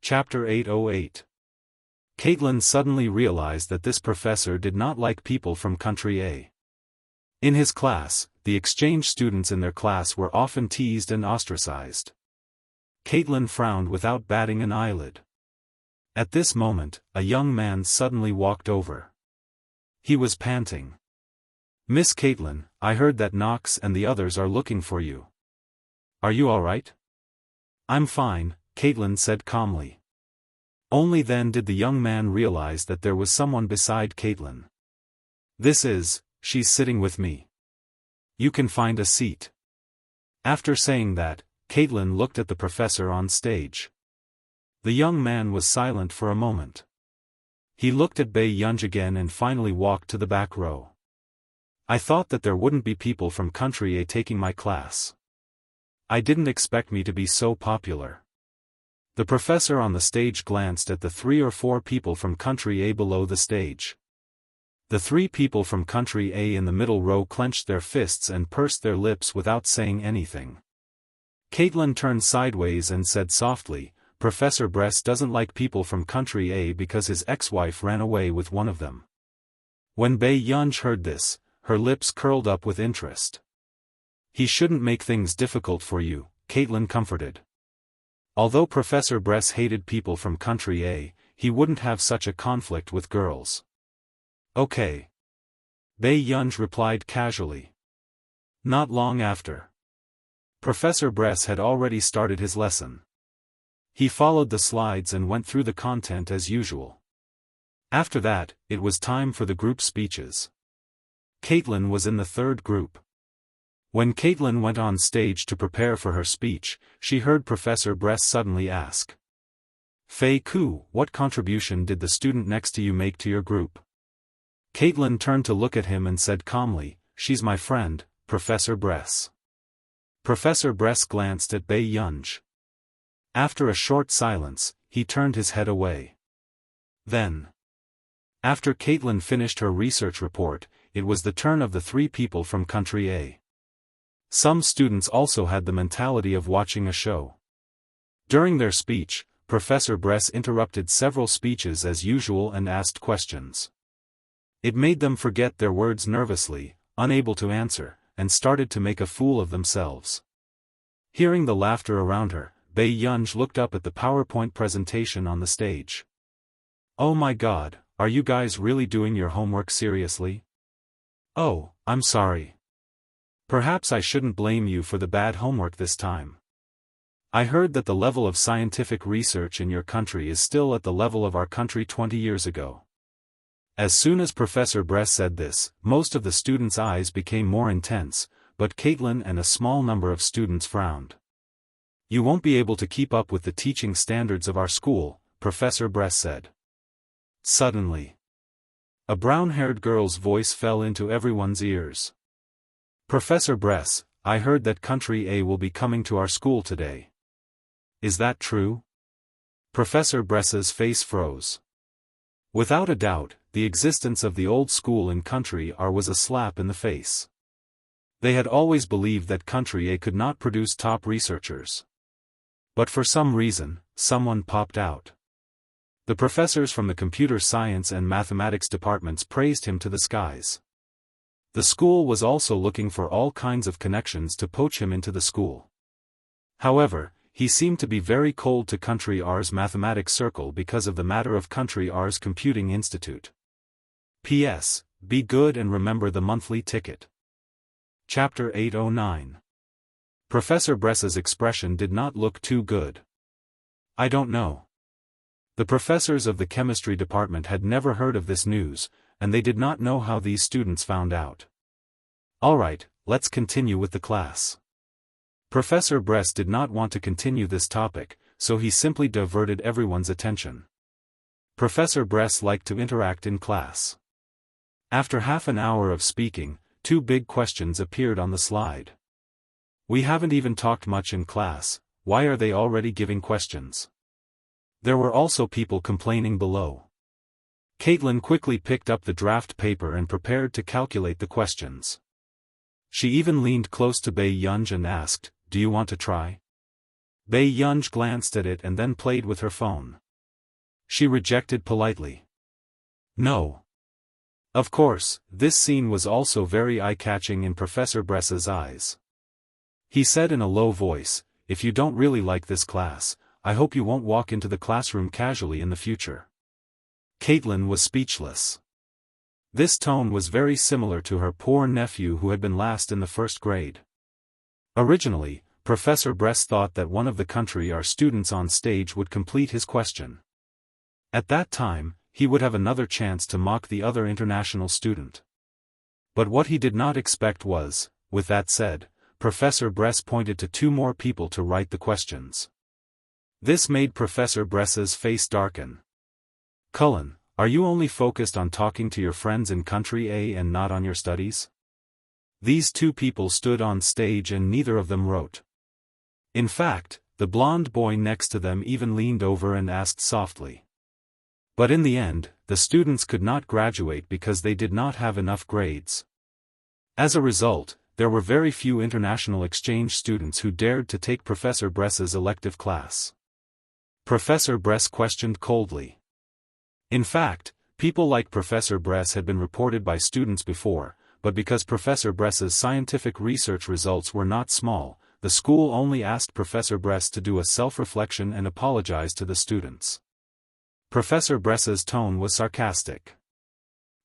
Chapter 808. Caitlin suddenly realized that this professor did not like people from Country A. In his class, the exchange students in their class were often teased and ostracized. Caitlin frowned without batting an eyelid. At this moment, a young man suddenly walked over. He was panting. "Miss Caitlin, I heard that Knox and the others are looking for you. Are you all right?" "I'm fine," Caitlin said calmly. Only then did the young man realize that there was someone beside Caitlin. She's sitting with me. You can find a seat." After saying that, Caitlin looked at the professor on stage. The young man was silent for a moment. He looked at Bei Yunj again and finally walked to the back row. "I thought that there wouldn't be people from Country A taking my class. I didn't expect me to be so popular." The professor on the stage glanced at the 3 or 4 people from Country A below the stage. The 3 people from Country A in the middle row clenched their fists and pursed their lips without saying anything. Caitlin turned sideways and said softly, "Professor Bress doesn't like people from Country A because his ex-wife ran away with one of them." When Bei Yunj heard this, her lips curled up with interest. "He shouldn't make things difficult for you," Caitlin comforted. Although Professor Bress hated people from Country A, he wouldn't have such a conflict with girls. "Okay." Bei Yunj replied casually. Not long after, Professor Bress had already started his lesson. He followed the slides and went through the content as usual. After that, it was time for the group speeches. Caitlin was in the 3rd group. When Caitlin went on stage to prepare for her speech, she heard Professor Bress suddenly ask, "Fei Ku, what contribution did the student next to you make to your group?" Caitlin turned to look at him and said calmly, "She's my friend, Professor Bress." Professor Bress glanced at Bei Yunj. After a short silence, he turned his head away. Then, after Caitlin finished her research report, it was the turn of the 3 people from Country A. Some students also had the mentality of watching a show. During their speech, Professor Bress interrupted several speeches as usual and asked questions. It made them forget their words nervously, unable to answer, and started to make a fool of themselves. Hearing the laughter around her, Bei Yunj looked up at the PowerPoint presentation on the stage. "Oh my God, are you guys really doing your homework seriously? Oh, I'm sorry. Perhaps I shouldn't blame you for the bad homework this time. I heard that the level of scientific research in your country is still at the level of our country 20 years ago." As soon as Professor Bress said this, most of the students' eyes became more intense, but Caitlin and a small number of students frowned. "You won't be able to keep up with the teaching standards of our school," Professor Bress said. Suddenly, a brown-haired girl's voice fell into everyone's ears. "Professor Bress, I heard that Country A will be coming to our school today. Is that true?" Professor Bress's face froze. Without a doubt, the existence of the old school in Country R was a slap in the face. They had always believed that Country A could not produce top researchers. But for some reason, someone popped out. The professors from the computer science and mathematics departments praised him to the skies. The school was also looking for all kinds of connections to poach him into the school. However, he seemed to be very cold to Country R's mathematics circle because of the matter of Country R's computing institute. P.S. Be good and remember the monthly ticket. Chapter 809. Professor Bress's expression did not look too good. "I don't know." The professors of the chemistry department had never heard of this news, and they did not know how these students found out. "Alright, let's continue with the class." Professor Bress did not want to continue this topic, so he simply diverted everyone's attention. Professor Bress liked to interact in class. After half an hour of speaking, 2 big questions appeared on the slide. "We haven't even talked much in class, why are they already giving questions?" There were also people complaining below. Caitlin quickly picked up the draft paper and prepared to calculate the questions. She even leaned close to Bei Yunj and asked, "Do you want to try?" Bei Yunj glanced at it and then played with her phone. She rejected politely. No. Of course, this scene was also very eye-catching in Professor Bress's eyes. He said in a low voice, "If you don't really like this class, I hope you won't walk into the classroom casually in the future." Caitlin was speechless. This tone was very similar to her poor nephew who had been last in the first grade. Originally, Professor Bress thought that one of the country R students on stage would complete his question. At that time, he would have another chance to mock the other international student. But what he did not expect was, with that said, Professor Bress pointed to two more people to write the questions. This made Professor Bress's face darken. "Cullen, are you only focused on talking to your friends in country A and not on your studies?" These two people stood on stage and neither of them wrote. In fact, the blonde boy next to them even leaned over and asked softly. But in the end, the students could not graduate because they did not have enough grades. As a result, there were very few international exchange students who dared to take Professor Bress's elective class. Professor Bress questioned coldly. In fact, people like Professor Bress had been reported by students before, but because Professor Bress's scientific research results were not small, the school only asked Professor Bress to do a self-reflection and apologize to the students. Professor Bress's tone was sarcastic.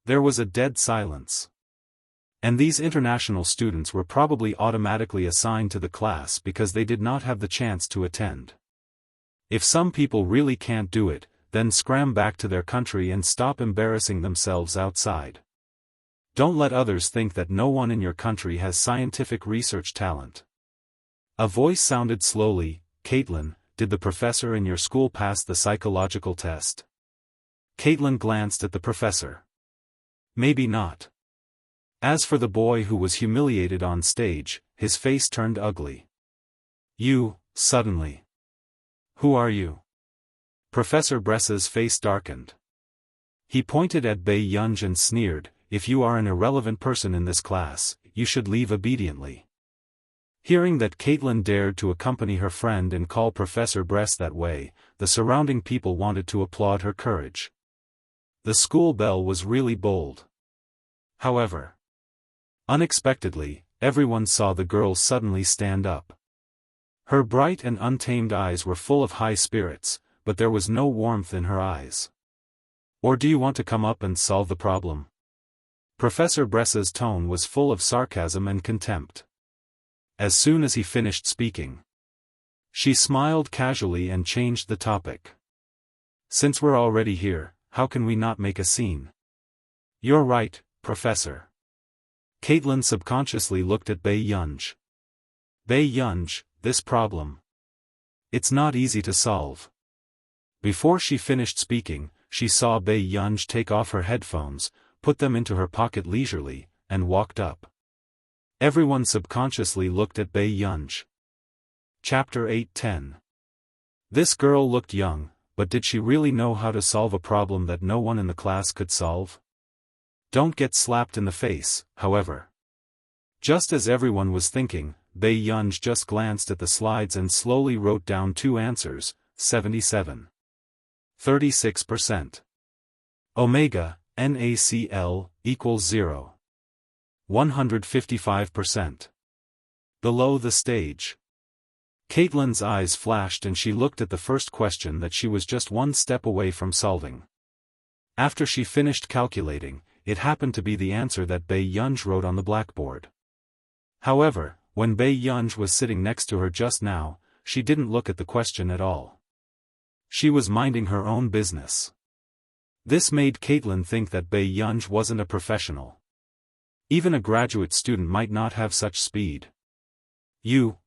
There was a dead silence. And these international students were probably automatically assigned to the class because they did not have the chance to attend. If some people really can't do it, then scram back to their country and stop embarrassing themselves outside. Don't let others think that no one in your country has scientific research talent. A voice sounded slowly, "Caitlin, did the professor in your school pass the psychological test?" Caitlin glanced at the professor. Maybe not. As for the boy who was humiliated on stage, his face turned ugly. "You," suddenly. "Who are you?" Professor Bress's face darkened. He pointed at Bei Yunj and sneered, "If you are an irrelevant person in this class, you should leave obediently." Hearing that Caitlin dared to accompany her friend and call Professor Bress that way, the surrounding people wanted to applaud her courage. The school belle was really bold. However, unexpectedly, everyone saw the girl suddenly stand up. Her bright and untamed eyes were full of high spirits, but there was no warmth in her eyes. "Or do you want to come up and solve the problem?" Professor Bress's tone was full of sarcasm and contempt. As soon as he finished speaking, she smiled casually and changed the topic. "Since we're already here, how can we not make a scene?" "You're right, Professor." Caitlin subconsciously looked at Bei Yunj. "Bei Yunj, this problem. It's not easy to solve." Before she finished speaking, she saw Bei Yunj take off her headphones, put them into her pocket leisurely, and walked up. Everyone subconsciously looked at Bei Yunj. Chapter 8:10. This girl looked young, but did she really know how to solve a problem that no one in the class could solve? Don't get slapped in the face, however. Just as everyone was thinking, Bei Yunj just glanced at the slides and slowly wrote down two answers, 77. 36%. Omega, NaCl, equals 0. 155%. Below the stage. Caitlin's eyes flashed and she looked at the first question that she was just one step away from solving. After she finished calculating, it happened to be the answer that Bei Yunj wrote on the blackboard. However, when Bei Yunj was sitting next to her just now, she didn't look at the question at all. She was minding her own business. This made Caitlin think that Bei Yunj wasn't a professional. Even a graduate student might not have such speed.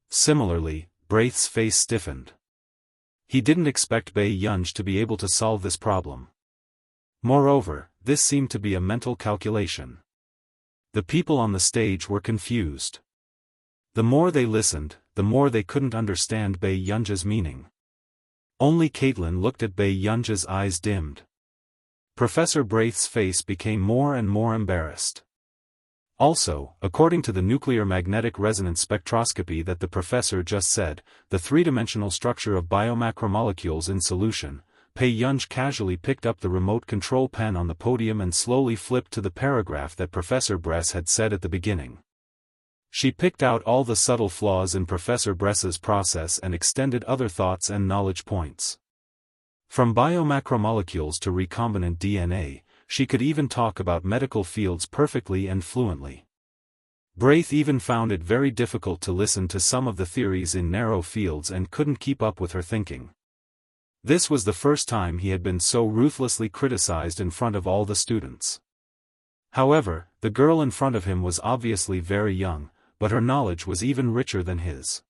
Similarly, Braith's face stiffened. He didn't expect Bei Yunj to be able to solve this problem. Moreover, this seemed to be a mental calculation. The people on the stage were confused. The more they listened, the more they couldn't understand Bei Yunj's meaning. Only Caitlin looked at Bei Yunj's eyes dimmed. Professor Braith's face became more and more embarrassed. Also, according to the nuclear magnetic resonance spectroscopy that the professor just said, the three-dimensional structure of biomacromolecules in solution, Pei Yunj casually picked up the remote control pen on the podium and slowly flipped to the paragraph that Professor Bress had said at the beginning. She picked out all the subtle flaws in Professor Bress's process and extended other thoughts and knowledge points. From biomacromolecules to recombinant DNA, she could even talk about medical fields perfectly and fluently. Braith even found it very difficult to listen to some of the theories in narrow fields and couldn't keep up with her thinking. This was the first time he had been so ruthlessly criticized in front of all the students. However, the girl in front of him was obviously very young, but her knowledge was even richer than his.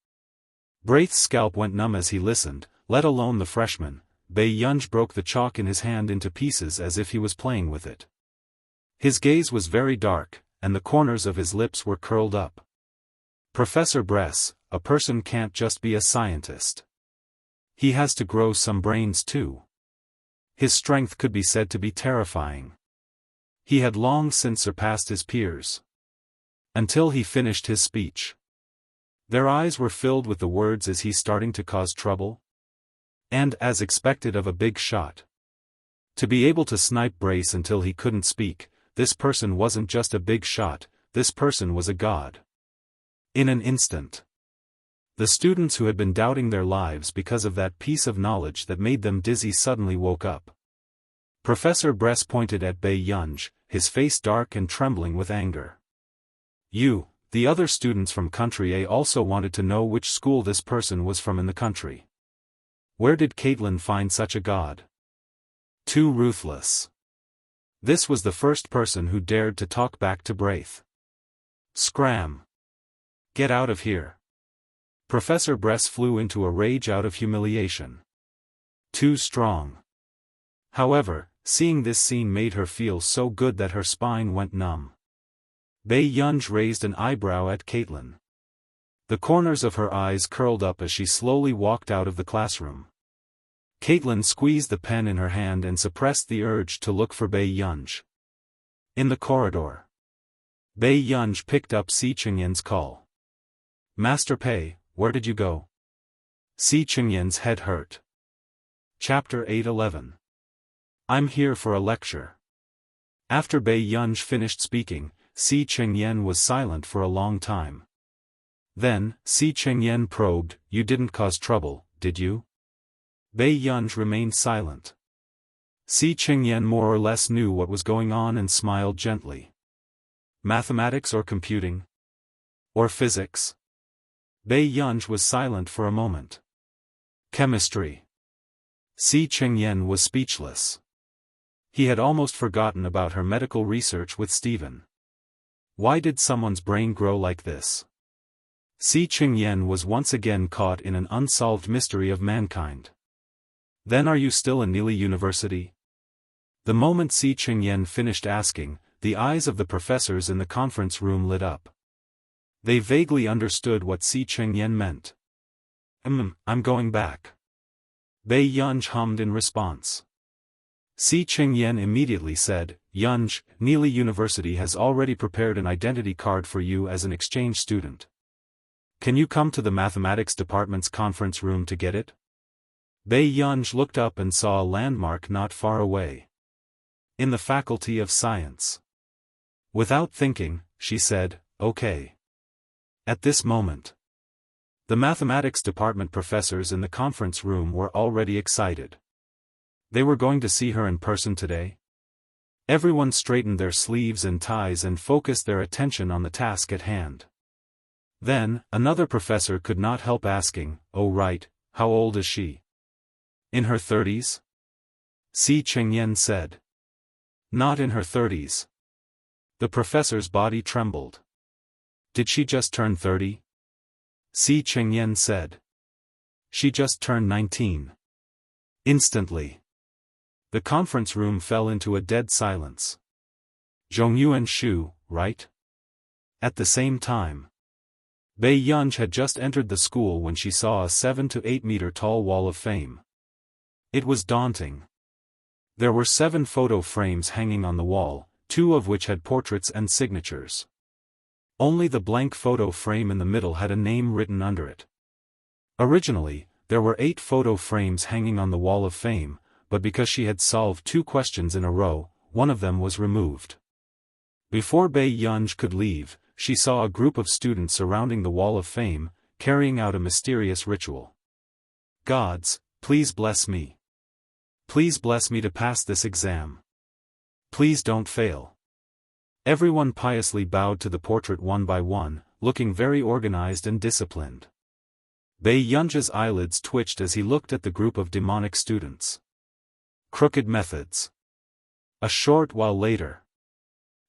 Braith's scalp went numb as he listened, let alone the freshman. Pei Yunj broke the chalk in his hand into pieces as if he was playing with it. His gaze was very dark, and the corners of his lips were curled up. Professor Bress, a person can't just be a scientist. He has to grow some brains too. His strength could be said to be terrifying. He had long since surpassed his peers. Until he finished his speech. Their eyes were filled with the words, "Is he starting to cause trouble?" And as expected of a big shot. To be able to snipe Brace until he couldn't speak, this person wasn't just a big shot, this person was a god. In an instant. The students who had been doubting their lives because of that piece of knowledge that made them dizzy suddenly woke up. Professor Bress pointed at Pei Yunj, his face dark and trembling with anger. The other students from Country A also wanted to know which school this person was from in the country. Where did Caitlin find such a god? Too ruthless. This was the first person who dared to talk back to Braith. Scram! Get out of here! Professor Bress flew into a rage out of humiliation. Too strong. However, seeing this scene made her feel so good that her spine went numb. Pei Yunj raised an eyebrow at Caitlin. The corners of her eyes curled up as she slowly walked out of the classroom. Caitlin squeezed the pen in her hand and suppressed the urge to look for Pei Yunj. In the corridor. Pei Yunj picked up Si Chengyan's call. "Master Pei, where did you go?" Si Chengyan's head hurt. Chapter 8:11. I'm here for a lecture. After Pei Yunj finished speaking, Si Chengyan was silent for a long time. Then, Si Chengyan probed, "You didn't cause trouble, did you?" Pei Yunj remained silent. Si Chengyan more or less knew what was going on and smiled gently. Mathematics or computing? Or physics? Pei Yunj was silent for a moment. Chemistry. Si Chengyan was speechless. He had almost forgotten about her medical research with Stephen. Why did someone's brain grow like this? Si Chengyan was once again caught in an unsolved mystery of mankind. Then are you still in Nili University? The moment Si Chengyan finished asking, the eyes of the professors in the conference room lit up. They vaguely understood what Si Chengyan meant. I'm going back. Pei Yunj hummed in response. Si Chengyan immediately said, "Yunj, Nili University has already prepared an identity card for you as an exchange student. Can you come to the mathematics department's conference room to get it?" Pei Yunj looked up and saw a landmark not far away. In the Faculty of Science. Without thinking, she said, "Okay." At this moment, the mathematics department professors in the conference room were already excited. They were going to see her in person today. Everyone straightened their sleeves and ties and focused their attention on the task at hand. Then, another professor could not help asking, "Oh right, how old is she?" "In her 30s? Si Chengyan said. "Not in her 30s. The professor's body trembled. "Did she just turn 30? Si Chengyan said. "She just turned 19. Instantly. The conference room fell into a dead silence. Zhongyuan Shu, right? At the same time. Pei Yunj had just entered the school when she saw a 7 to 8 meter tall wall of fame. It was daunting. There were 7 photo frames hanging on the wall, 2 of which had portraits and signatures. Only the blank photo frame in the middle had a name written under it. Originally, there were 8 photo frames hanging on the Wall of Fame, but because she had solved 2 questions in a row, one of them was removed. Before Bei Yunj could leave, she saw a group of students surrounding the Wall of Fame, carrying out a mysterious ritual. Gods, please bless me. Please bless me to pass this exam. Please don't fail. Everyone piously bowed to the portrait one by one, looking very organized and disciplined. Bei Yunj's eyelids twitched as he looked at the group of demonic students. Crooked methods. A short while later.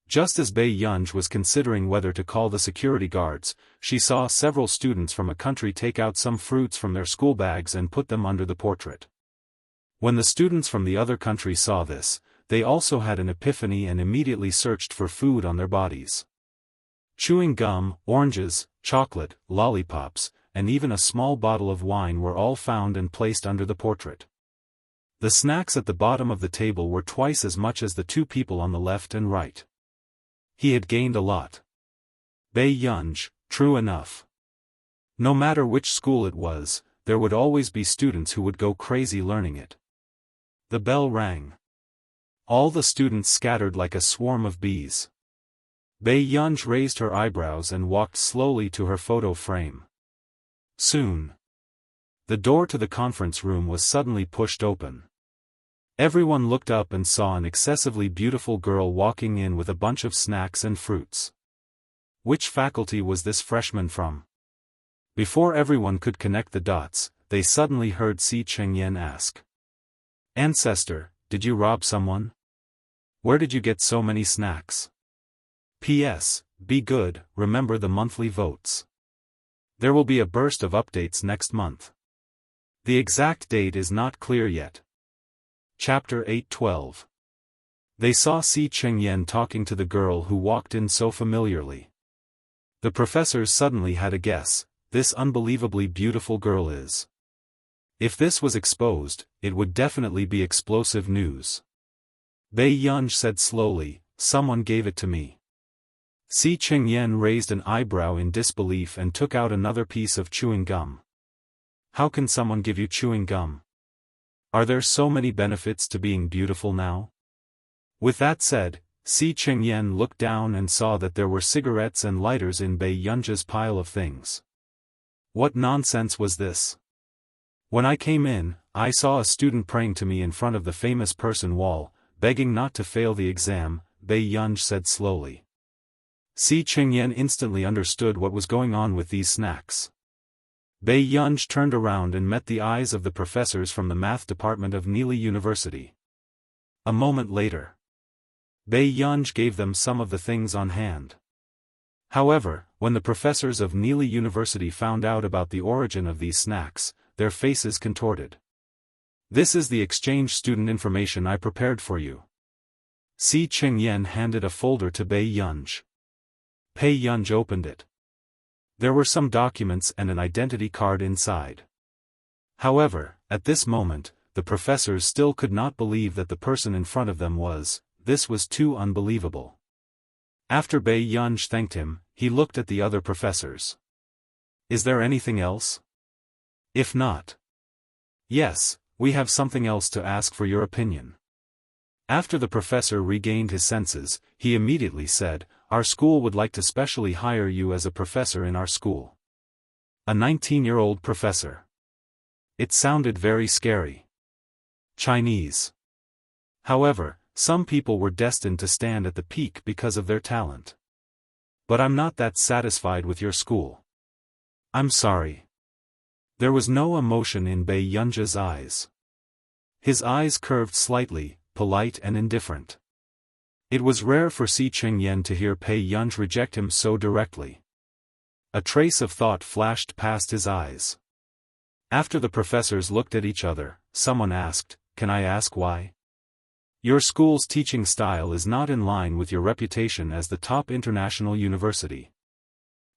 Just as Bei Yunj was considering whether to call the security guards, she saw several students from a country take out some fruits from their school bags and put them under the portrait. When the students from the other country saw this, they also had an epiphany and immediately searched for food on their bodies. Chewing gum, oranges, chocolate, lollipops, and even a small bottle of wine were all found and placed under the portrait. The snacks at the bottom of the table were twice as much as the 2 people on the left and right. He had gained a lot. Bei Yunj, true enough. No matter which school it was, there would always be students who would go crazy learning it. The bell rang. All the students scattered like a swarm of bees. Bei Yunj raised her eyebrows and walked slowly to her photo frame. Soon. The door to the conference room was suddenly pushed open. Everyone looked up and saw an excessively beautiful girl walking in with a bunch of snacks and fruits. Which faculty was this freshman from? Before everyone could connect the dots, they suddenly heard Si Chengyan ask. Ancestor, did you rob someone? Where did you get so many snacks? P.S. Be good, remember the monthly votes. There will be a burst of updates next month. The exact date is not clear yet. Chapter 8:12. They saw Si Chengyan talking to the girl who walked in so familiarly. The professors suddenly had a guess, this unbelievably beautiful girl is. If this was exposed, it would definitely be explosive news. Bei Yunj said slowly, someone gave it to me. Si Chengyan raised an eyebrow in disbelief and took out another piece of chewing gum. How can someone give you chewing gum? Are there so many benefits to being beautiful now? With that said, Si Chengyan looked down and saw that there were cigarettes and lighters in Bei Yunj's pile of things. What nonsense was this? When I came in, I saw a student praying to me in front of the famous person wall, begging not to fail the exam, Bei Yunj said slowly. Si Chengyan instantly understood what was going on with these snacks. Bei Yunj turned around and met the eyes of the professors from the math department of Nili University. A moment later, Bei Yunj gave them some of the things on hand. However, when the professors of Nili University found out about the origin of these snacks, their faces contorted. This is the exchange student information I prepared for you. Si Chengyan handed a folder to Bei Yunj. Bei Yunj opened it. There were some documents and an identity card inside. However, at this moment, the professors still could not believe that the person in front of them was, this was too unbelievable. After Bei Yunj thanked him, he looked at the other professors. Is there anything else? If not. Yes, we have something else to ask for your opinion. After the professor regained his senses, he immediately said, our school would like to specially hire you as a professor in our school. A 19-year-old professor. It sounded very scary. Chinese. However, some people were destined to stand at the peak because of their talent. But I'm not that satisfied with your school. I'm sorry. There was no emotion in Bei Yunj's eyes. His eyes curved slightly, polite and indifferent. It was rare for Si Chengyan to hear Bei Yunj reject him so directly. A trace of thought flashed past his eyes. After the professors looked at each other, someone asked, can I ask why? Your school's teaching style is not in line with your reputation as the top international university.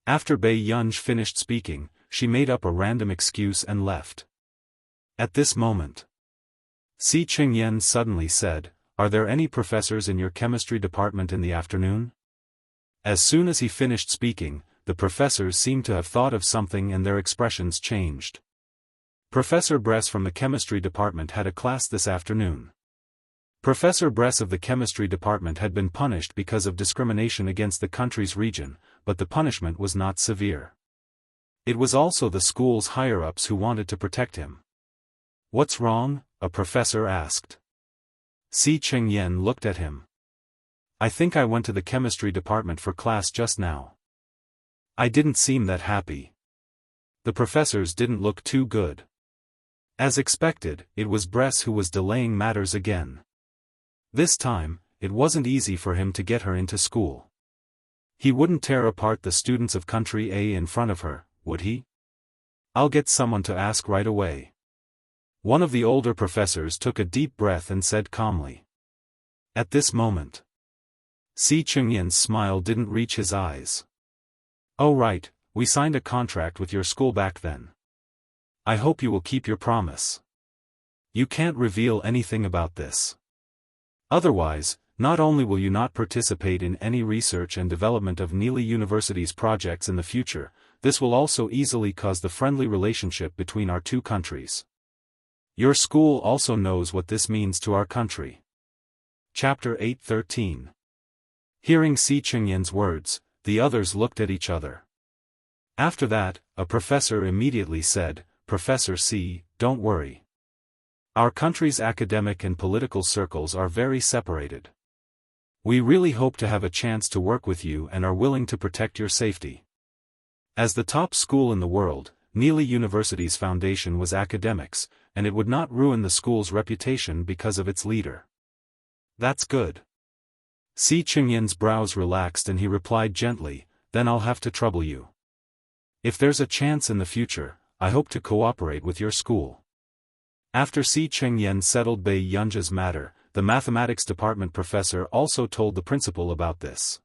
After Bei Yunj finished speaking, she made up a random excuse and left. At this moment, Si Chengyan suddenly said, are there any professors in your chemistry department in the afternoon? As soon as he finished speaking, the professors seemed to have thought of something and their expressions changed. Professor Bress from the chemistry department had a class this afternoon. Professor Bress of the chemistry department had been punished because of discrimination against the country's region, but the punishment was not severe. It was also the school's higher-ups who wanted to protect him. "What's wrong?" a professor asked. Si Chengyan looked at him. "I think I went to the chemistry department for class just now. I didn't seem that happy." The professors didn't look too good. As expected, it was Bress who was delaying matters again. This time, it wasn't easy for him to get her into school. He wouldn't tear apart the students of Country A in front of her, would he? "I'll get someone to ask right away." One of the older professors took a deep breath and said calmly. At this moment, Si Chengyan's smile didn't reach his eyes. "Oh right, we signed a contract with your school back then. I hope you will keep your promise. You can't reveal anything about this. Otherwise, not only will you not participate in any research and development of Neely University's projects in the future, this will also easily cause the friendly relationship between our two countries. Your school also knows what this means to our country." Chapter 8:13. Hearing Si Chengyan's words, the others looked at each other. After that, a professor immediately said, "Professor Si, don't worry. Our country's academic and political circles are very separated. We really hope to have a chance to work with you and are willing to protect your safety." As the top school in the world, Neely University's foundation was academics, and it would not ruin the school's reputation because of its leader. "That's good." Si Chengyan's brows relaxed and he replied gently, "Then I'll have to trouble you. If there's a chance in the future, I hope to cooperate with your school." After Si Chengyan settled Bei Yunja's matter, the mathematics department professor also told the principal about this.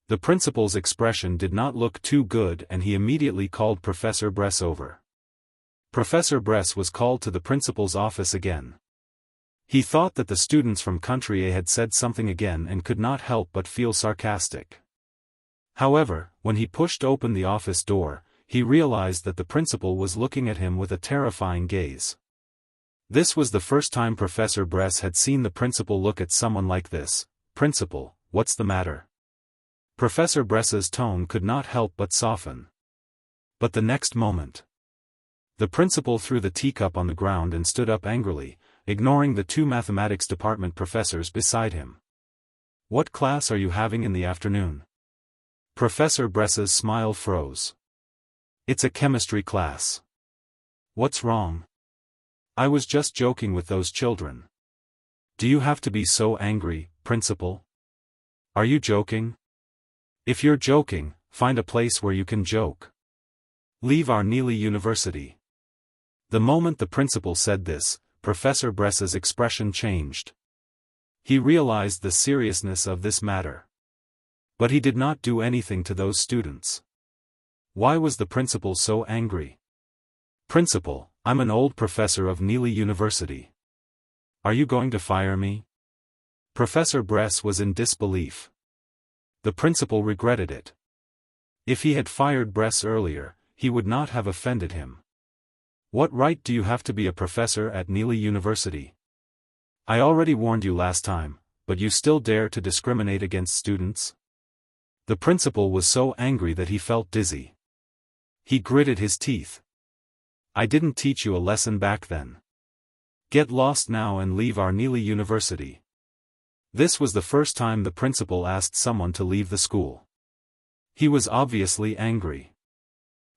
The principal's expression did not look too good and he immediately called Professor Bress over. Professor Bress was called to the principal's office again. He thought that the students from Country A had said something again and could not help but feel sarcastic. However, when he pushed open the office door, he realized that the principal was looking at him with a terrifying gaze. This was the first time Professor Bress had seen the principal look at someone like this. "Principal, what's the matter?" Professor Bress's tone could not help but soften. But the next moment, the principal threw the teacup on the ground and stood up angrily, ignoring the two mathematics department professors beside him. "What class are you having in the afternoon?" Professor Bress's smile froze. "It's a chemistry class." "What's wrong?" "I was just joking with those children." "Do you have to be so angry, Principal? Are you joking? If you're joking, find a place where you can joke. Leave our Neely University." The moment the principal said this, Professor Bress's expression changed. He realized the seriousness of this matter. But he did not do anything to those students. Why was the principal so angry? "Principal, I'm an old professor of Neely University. Are you going to fire me?" Professor Bress was in disbelief. The principal regretted it. If he had fired Bress earlier, he would not have offended him. "What right do you have to be a professor at Neely University? I already warned you last time, but you still dare to discriminate against students?" The principal was so angry that he felt dizzy. He gritted his teeth. "I didn't teach you a lesson back then. Get lost now and leave our Neely University." This was the first time the principal asked someone to leave the school. He was obviously angry.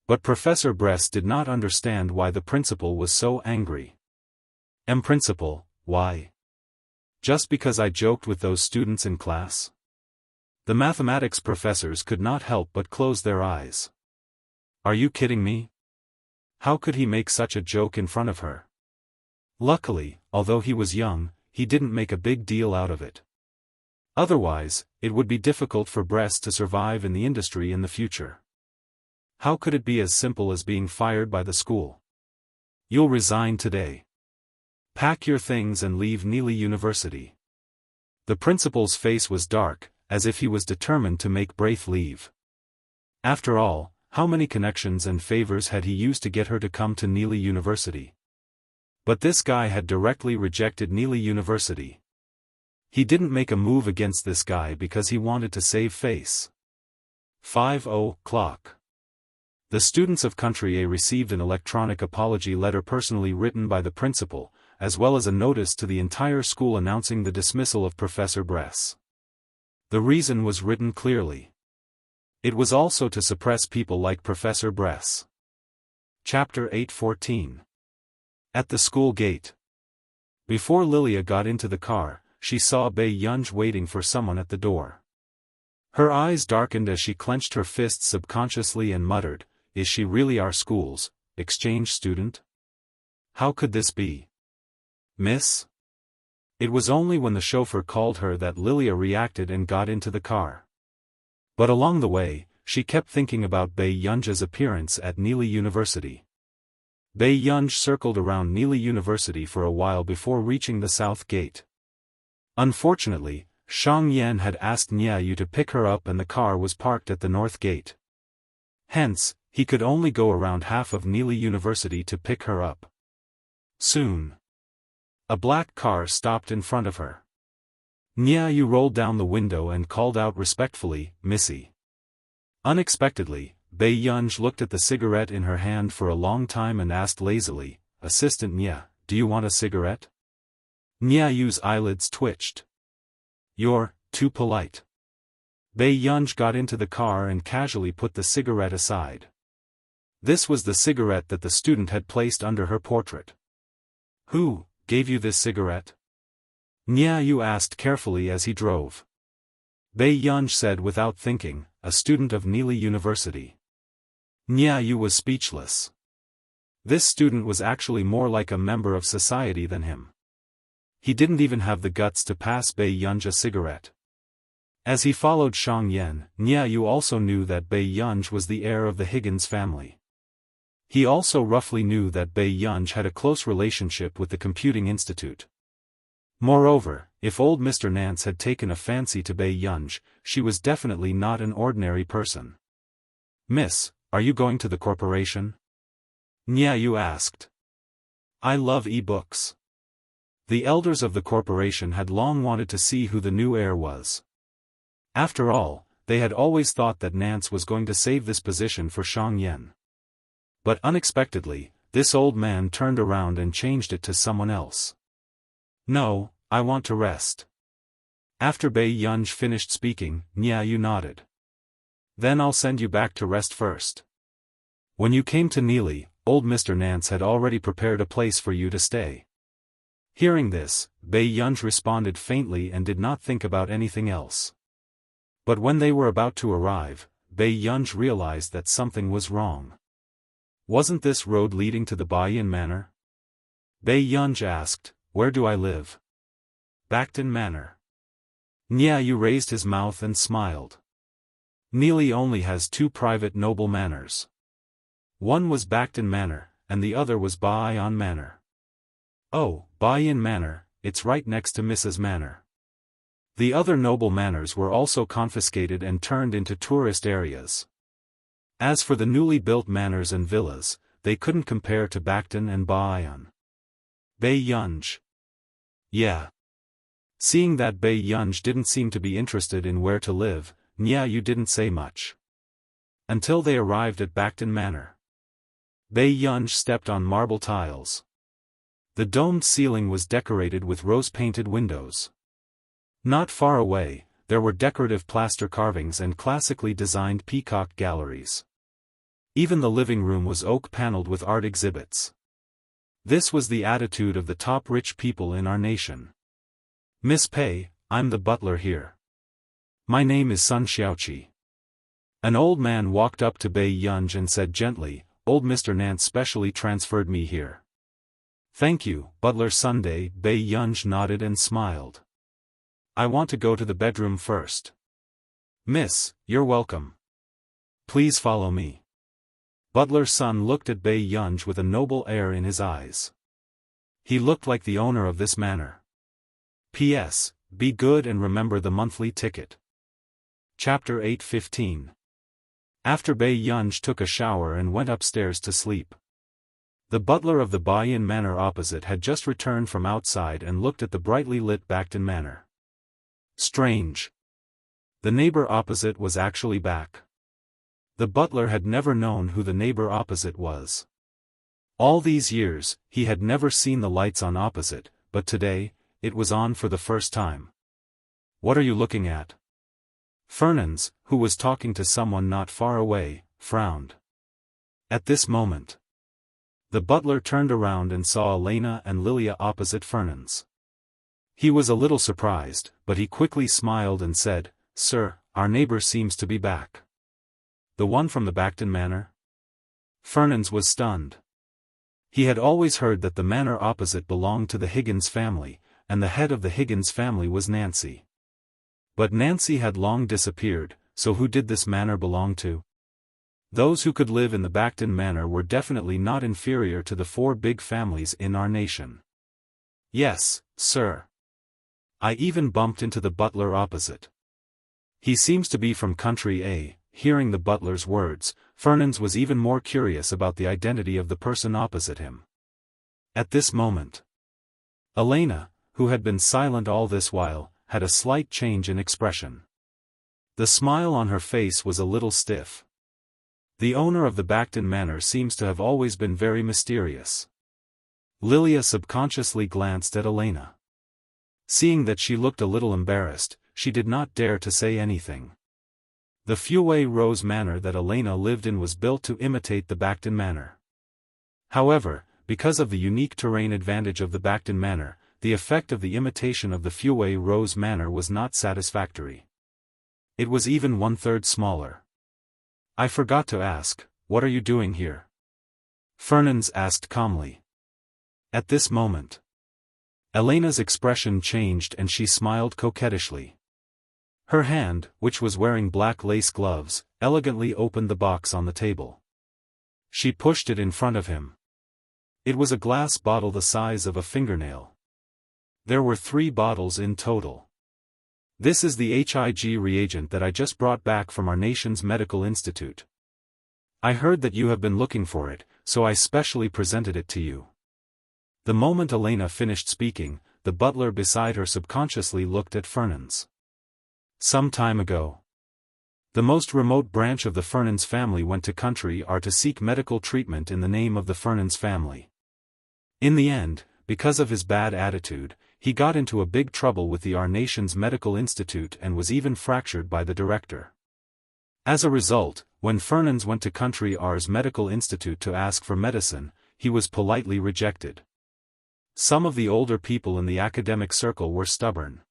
But Professor Bress did not understand why the principal was so angry. Principal, why? Just because I joked with those students in class?" The mathematics professors could not help but close their eyes. "Are you kidding me? How could he make such a joke in front of her?" Luckily, although he was young, he didn't make a big deal out of it. Otherwise, it would be difficult for Bress to survive in the industry in the future. How could it be as simple as being fired by the school? "You'll resign today. Pack your things and leave Neely University." The principal's face was dark, as if he was determined to make Braith leave. After all, how many connections and favors had he used to get her to come to Neely University? But this guy had directly rejected Neely University. He didn't make a move against this guy because he wanted to save face. 5:00. The students of Country A received an electronic apology letter personally written by the principal, as well as a notice to the entire school announcing the dismissal of Professor Bress. The reason was written clearly. It was also to suppress people like Professor Bress. Chapter 8:14. At the school gate. Before Lilia got into the car, she saw Bei Yunj waiting for someone at the door. Her eyes darkened as she clenched her fists subconsciously and muttered, "Is she really our school's exchange student? How could this be? Miss?" It was only when the chauffeur called her that Lilia reacted and got into the car. But along the way, she kept thinking about Bei Yunj's appearance at Neely University. Bei Yunj circled around Neely University for a while before reaching the south gate. Unfortunately, Shang Yan had asked Niayu to pick her up and the car was parked at the north gate. Hence, he could only go around half of Neely University to pick her up. Soon, a black car stopped in front of her. Niayu rolled down the window and called out respectfully, "Missy." Unexpectedly, Bei Yunj looked at the cigarette in her hand for a long time and asked lazily, "Assistant Nia, do you want a cigarette?" Niayu's eyelids twitched. "You're too polite." Bei Yunj got into the car and casually put the cigarette aside. This was the cigarette that the student had placed under her portrait. "Who gave you this cigarette?" Niayu asked carefully as he drove. Bei Yunj said without thinking, "A student of Neely University." Niayu was speechless. This student was actually more like a member of society than him. He didn't even have the guts to pass Bei Yunj a cigarette. As he followed Shang Yan, Niayu also knew that Bei Yunj was the heir of the Higgins family. He also roughly knew that Bei Yunj had a close relationship with the Computing Institute. Moreover, if old Mr. Nance had taken a fancy to Bei Yunj, she was definitely not an ordinary person. "Miss, are you going to the corporation?" Niayu asked. "I love e-books." The elders of the corporation had long wanted to see who the new heir was. After all, they had always thought that Nance was going to save this position for Shang Yan. But unexpectedly, this old man turned around and changed it to someone else. "No, I want to rest." After Bei Yunj finished speaking, Niayu nodded. "Then I'll send you back to rest first. When you came to Neely, old Mr. Nance had already prepared a place for you to stay." Hearing this, Bei Yunj responded faintly and did not think about anything else. But when they were about to arrive, Bei Yunj realized that something was wrong. Wasn't this road leading to the Baiyin Manor? Bei Yunj asked, "Where do I live?" "Backton Manor." Niayu raised his mouth and smiled. Neely only has two private noble manors. One was Backton Manor, and the other was Baiyin Manor. "Oh, Baiyin Manor, it's right next to Mrs. Manor." The other noble manors were also confiscated and turned into tourist areas. As for the newly built manors and villas, they couldn't compare to Backton and Baiyin. Bei Yunj. Yeah. Seeing that Bei Yunj didn't seem to be interested in where to live, Niayu didn't say much. Until they arrived at Backton Manor. Bei Yunj stepped on marble tiles. The domed ceiling was decorated with rose-painted windows. Not far away, there were decorative plaster carvings and classically designed peacock galleries. Even the living room was oak-paneled with art exhibits. This was the attitude of the top rich people in our nation. "Miss Pei, I'm the butler here. My name is Sun Xiaoqi." An old man walked up to Bei Yunj and said gently, "Old Mr. Nance specially transferred me here." "Thank you, Butler Sunday." Bei Yunj nodded and smiled. "I want to go to the bedroom first." "Miss, you're welcome. Please follow me." Butler Sun looked at Bei Yunj with a noble air in his eyes. He looked like the owner of this manor. P.S. Be good and remember the monthly ticket. Chapter 8:15. After Bei Yunj took a shower and went upstairs to sleep. The butler of the Baiyin Manor opposite had just returned from outside and looked at the brightly lit Backton Manor. Strange. The neighbor opposite was actually back. The butler had never known who the neighbor opposite was. All these years, he had never seen the lights on opposite, but today, it was on for the first time. "What are you looking at?" Fernans, who was talking to someone not far away, frowned. At this moment, the butler turned around and saw Elena and Lilia opposite Fernans. He was a little surprised, but he quickly smiled and said, "Sir, our neighbor seems to be back." "The one from the Backton Manor?" Fernans was stunned. He had always heard that the manor opposite belonged to the Higgins family, and the head of the Higgins family was Nancy. But Nancy had long disappeared, so who did this manor belong to? Those who could live in the Backton Manor were definitely not inferior to the 4 big families in our nation. "Yes, sir. I even bumped into the butler opposite. He seems to be from country A." Hearing the butler's words, Fernans was even more curious about the identity of the person opposite him. At this moment, Elena, who had been silent all this while, had a slight change in expression. The smile on her face was a little stiff. The owner of the Backton Manor seems to have always been very mysterious. Lilia subconsciously glanced at Elena. Seeing that she looked a little embarrassed, she did not dare to say anything. The Feuille Rose Manor that Elena lived in was built to imitate the Backton Manor. However, because of the unique terrain advantage of the Backton Manor, the effect of the imitation of the Feuille Rose Manor was not satisfactory. It was even 1/3 smaller. "I forgot to ask, what are you doing here?" Fernans asked calmly. At this moment, Elena's expression changed and she smiled coquettishly. Her hand, which was wearing black lace gloves, elegantly opened the box on the table. She pushed it in front of him. It was a glass bottle the size of a fingernail. There were 3 bottles in total. "This is the Hig reagent that I just brought back from our nation's medical institute. I heard that you have been looking for it, so I specially presented it to you." The moment Elena finished speaking, the butler beside her subconsciously looked at Fernans. Some time ago, the most remote branch of the Fernans family went to country R to seek medical treatment in the name of the Fernans family. In the end, because of his bad attitude, he got into a big trouble with the our nation's medical institute and was even fractured by the director. As a result, when Fernans went to country R's medical institute to ask for medicine, he was politely rejected. Some of the older people in the academic circle were stubborn.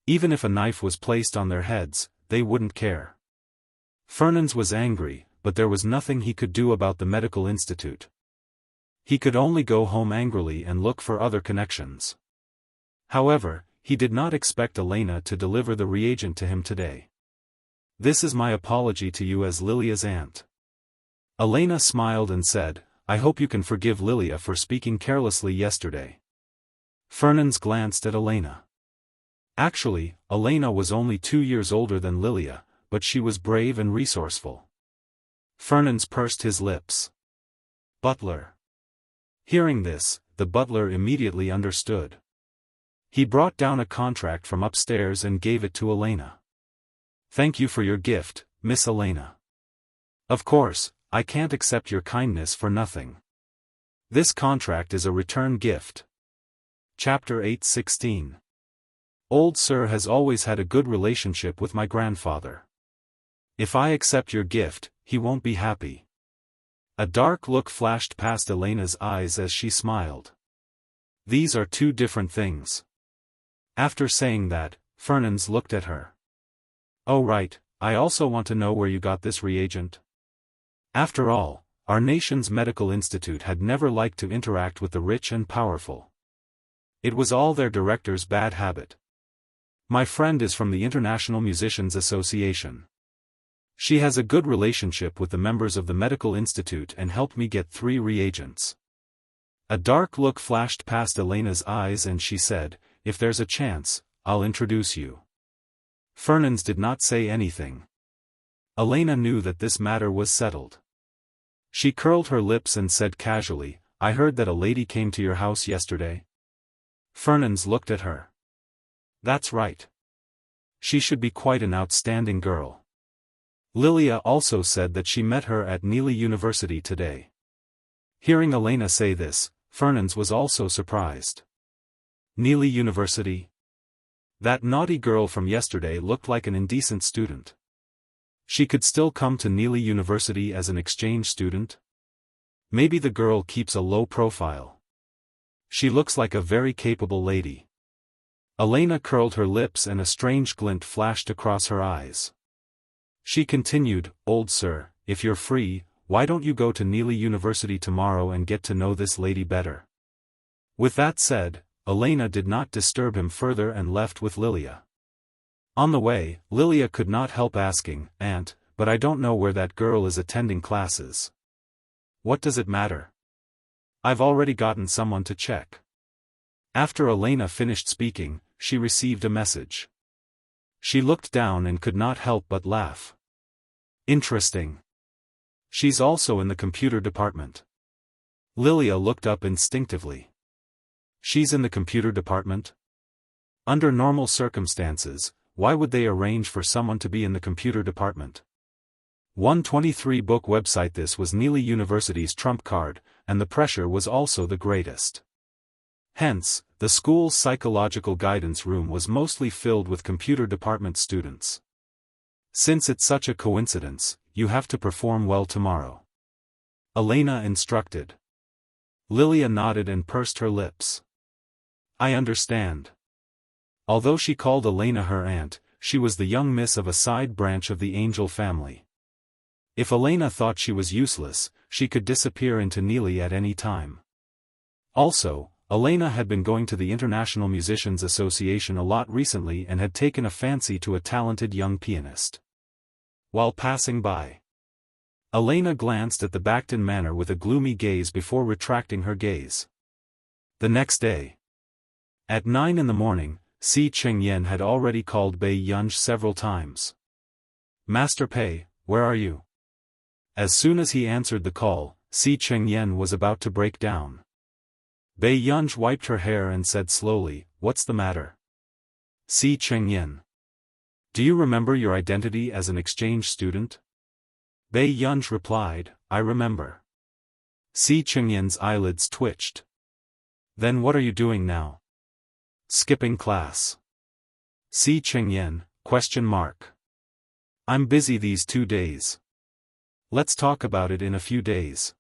Even if a knife was placed on their heads, they wouldn't care. Fernans was angry, but there was nothing he could do about the medical institute. He could only go home angrily and look for other connections. However, he did not expect Elena to deliver the reagent to him today. "This is my apology to you as Lilia's aunt." Elena smiled and said, "I hope you can forgive Lilia for speaking carelessly yesterday." Fernans glanced at Elena. Actually, Elena was only 2 years older than Lilia, but she was brave and resourceful. Fernans pursed his lips. "Butler." Hearing this, the butler immediately understood. He brought down a contract from upstairs and gave it to Elena. "Thank you for your gift, Miss Elena. Of course, I can't accept your kindness for nothing. This contract is a return gift." Chapter 8:16. Old Sir has always had a good relationship with my grandfather. If I accept your gift, he won't be happy. A dark look flashed past Elena's eyes as she smiled. These are 2 different things. After saying that, Fernans looked at her. "Oh right, I also want to know where you got this reagent." After all, our nation's medical institute had never liked to interact with the rich and powerful. It was all their director's bad habit. "My friend is from the International Musicians Association. She has a good relationship with the members of the medical institute and helped me get 3 reagents." A dark look flashed past Elena's eyes and she said, "If there's a chance, I'll introduce you." Fernand did not say anything. Elena knew that this matter was settled. She curled her lips and said casually, I heard that a lady came to your house yesterday. Fernand looked at her. That's right. She should be quite an outstanding girl. Lilia also said that she met her at Neely University today. Hearing Elena say this, Fernand was also surprised. Neely University? That naughty girl from yesterday looked like an indecent student. She could still come to Neely University as an exchange student? Maybe the girl keeps a low profile. She looks like a very capable lady. Elena curled her lips and a strange glint flashed across her eyes. She continued, Old sir, if you're free, why don't you go to Neely University tomorrow and get to know this lady better? With that said, Elena did not disturb him further and left with Lilia. On the way, Lilia could not help asking, Aunt, but I don't know where that girl is attending classes. What does it matter? I've already gotten someone to check. After Elena finished speaking, she received a message. She looked down and could not help but laugh. Interesting. She's also in the computer department. Lilia looked up instinctively. She's in the computer department? Under normal circumstances, why would they arrange for someone to be in the computer department? 123 book website. This was Neely University's trump card, and the pressure was also the greatest. Hence, the school's psychological guidance room was mostly filled with computer department students. Since it's such a coincidence, you have to perform well tomorrow. Elena instructed. Lilia nodded and pursed her lips. I understand. Although she called Elena her aunt, she was the young miss of a side branch of the Angel family. If Elena thought she was useless, she could disappear into Neely at any time. Also, Elena had been going to the International Musicians Association a lot recently and had taken a fancy to a talented young pianist. While passing by, Elena glanced at the Backton Manor with a gloomy gaze before retracting her gaze. The next day, at 9 in the morning, Si Chengyan had already called Bei Yunj several times. Master Pei, where are you? As soon as he answered the call, Si Chengyan was about to break down. Bei Yunj wiped her hair and said slowly, What's the matter? Si Chengyan. Do you remember your identity as an exchange student? Bei Yunj replied, I remember. Si Chengyan's eyelids twitched. Then what are you doing now? Skipping class. Si Chengyan, ? I'm busy these 2 days. Let's talk about it in a few days.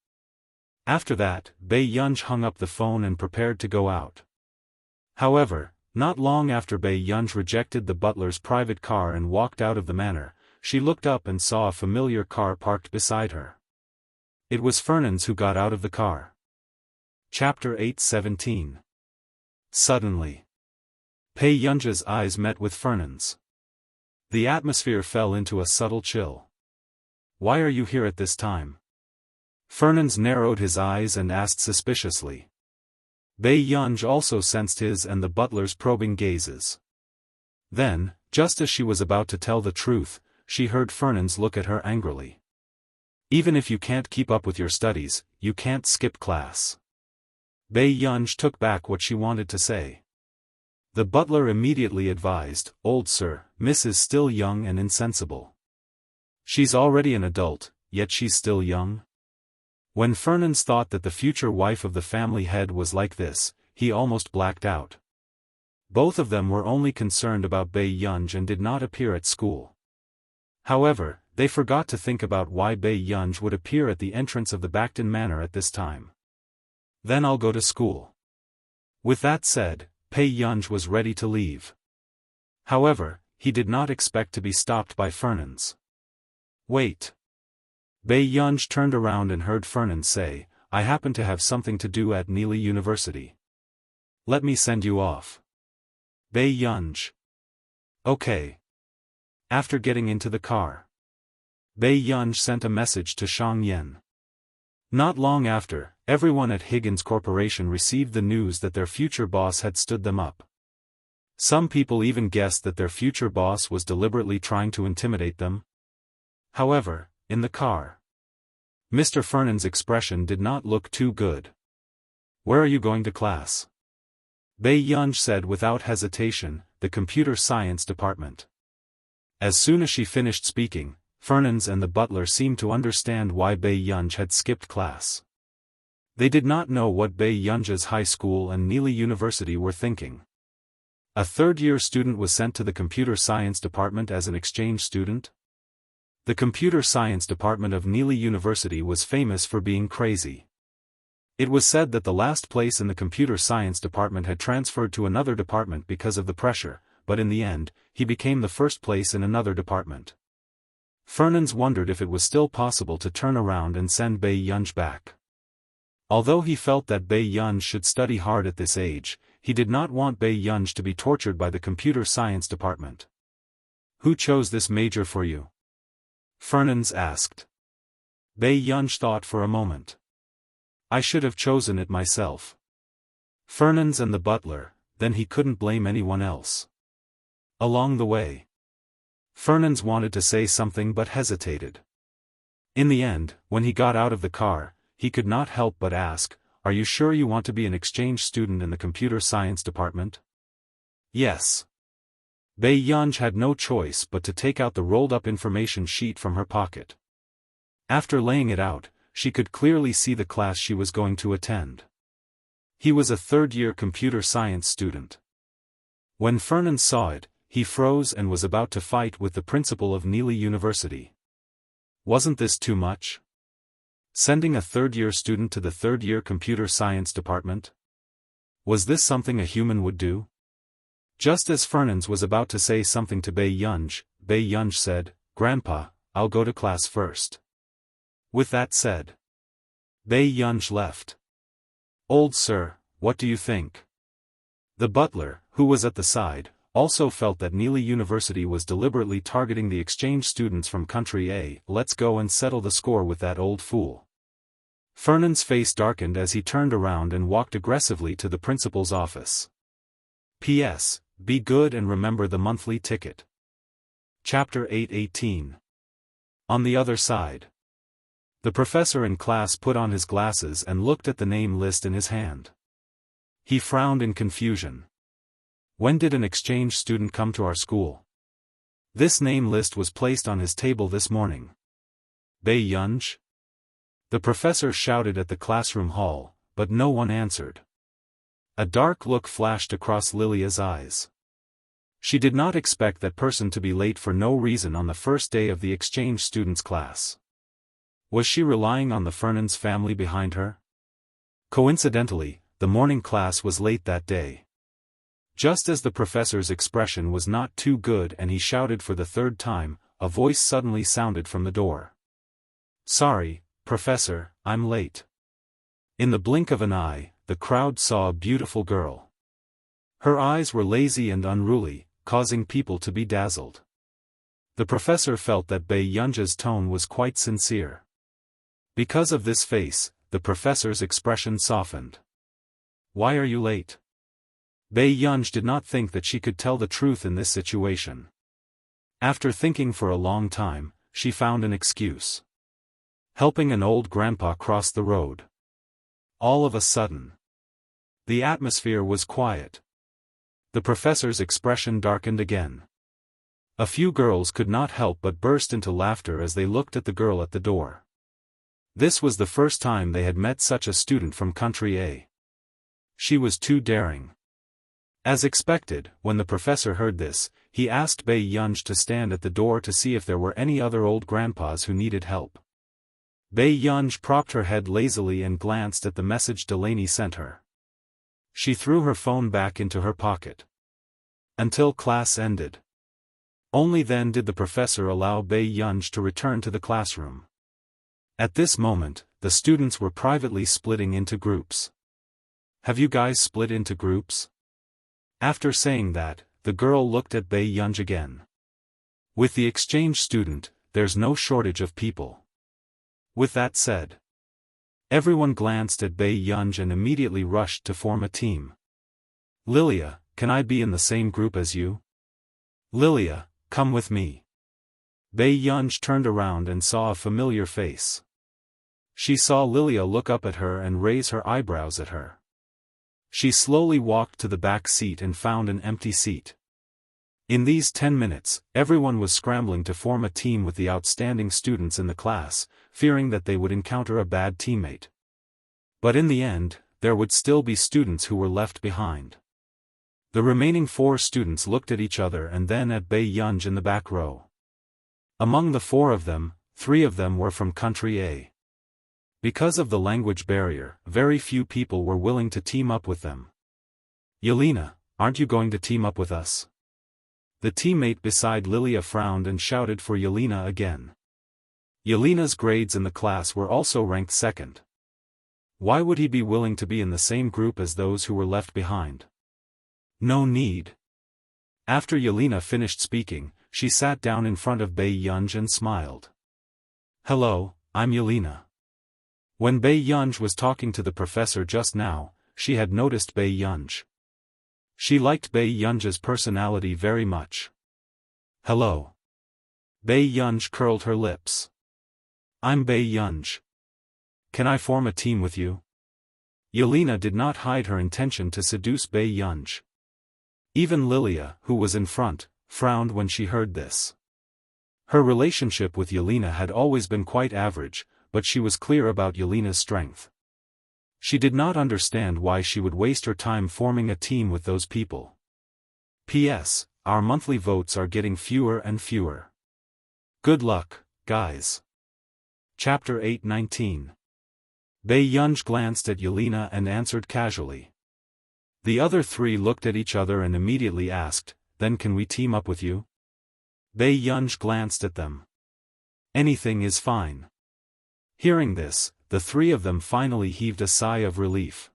After that, Bei Yunj hung up the phone and prepared to go out. However, not long after Bei Yunj rejected the butler's private car and walked out of the manor, she looked up and saw a familiar car parked beside her. It was Fernand who got out of the car. Chapter 8:17. Suddenly, Bei Yunj's eyes met with Fernand's. The atmosphere fell into a subtle chill. Why are you here at this time? Fernand narrowed his eyes and asked suspiciously. Bei Yunj also sensed his and the butler's probing gazes. Then, just as she was about to tell the truth, she heard Fernand look at her angrily. Even if you can't keep up with your studies, you can't skip class. Bei Yunj took back what she wanted to say. The butler immediately advised, Old sir, Miss is still young and insensible. She's already an adult, yet she's still young? When Fernand thought that the future wife of the family head was like this, he almost blacked out. Both of them were only concerned about Bei Yunj and did not appear at school. However, they forgot to think about why Bei Yunj would appear at the entrance of the Backton Manor at this time. Then I'll go to school. With that said, Bei Yunj was ready to leave. However, he did not expect to be stopped by Fernand. Wait. Bei Yunj turned around and heard Fernand say, I happen to have something to do at Neely University. Let me send you off. Bei Yunj. Okay. After getting into the car, Bei Yunj sent a message to Shang Yen. Not long after, everyone at Higgins Corporation received the news that their future boss had stood them up. Some people even guessed that their future boss was deliberately trying to intimidate them. However, in the car, Mr. Fernand's expression did not look too good. "Where are you going to class?" Bei Yunj said without hesitation, "The computer science department." As soon as she finished speaking, Fernand and the butler seemed to understand why Bei Yunj had skipped class. They did not know what Bei Yunj's high school and Neely University were thinking. A third-year student was sent to the computer science department as an exchange student? The computer science department of Neely University was famous for being crazy. It was said that the last place in the computer science department had transferred to another department because of the pressure, but in the end, he became the first place in another department. Fernand wondered if it was still possible to turn around and send Bei Yunj back. Although he felt that Bei Yunj should study hard at this age, he did not want Bei Yunj to be tortured by the computer science department. "Who chose this major for you?" Fernand asked. Bei Yunj thought for a moment. "I should have chosen it myself." Fernand and the butler, then he couldn't blame anyone else. Along the way, Fernand wanted to say something but hesitated. In the end, when he got out of the car, he could not help but ask, "Are you sure you want to be an exchange student in the computer science department?" "Yes." Bei Yunj had no choice but to take out the rolled-up information sheet from her pocket. After laying it out, she could clearly see the class she was going to attend. He was a third-year computer science student. When Fernand saw it, he froze and was about to fight with the principal of Neely University. Wasn't this too much? Sending a third-year student to the third-year computer science department? Was this something a human would do? Just as Fernand was about to say something to Bei Yunj said, "Grandpa, I'll go to class first." With that said, Bei Yunj left. "Old sir, what do you think?" The butler, who was at the side, also felt that Neely University was deliberately targeting the exchange students from country A. "Let's go and settle the score with that old fool." Fernand's face darkened as he turned around and walked aggressively to the principal's office. P.S. Be good and remember the monthly ticket. Chapter 8:18. On the other side. The professor in class put on his glasses and looked at the name list in his hand. He frowned in confusion. When did an exchange student come to our school? This name list was placed on his table this morning. Bei Yunj? The professor shouted at the classroom hall, but no one answered. A dark look flashed across Lilia's eyes. She did not expect that person to be late for no reason on the first day of the exchange students' class. Was she relying on the Fernand's family behind her? Coincidentally, the morning class was late that day. Just as the professor's expression was not too good and he shouted for the third time, a voice suddenly sounded from the door. "Sorry, Professor, I'm late." In the blink of an eye, the crowd saw a beautiful girl. Her eyes were lazy and unruly, causing people to be dazzled. The professor felt that Bei Yunj's tone was quite sincere. Because of this face, the professor's expression softened. "Why are you late?" Bei Yunj did not think that she could tell the truth in this situation. After thinking for a long time, she found an excuse. Helping an old grandpa cross the road. All of a sudden, the atmosphere was quiet. The professor's expression darkened again. A few girls could not help but burst into laughter as they looked at the girl at the door. This was the first time they had met such a student from country A. She was too daring. As expected, when the professor heard this, he asked Bei Yunj to stand at the door to see if there were any other old grandpas who needed help. Bei Yunj propped her head lazily and glanced at the message Delaney sent her. She threw her phone back into her pocket. Until class ended. Only then did the professor allow Bei Yunj to return to the classroom. At this moment, the students were privately splitting into groups. "Have you guys split into groups?" After saying that, the girl looked at Bei Yunj again. "With the exchange student, there's no shortage of people." With that said, everyone glanced at Bei Yunj and immediately rushed to form a team. "Lilia, can I be in the same group as you? Lilia, come with me. Bei Yunj turned around and saw a familiar face. She saw Lilia look up at her and raise her eyebrows at her. She slowly walked to the back seat and found an empty seat. In these 10 minutes, everyone was scrambling to form a team with the outstanding students in the class, fearing that they would encounter a bad teammate. But in the end, there would still be students who were left behind. The remaining 4 students looked at each other and then at Bei Yunj in the back row. Among the 4 of them, 3 of them were from country A. Because of the language barrier, very few people were willing to team up with them. Yelena, aren't you going to team up with us? The teammate beside Lilia frowned and shouted for Yelena again. Yelena's grades in the class were also ranked second. Why would he be willing to be in the same group as those who were left behind? No need. After Yelena finished speaking, she sat down in front of Bei Yunj and smiled. Hello, I'm Yelena. When Bei Yunj was talking to the professor just now, she had noticed Bei Yunj. She liked Bei Yunj's personality very much. Hello. Bei Yunj curled her lips. I'm Bei Yunj. Can I form a team with you? Yelena did not hide her intention to seduce Bei Yunj. Even Lilia, who was in front, frowned when she heard this. Her relationship with Yelena had always been quite average, but she was clear about Yelena's strength. She did not understand why she would waste her time forming a team with those people. P.S. Our monthly votes are getting fewer and fewer. Good luck, guys. Chapter 8:19. Bei Yunj glanced at Yelena and answered casually. The other 3 looked at each other and immediately asked, Then can we team up with you? Bei Yunj glanced at them. Anything is fine. Hearing this, the 3 of them finally heaved a sigh of relief.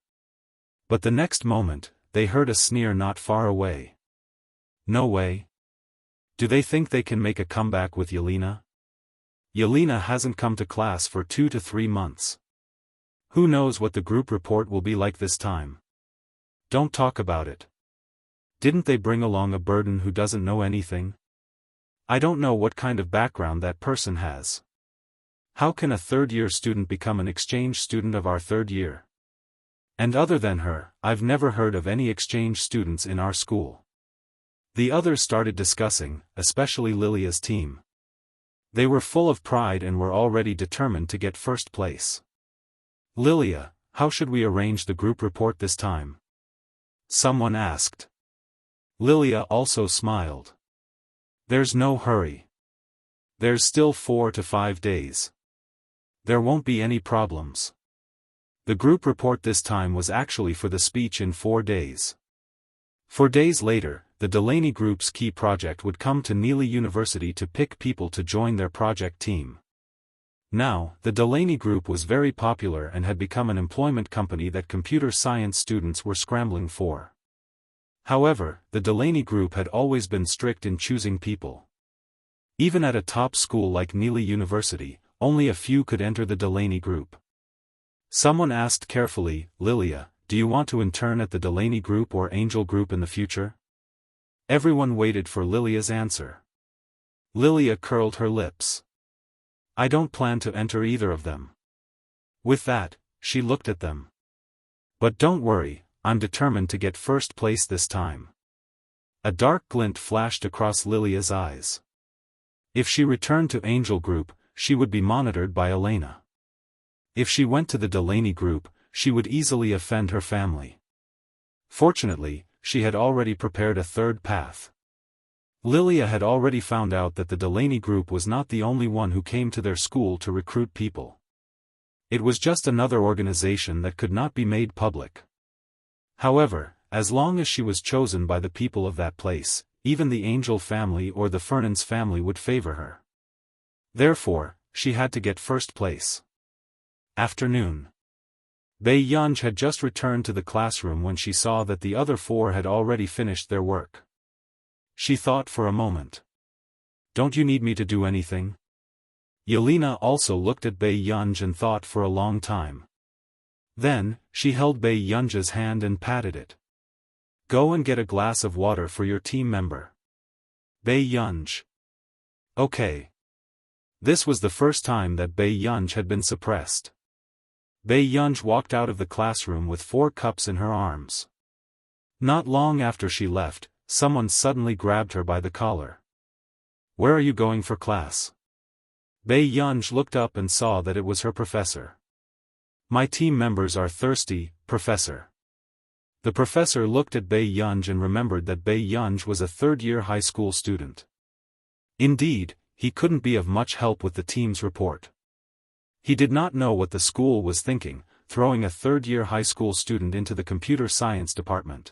But the next moment, they heard a sneer not far away. No way. Do they think they can make a comeback with Yelena? Yelena hasn't come to class for 2 to 3 months. Who knows what the group report will be like this time? Don't talk about it. Didn't they bring along a burden who doesn't know anything? I don't know what kind of background that person has. How can a third-year student become an exchange student of our 3rd year? And other than her, I've never heard of any exchange students in our school. The others started discussing, especially Lilia's team. They were full of pride and were already determined to get first place. Lilia, how should we arrange the group report this time? Someone asked. Lilia also smiled. There's no hurry. There's still 4 to 5 days. There won't be any problems. The group report this time was actually for the speech in 4 days. 4 days later, the Delaney Group's key project would come to Neely University to pick people to join their project team. Now, the Delaney Group was very popular and had become an employment company that computer science students were scrambling for. However, the Delaney Group had always been strict in choosing people. Even at a top school like Neely University, only a few could enter the Delaney Group. Someone asked carefully, Lilia, do you want to intern at the Delaney Group or Angel Group in the future? Everyone waited for Lilia's answer. Lilia curled her lips. I don't plan to enter either of them. With that, she looked at them. But don't worry, I'm determined to get first place this time. A dark glint flashed across Lilia's eyes. If she returned to Angel Group, she would be monitored by Elena. If she went to the Delaney Group, she would easily offend her family. Fortunately, she had already prepared a third path. Lilia had already found out that the Delaney Group was not the only one who came to their school to recruit people. It was just another organization that could not be made public. However, as long as she was chosen by the people of that place, even the Angel family or the Fernandes family would favor her. Therefore, she had to get first place. Afternoon. Bei Yunj had just returned to the classroom when she saw that the other 4 had already finished their work. She thought for a moment. Don't you need me to do anything? Yelena also looked at Bei Yunj and thought for a long time. Then, she held Bei Yunj's hand and patted it. Go and get a glass of water for your team member. Bei Yunj. Okay. This was the first time that Bei Yunj had been suppressed. Bei Yunj walked out of the classroom with 4 cups in her arms. Not long after she left, someone suddenly grabbed her by the collar. Where are you going for class? Bei Yunj looked up and saw that it was her professor. My team members are thirsty, professor. The professor looked at Bei Yunj and remembered that Bei Yunj was a third-year high school student. Indeed, he couldn't be of much help with the team's report. He did not know what the school was thinking, throwing a third-year high school student into the computer science department.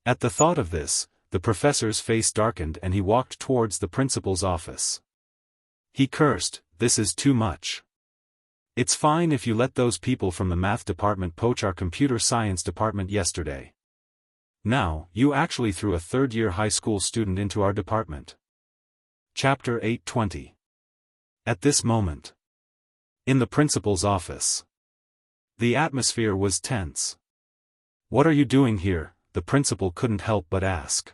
At the thought of this, the professor's face darkened and he walked towards the principal's office. He cursed, "This is too much. It's fine if you let those people from the math department poach our computer science department yesterday. Now, you actually threw a third-year high school student into our department." Chapter 8:20. At this moment. In the principal's office. The atmosphere was tense. "What are you doing here?" the principal couldn't help but ask.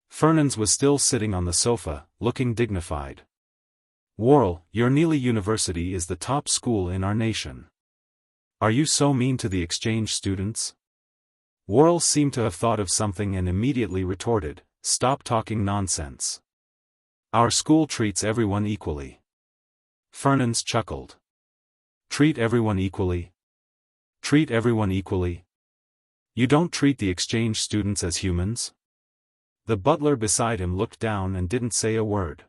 Fernans was still sitting on the sofa, looking dignified. "Worrell, your Neely University is the top school in our nation. Are you so mean to the exchange students?" Worrell seemed to have thought of something and immediately retorted, "Stop talking nonsense. Our school treats everyone equally." Fernans chuckled. "Treat everyone equally? Treat everyone equally? You don't treat the exchange students as humans?" The butler beside him looked down and didn't say a word.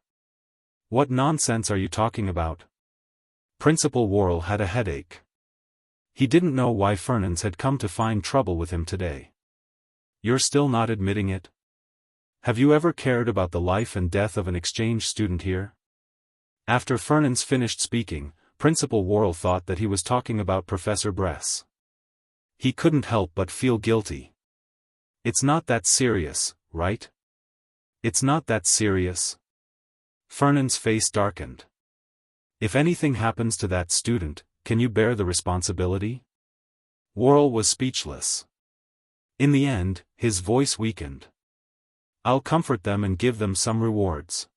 "What nonsense are you talking about?" Principal Worrell had a headache. He didn't know why Fernans had come to find trouble with him today. "You're still not admitting it? Have you ever cared about the life and death of an exchange student here?" After Fernans finished speaking, Principal Worrell thought that he was talking about Professor Bress. He couldn't help but feel guilty. "It's not that serious, right? It's not that serious." Fernan's face darkened. "If anything happens to that student, can you bear the responsibility?" Worrell was speechless. In the end, his voice weakened. "I'll comfort them and give them some rewards."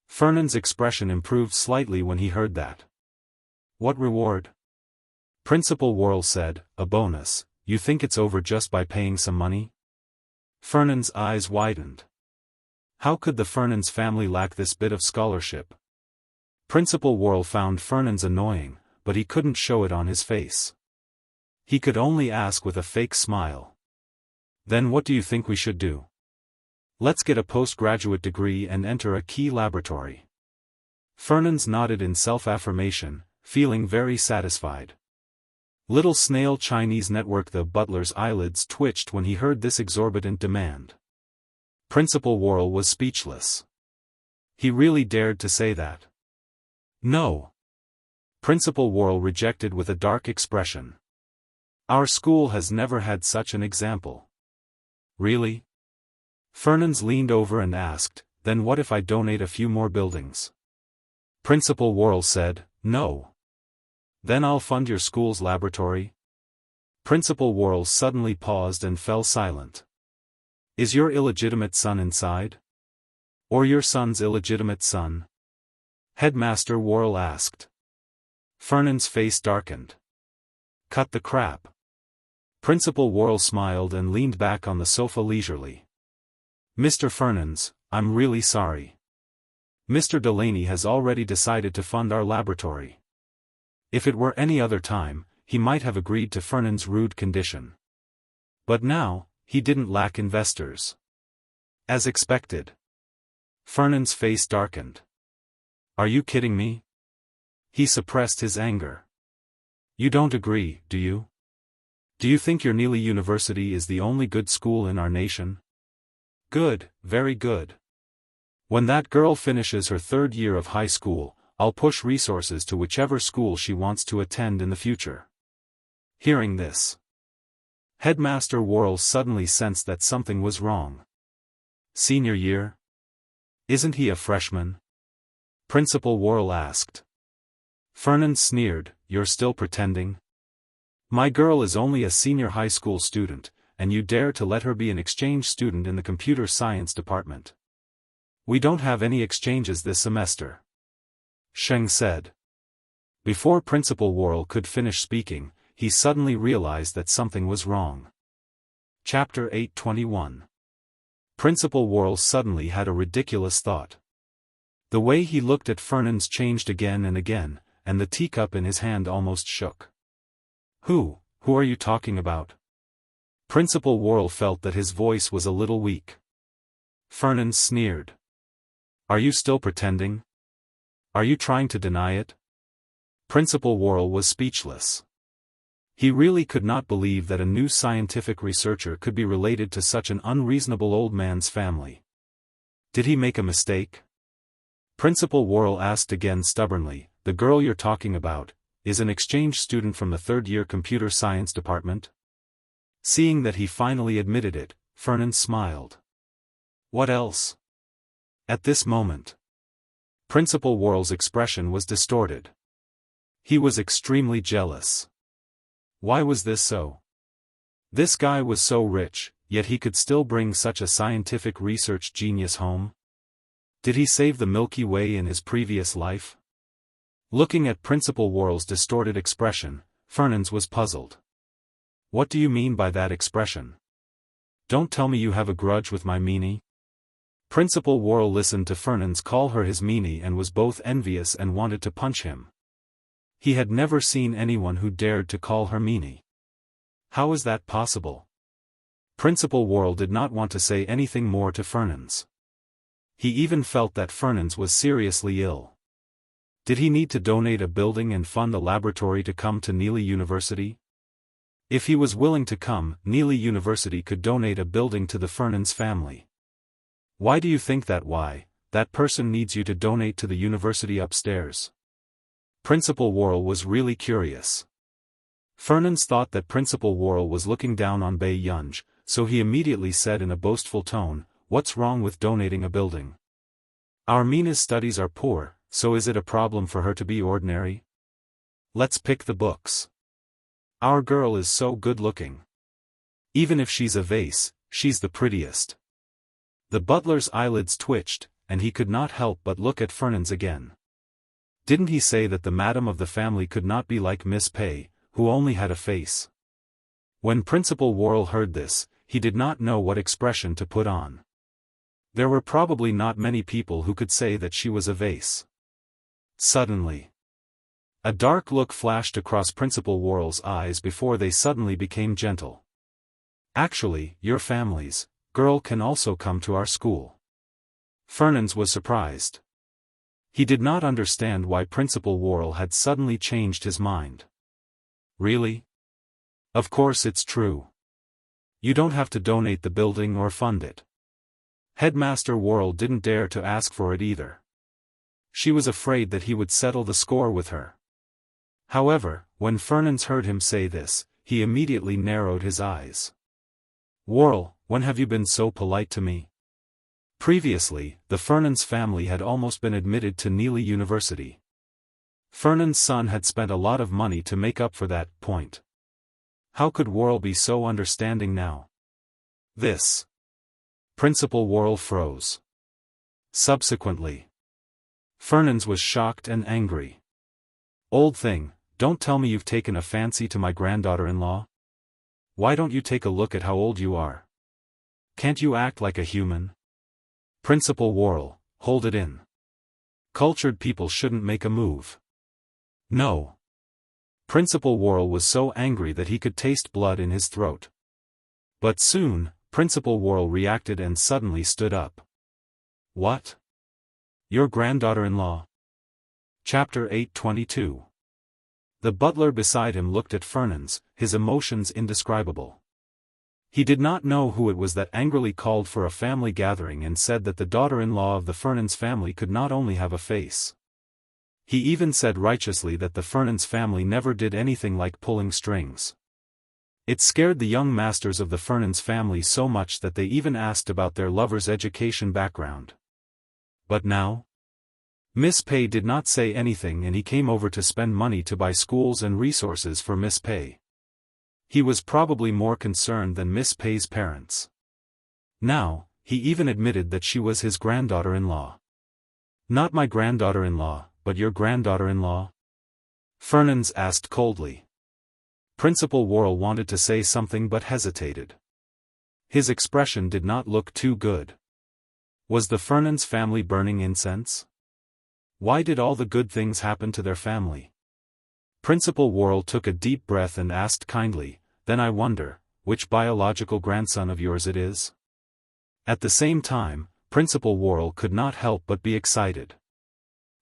Fernan's expression improved slightly when he heard that. "What reward?" Principal Worrell said, "A bonus. You think it's over just by paying some money?" Fernan's eyes widened. How could the Fernans family lack this bit of scholarship? Principal Worrell found Fernans annoying, but he couldn't show it on his face. He could only ask with a fake smile. "Then what do you think we should do?" "Let's get a postgraduate degree and enter a key laboratory." Fernans nodded in self-affirmation, feeling very satisfied. Little snail Chinese network. The butler's eyelids twitched when he heard this exorbitant demand. Principal Worrell was speechless. He really dared to say that. "No." Principal Worrell rejected with a dark expression. "Our school has never had such an example." "Really?" Fernans leaned over and asked, "Then what if I donate a few more buildings?" Principal Worrell said, "No." "Then I'll fund your school's laboratory." Principal Worrell suddenly paused and fell silent. "Is your illegitimate son inside? Or your son's illegitimate son?" Headmaster Worrell asked. Fernan's face darkened. "Cut the crap." Principal Worrell smiled and leaned back on the sofa leisurely. "Mr. Fernans, I'm really sorry. Mr. Delaney has already decided to fund our laboratory." If it were any other time, he might have agreed to Fernan's rude condition. But now, he didn't lack investors. As expected. Fernan's face darkened. "Are you kidding me?" He suppressed his anger. "You don't agree, do you? Do you think your Neely University is the only good school in our nation?" "Good, very good. When that girl finishes her third year of high school, I'll push resources to whichever school she wants to attend in the future." Hearing this, Headmaster Worrell suddenly sensed that something was wrong. "Senior year? Isn't he a freshman?" Principal Worrell asked. Fernand sneered, "You're still pretending? My girl is only a senior high school student, and you dare to let her be an exchange student in the computer science department. We don't have any exchanges this semester, Sheng said. Before Principal Worrell could finish speaking, he suddenly realized that something was wrong. Chapter 821. Principal Worrell suddenly had a ridiculous thought. The way he looked at Fernand's changed again and again, and the teacup in his hand almost shook. Who are you talking about? Principal Worrell felt that his voice was a little weak. Fernand sneered. Are you still pretending? Are you trying to deny it? Principal Worrell was speechless. He really could not believe that a new scientific researcher could be related to such an unreasonable old man's family. Did he make a mistake? Principal Worrell asked again stubbornly, the girl you're talking about, is an exchange student from the third-year computer science department? Seeing that he finally admitted it, Fernand smiled. What else? At this moment, Principal Worrell's expression was distorted. He was extremely jealous. Why was this so? This guy was so rich, yet he could still bring such a scientific research genius home? Did he save the Milky Way in his previous life? Looking at Principal Worrell's distorted expression, Fernand was puzzled. What do you mean by that expression? Don't tell me you have a grudge with my meanie? Principal Worrell listened to Fernand call her his meanie and was both envious and wanted to punch him. He had never seen anyone who dared to call her meanie. How is that possible? Principal Worrell did not want to say anything more to Fernand. He even felt that Fernand was seriously ill. Did he need to donate a building and fund a laboratory to come to Neely University? If he was willing to come, Neely University could donate a building to the Fernand family. Why do you think that? Why, that person needs you to donate to the university upstairs? Principal Worrell was really curious. Fernand thought that Principal Worrell was looking down on Bai Yunj, so he immediately said in a boastful tone, what's wrong with donating a building? Our Mina's studies are poor, so is it a problem for her to be ordinary? Let's pick the books. Our girl is so good-looking. Even if she's a vase, she's the prettiest. The butler's eyelids twitched, and he could not help but look at Fernand again. Didn't he say that the madam of the family could not be like Miss Pei, who only had a face? When Principal Worrell heard this, he did not know what expression to put on. There were probably not many people who could say that she was a vase. Suddenly, a dark look flashed across Principal Worrell's eyes before they suddenly became gentle. Actually, your family's girl can also come to our school. Fernand was surprised. He did not understand why Principal Worrell had suddenly changed his mind. Really? Of course it's true. You don't have to donate the building or fund it. Headmaster Worrell didn't dare to ask for it either. She was afraid that he would settle the score with her. However, when Fernand heard him say this, he immediately narrowed his eyes. Worrell, when have you been so polite to me? Previously, the Fernand family had almost been admitted to Neely University. Fernand's son had spent a lot of money to make up for that point. How could Worrell be so understanding now? This. Principal Worrell froze. Subsequently, Fernand was shocked and angry. Old thing, don't tell me you've taken a fancy to my granddaughter-in-law? Why don't you take a look at how old you are? Can't you act like a human? Principal Worrell, hold it in. Cultured people shouldn't make a move. No. Principal Worrell was so angry that he could taste blood in his throat. But soon, Principal Worrell reacted and suddenly stood up. What? Your granddaughter-in-law? Chapter 822. The butler beside him looked at Fernand, his emotions indescribable. He did not know who it was that angrily called for a family gathering and said that the daughter-in-law of the Fernand family could not only have a face. He even said righteously that the Fernand family never did anything like pulling strings. It scared the young masters of the Fernand family so much that they even asked about their lover's education background. But now? Miss Pei did not say anything and he came over to spend money to buy schools and resources for Miss Pei. He was probably more concerned than Miss Pei's parents. Now, he even admitted that she was his granddaughter-in-law. Not my granddaughter-in-law, but your granddaughter-in-law? Fernans asked coldly. Principal Worrell wanted to say something but hesitated. His expression did not look too good. Was the Fernans family burning incense? Why did all the good things happen to their family? Principal Worrell took a deep breath and asked kindly, "Then I wonder, which biological grandson of yours it is?" At the same time, Principal Worrell could not help but be excited.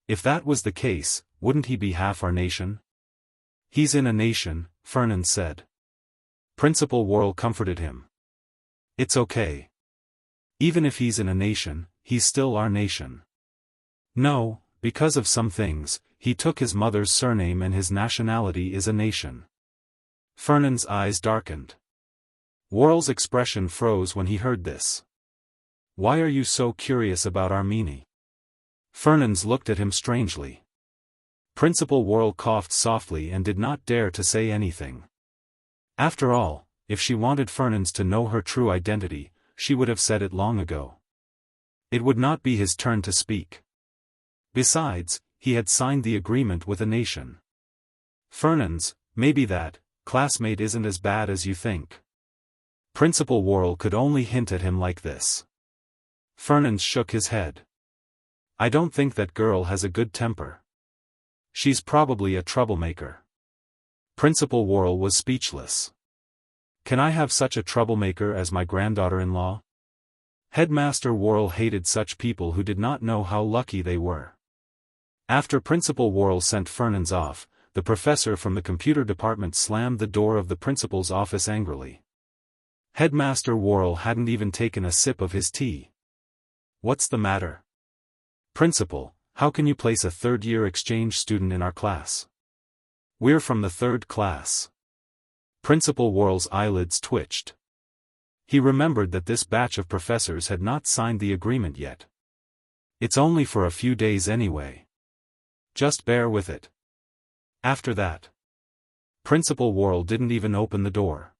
If that was the case, wouldn't he be half our nation? He's in a nation, Fernand said. Principal Worrell comforted him. It's okay. Even if he's in a nation, he's still our nation. No, because of some things, he took his mother's surname and his nationality is a nation. Fernand's eyes darkened. Worrell's expression froze when he heard this. Why are you so curious about Armeni? Fernand looked at him strangely. Principal Worrell coughed softly and did not dare to say anything. After all, if she wanted Fernand to know her true identity, she would have said it long ago. It would not be his turn to speak. Besides, he had signed the agreement with a nation. Fernand, maybe that classmate isn't as bad as you think. Principal Worrell could only hint at him like this. Fernand shook his head. I don't think that girl has a good temper. She's probably a troublemaker. Principal Worrell was speechless. Can I have such a troublemaker as my granddaughter-in-law? Headmaster Worrell hated such people who did not know how lucky they were. After Principal Worrell sent Fernand off, the professor from the computer department slammed the door of the principal's office angrily. Headmaster Worrell hadn't even taken a sip of his tea. What's the matter? Principal, how can you place a third-year exchange student in our class? We're from the third class. Principal Worrell's eyelids twitched. He remembered that this batch of professors had not signed the agreement yet. It's only for a few days anyway. Just bear with it. After that, Principal Worrell didn't even open the door.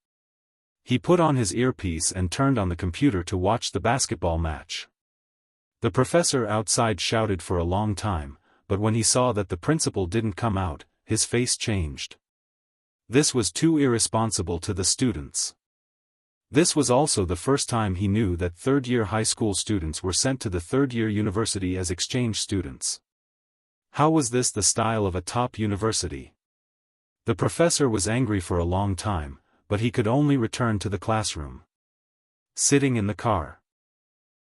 He put on his earpiece and turned on the computer to watch the basketball match. The professor outside shouted for a long time, but when he saw that the principal didn't come out, his face changed. This was too irresponsible to the students. This was also the first time he knew that third-year high school students were sent to the third-year university as exchange students. How was this the style of a top university? The professor was angry for a long time, but he could only return to the classroom. Sitting in the car,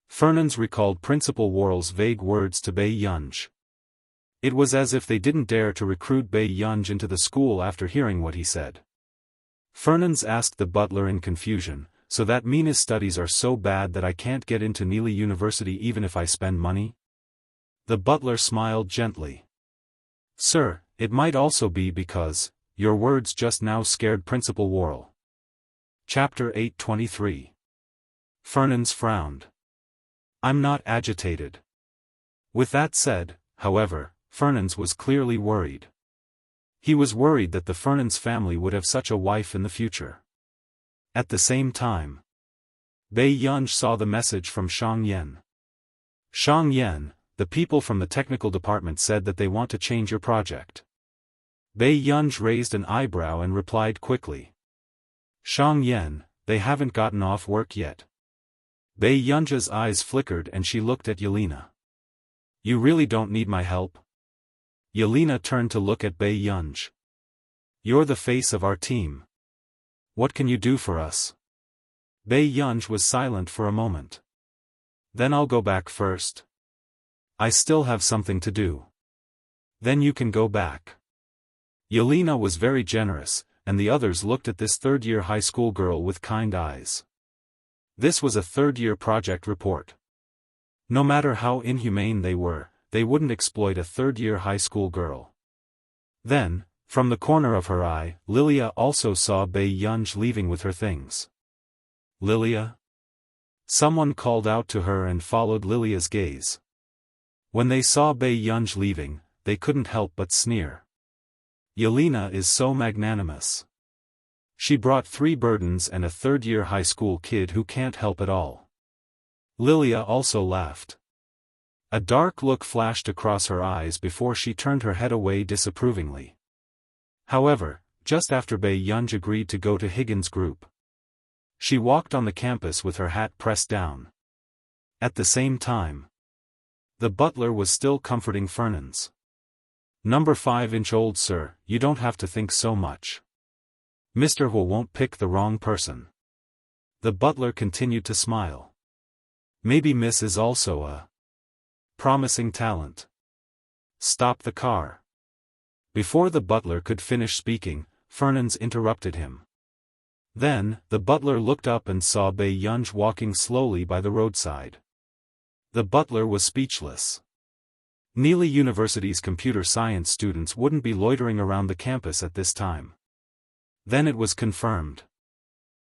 Fernand recalled Principal Worrell's vague words to Bei Yunj. It was as if they didn't dare to recruit Bei Yunj into the school after hearing what he said. Fernand asked the butler in confusion, so that Mina's studies are so bad that I can't get into Neely University even if I spend money? The butler smiled gently. Sir, it might also be because your words just now scared Principal Worrell. Chapter 823. Fernand frowned. I'm not agitated. With that said, however, Fernand was clearly worried. He was worried that the Fernand family would have such a wife in the future. At the same time, Bei Yunj saw the message from Shang Yan. Shang Yan, the people from the technical department said that they want to change your project. Bei Yunj raised an eyebrow and replied quickly. Shang Yan, they haven't gotten off work yet. Bei Yunja's eyes flickered and she looked at Yelena. You really don't need my help? Yelena turned to look at Bei Yunj. You're the face of our team. What can you do for us? Bei Yunj was silent for a moment. Then I'll go back first. I still have something to do. Then you can go back. Yelena was very generous, and the others looked at this third-year high school girl with kind eyes. This was a third-year project report. No matter how inhumane they were, they wouldn't exploit a third-year high school girl. Then, from the corner of her eye, Lilia also saw Bei Yunj leaving with her things. Lilia? Someone called out to her and followed Lilia's gaze. When they saw Bei Yunj leaving, they couldn't help but sneer. Yelena is so magnanimous. She brought 3 burdens and a third-year high school kid who can't help at all. Lilia also laughed. A dark look flashed across her eyes before she turned her head away disapprovingly. However, just after Bei Yunj agreed to go to Higgins' group, she walked on the campus with her hat pressed down. At the same time, the butler was still comforting Fernand's. "Number 5-inch-old sir, you don't have to think so much. Mr. Hu won't pick the wrong person." The butler continued to smile. "Maybe Miss is also a promising talent." "Stop the car." Before the butler could finish speaking, Fernand's interrupted him. Then, the butler looked up and saw Bei Yunj walking slowly by the roadside. The butler was speechless. Neely University's computer science students wouldn't be loitering around the campus at this time. Then it was confirmed.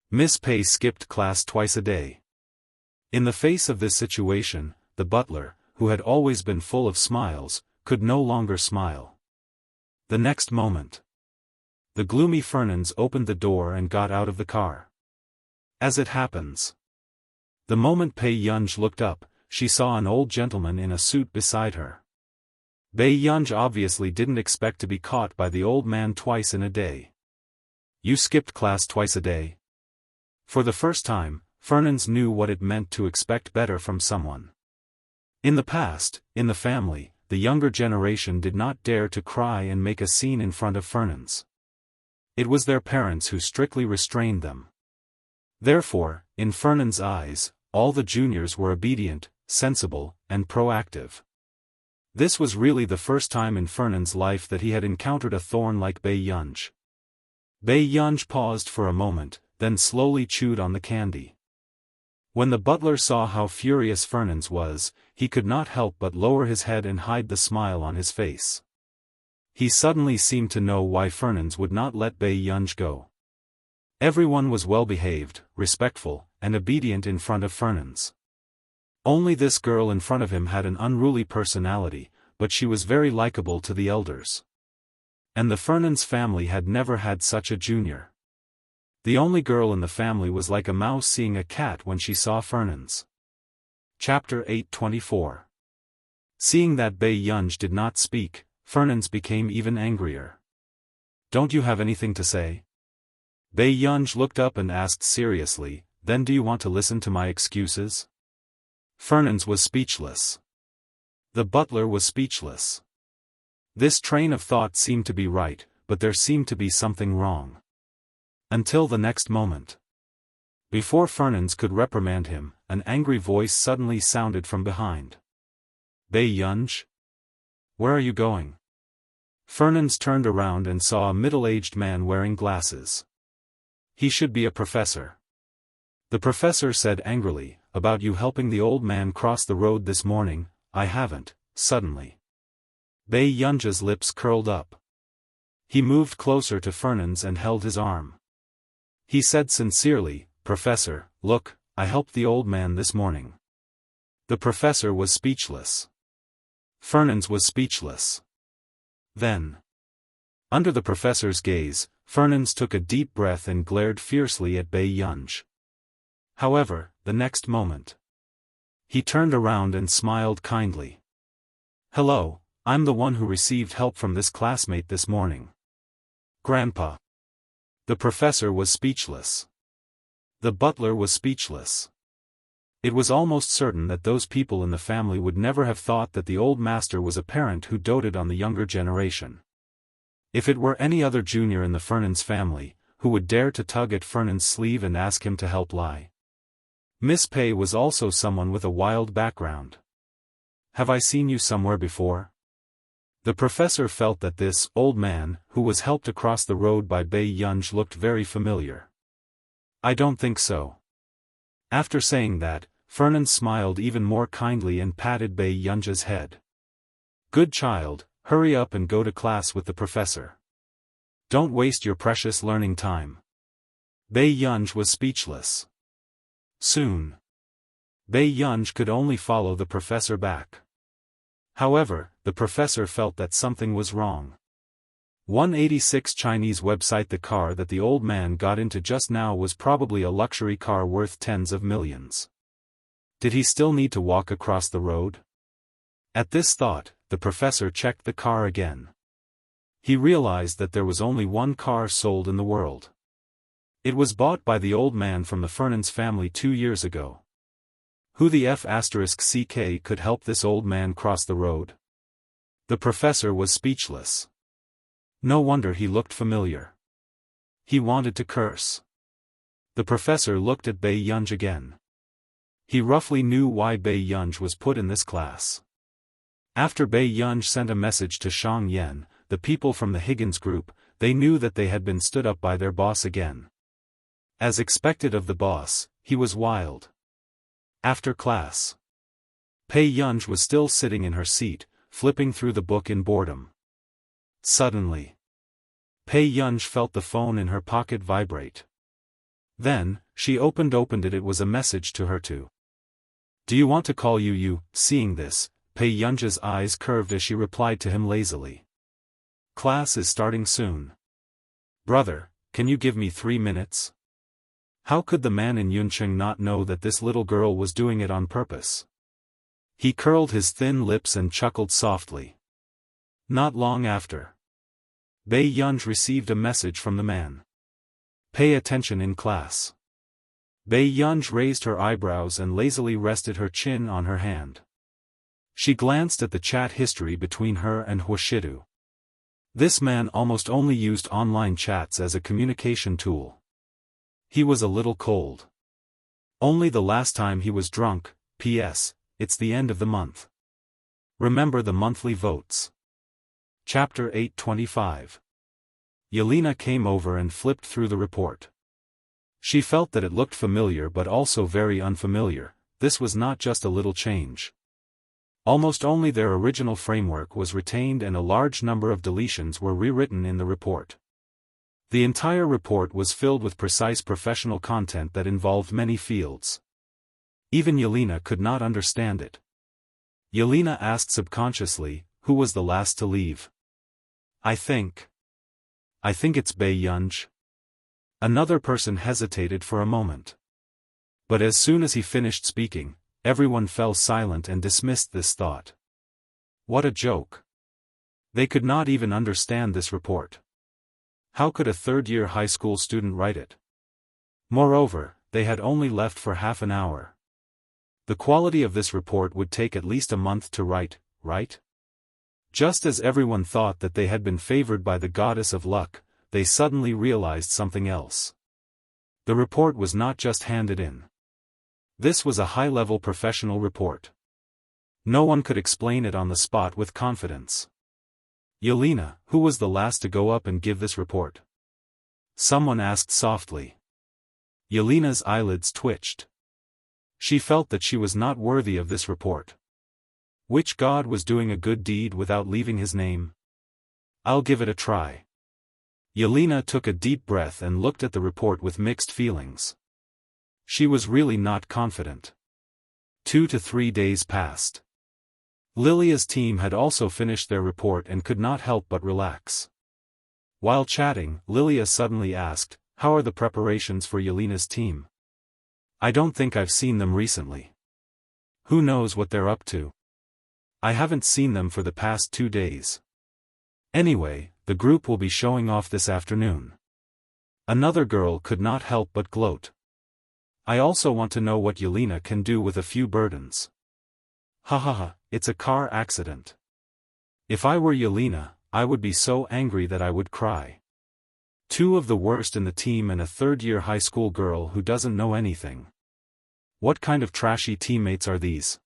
Miss Pei skipped class twice a day. In the face of this situation, the butler, who had always been full of smiles, could no longer smile. The next moment, the gloomy Fernandes opened the door and got out of the car. As it happens, the moment Bei Yunj looked up, she saw an old gentleman in a suit beside her. Bei Yunj obviously didn't expect to be caught by the old man twice in a day. "You skipped class twice a day?" For the first time, Fernandes knew what it meant to expect better from someone. In the past, in the family, the younger generation did not dare to cry and make a scene in front of Fernandes. It was their parents who strictly restrained them. Therefore, in Fernandes' eyes, all the juniors were obedient, sensible, and proactive. This was really the first time in Fernandes' life that he had encountered a thorn like Bei Yunj. Bei Yunj paused for a moment, then slowly chewed on the candy. When the butler saw how furious Fernandes was, he could not help but lower his head and hide the smile on his face. He suddenly seemed to know why Fernandes would not let Bei Yunj go. Everyone was well-behaved, respectful, and obedient in front of Fernandes. Only this girl in front of him had an unruly personality, but she was very likable to the elders. And the Fernandes family had never had such a junior. The only girl in the family was like a mouse seeing a cat when she saw Fernandes. Chapter 8:24. Seeing that Bei Yunj did not speak, Fernandes became even angrier. "Don't you have anything to say?" Bei Yunj looked up and asked seriously, "Then do you want to listen to my excuses?" Fernandes was speechless. The butler was speechless. This train of thought seemed to be right, but there seemed to be something wrong. Until the next moment. Before Fernandes could reprimand him, an angry voice suddenly sounded from behind. "Bei Yunj? Where are you going?" Fernandes turned around and saw a middle-aged man wearing glasses. "He should be a professor." The professor said angrily, "About you helping the old man cross the road this morning, I haven't." Suddenly, Bei Yunj's lips curled up. He moved closer to Fernandes and held his arm. He said sincerely, "Professor, look, I helped the old man this morning." The professor was speechless. Fernandes was speechless. Then, under the professor's gaze, Fernandes took a deep breath and glared fiercely at Bei Yunj. However, the next moment, he turned around and smiled kindly. "Hello, I'm the one who received help from this classmate this morning. Grandpa." The professor was speechless. The butler was speechless. It was almost certain that those people in the family would never have thought that the old master was a parent who doted on the younger generation. If it were any other junior in the Fernandes family, who would dare to tug at Fernandes' sleeve and ask him to help lie? Miss Pei was also someone with a wild background. "Have I seen you somewhere before?" The professor felt that this old man, who was helped across the road by Bei Yunj, looked very familiar. "I don't think so." After saying that, Fernandes smiled even more kindly and patted Bei Yunj's head. "Good child, hurry up and go to class with the professor. Don't waste your precious learning time." Bei Yunj was speechless. Soon, Bei Yunj could only follow the professor back. However, the professor felt that something was wrong. 186 Chinese website. The car that the old man got into just now was probably a luxury car worth tens of millions. Did he still need to walk across the road? At this thought, the professor checked the car again. He realized that there was only one car sold in the world. It was bought by the old man from the Fernand's family 2 years ago. Who the F***ck could help this old man cross the road? The professor was speechless. No wonder he looked familiar. He wanted to curse. The professor looked at Bai Yunj again. He roughly knew why Bai Yunj was put in this class. After Bai Yunj sent a message to Shang Yan, the people from the Higgins group, they knew that they had been stood up by their boss again. As expected of the boss, he was wild. After class, Bai Yunj was still sitting in her seat, flipping through the book in boredom. Suddenly, Bai Yunj felt the phone in her pocket vibrate. Then, she opened it. It was a message to her too. Do you want to call you? Seeing this, Bai Yunj's eyes curved as she replied to him lazily. Class is starting soon. Brother, can you give me 3 minutes? How could the man in Yuncheng not know that this little girl was doing it on purpose? He curled his thin lips and chuckled softly. Not long after, Bai Yunj received a message from the man. Pay attention in class. Bai Yunj raised her eyebrows and lazily rested her chin on her hand. She glanced at the chat history between her and Huashidu. This man almost only used online chats as a communication tool. He was a little cold. Only the last time he was drunk. P.S. It's the end of the month. Remember the monthly votes. Chapter 825. Yelena came over and flipped through the report. She felt that it looked familiar but also very unfamiliar. This was not just a little change. Almost only their original framework was retained and a large number of deletions were rewritten in the report. The entire report was filled with precise professional content that involved many fields. Even Yelena could not understand it. Yelena asked subconsciously, who was the last to leave? I think it's Bai Yunj. Another person hesitated for a moment. But as soon as he finished speaking, everyone fell silent and dismissed this thought. What a joke. They could not even understand this report. How could a third-year high school student write it? Moreover, they had only left for half an hour. The quality of this report would take at least a month to write, right? Just as everyone thought that they had been favored by the goddess of luck, they suddenly realized something else. The report was not just handed in. This was a high-level professional report. No one could explain it on the spot with confidence. Yelena, who was the last to go up and give this report? Someone asked softly. Yelena's eyelids twitched. She felt that she was not worthy of this report. Which god was doing a good deed without leaving his name? I'll give it a try. Yelena took a deep breath and looked at the report with mixed feelings. She was really not confident. 2 to 3 days passed. Lilia's team had also finished their report and could not help but relax. While chatting, Lilia suddenly asked, how are the preparations for Yelena's team? I don't think I've seen them recently. Who knows what they're up to? I haven't seen them for the past 2 days. Anyway, the group will be showing off this afternoon. Another girl could not help but gloat. I also want to know what Yelena can do with a few burdens. Ha ha ha, it's a car accident. If I were Yelena, I would be so angry that I would cry. 2 of the worst in the team and a third-year high school girl who doesn't know anything. What kind of trashy teammates are these?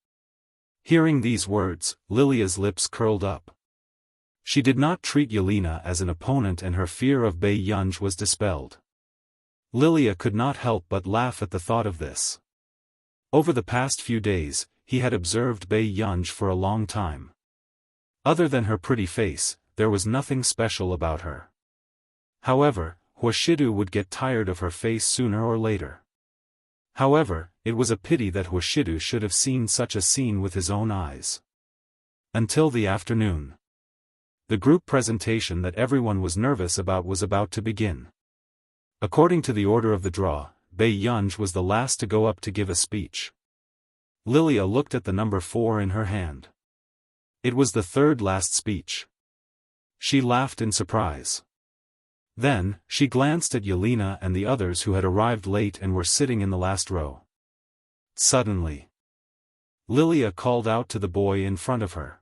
Hearing these words, Lilia's lips curled up. She did not treat Yelena as an opponent and her fear of Bai Yunj was dispelled. Lilia could not help but laugh at the thought of this. Over the past few days, he had observed Bai Yunj for a long time. Other than her pretty face, there was nothing special about her. However, Huashidu would get tired of her face sooner or later. However, it was a pity that Huashidu should have seen such a scene with his own eyes. Until the afternoon. The group presentation that everyone was nervous about was about to begin. According to the order of the draw, Bei Yunj was the last to go up to give a speech. Lilia looked at the number 4 in her hand. It was the third last speech. She laughed in surprise. Then, she glanced at Yelena and the others who had arrived late and were sitting in the last row. Suddenly, Lilia called out to the boy in front of her.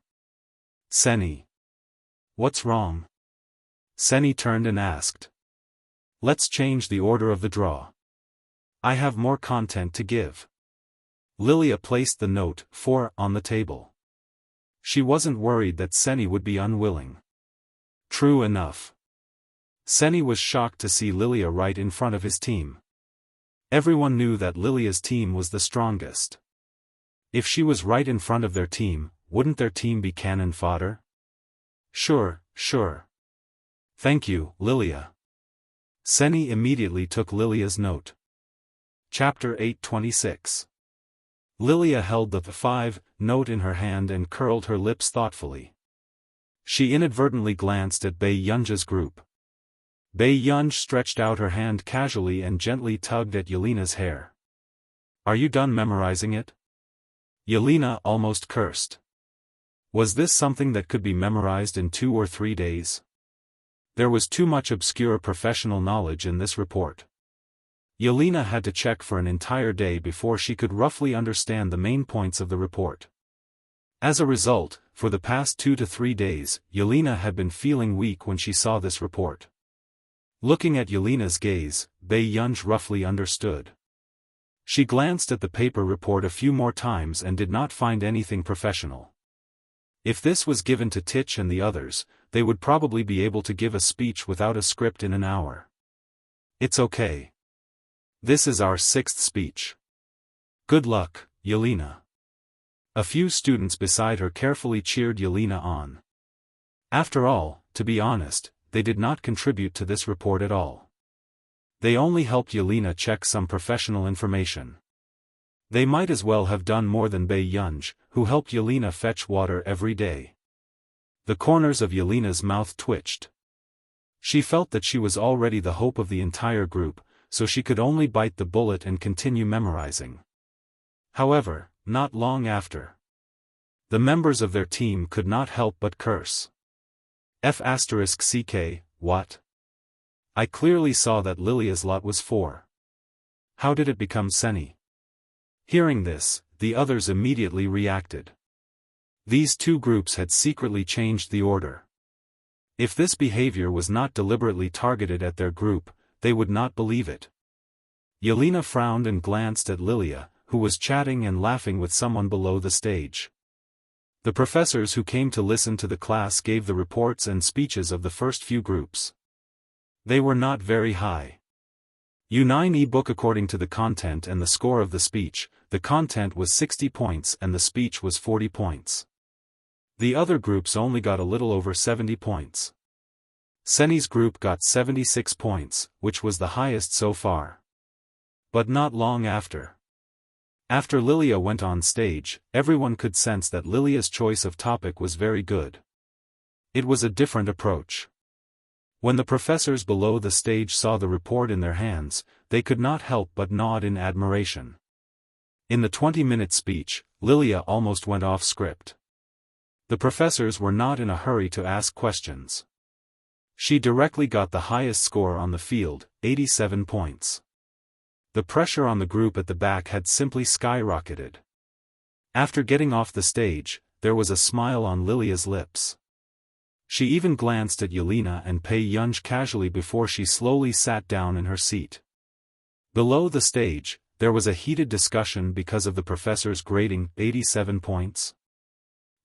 "Seni. What's wrong?" Seni turned and asked. "Let's change the order of the draw. I have more content to give." Lilia placed the note 4 on the table. She wasn't worried that Seni would be unwilling. True enough. Seni was shocked to see Lilia right in front of his team. Everyone knew that Lilia's team was the strongest. If she was right in front of their team, wouldn't their team be cannon fodder? Sure. Thank you, Lilia. Seni immediately took Lilia's note. Chapter 8:26. Lilia held the 5 note in her hand and curled her lips thoughtfully. She inadvertently glanced at Bei Yunj's group. Bei Yunj stretched out her hand casually and gently tugged at Yelena's hair. "Are you done memorizing it?" Yelena almost cursed. Was this something that could be memorized in 2 or 3 days? There was too much obscure professional knowledge in this report. Yelena had to check for an entire day before she could roughly understand the main points of the report. As a result, for the past 2 to 3 days, Yelena had been feeling weak when she saw this report. Looking at Yelena's gaze, Bei Yunj roughly understood. She glanced at the paper report a few more times and did not find anything professional. If this was given to Tich and the others, they would probably be able to give a speech without a script in an hour. It's okay. This is our 6th speech. Good luck, Yelena. A few students beside her carefully cheered Yelena on. After all, to be honest, they did not contribute to this report at all. They only helped Yelena check some professional information. They might as well have done more than Bei Yunj, who helped Yelena fetch water every day. The corners of Yelena's mouth twitched. She felt that she was already the hope of the entire group, so she could only bite the bullet and continue memorizing. However, not long after, the members of their team could not help but curse. F***ck, what? I clearly saw that Lilia's lot was 4. How did it become Seni? Hearing this, the others immediately reacted. These 2 groups had secretly changed the order. If this behavior was not deliberately targeted at their group, they would not believe it. Yelena frowned and glanced at Lilia, who was chatting and laughing with someone below the stage. The professors who came to listen to the class gave the reports and speeches of the first few groups. They were not very high. U9 book according to the content and the score of the speech, the content was 60 points and the speech was 40 points. The other groups only got a little over 70 points. Seni's group got 76 points, which was the highest so far. But not long after. After Lilia went on stage, everyone could sense that Lilia's choice of topic was very good. It was a different approach. When the professors below the stage saw the report in their hands, they could not help but nod in admiration. In the 20-minute speech, Lilia almost went off script. The professors were not in a hurry to ask questions. She directly got the highest score on the field, 87 points. The pressure on the group at the back had simply skyrocketed. After getting off the stage, there was a smile on Lilia's lips. She even glanced at Yelena and Bei Yunj casually before she slowly sat down in her seat. Below the stage, there was a heated discussion because of the professor's grading 87 points.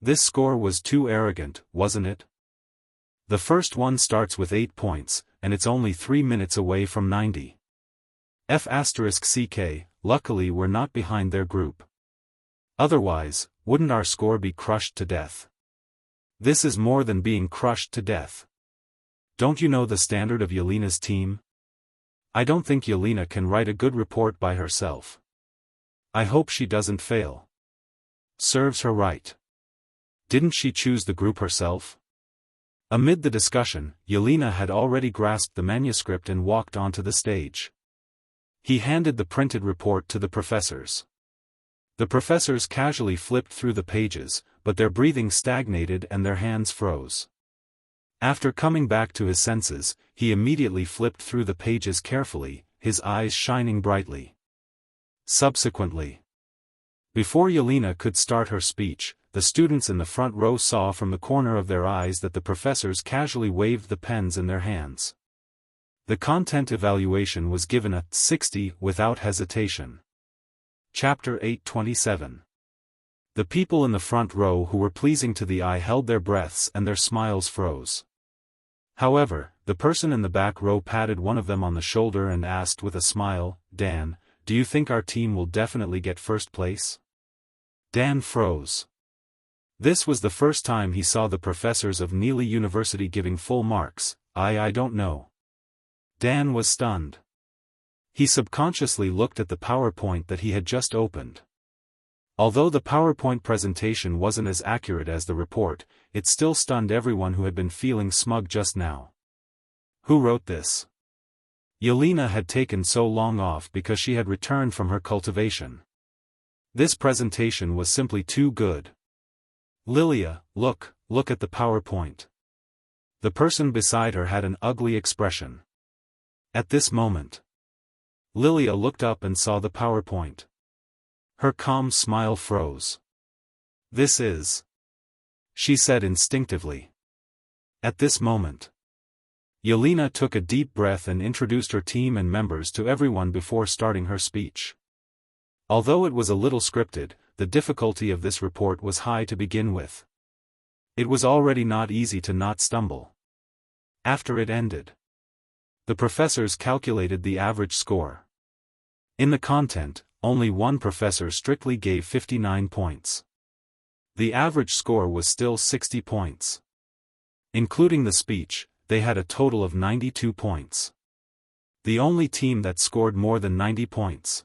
This score was too arrogant, wasn't it? The first one starts with 8 points, and it's only 3 minutes away from 90. F***ck, luckily we're not behind their group. Otherwise, wouldn't our score be crushed to death? This is more than being crushed to death. Don't you know the standard of Yelena's team? I don't think Yelena can write a good report by herself. I hope she doesn't fail. Serves her right. Didn't she choose the group herself? Amid the discussion, Yelena had already grasped the manuscript and walked onto the stage. He handed the printed report to the professors. The professors casually flipped through the pages, but their breathing stagnated and their hands froze. After coming back to his senses, he immediately flipped through the pages carefully, his eyes shining brightly. Subsequently, before Yelena could start her speech, the students in the front row saw from the corner of their eyes that the professors casually waved the pens in their hands. The content evaluation was given a 60 without hesitation. Chapter 8:27. The people in the front row who were pleasing to the eye held their breaths and their smiles froze. However, the person in the back row patted one of them on the shoulder and asked with a smile, "Dan, do you think our team will definitely get first place?" Dan froze. This was the first time he saw the professors of Neely University giving full marks. I don't know. Dan was stunned. He subconsciously looked at the PowerPoint that he had just opened. Although the PowerPoint presentation wasn't as accurate as the report, it still stunned everyone who had been feeling smug just now. Who wrote this? Yelena had taken so long off because she had returned from her cultivation. This presentation was simply too good. Lilia, look at the PowerPoint. The person beside her had an ugly expression. At this moment, Lilia looked up and saw the PowerPoint. Her calm smile froze. "This is," she said instinctively. At this moment, Yelena took a deep breath and introduced her team and members to everyone before starting her speech. Although it was a little scripted, the difficulty of this report was high to begin with. It was already not easy to not stumble. After it ended, the professors calculated the average score. In the content, only one professor strictly gave 59 points. The average score was still 60 points. Including the speech, they had a total of 92 points. The only team that scored more than 90 points.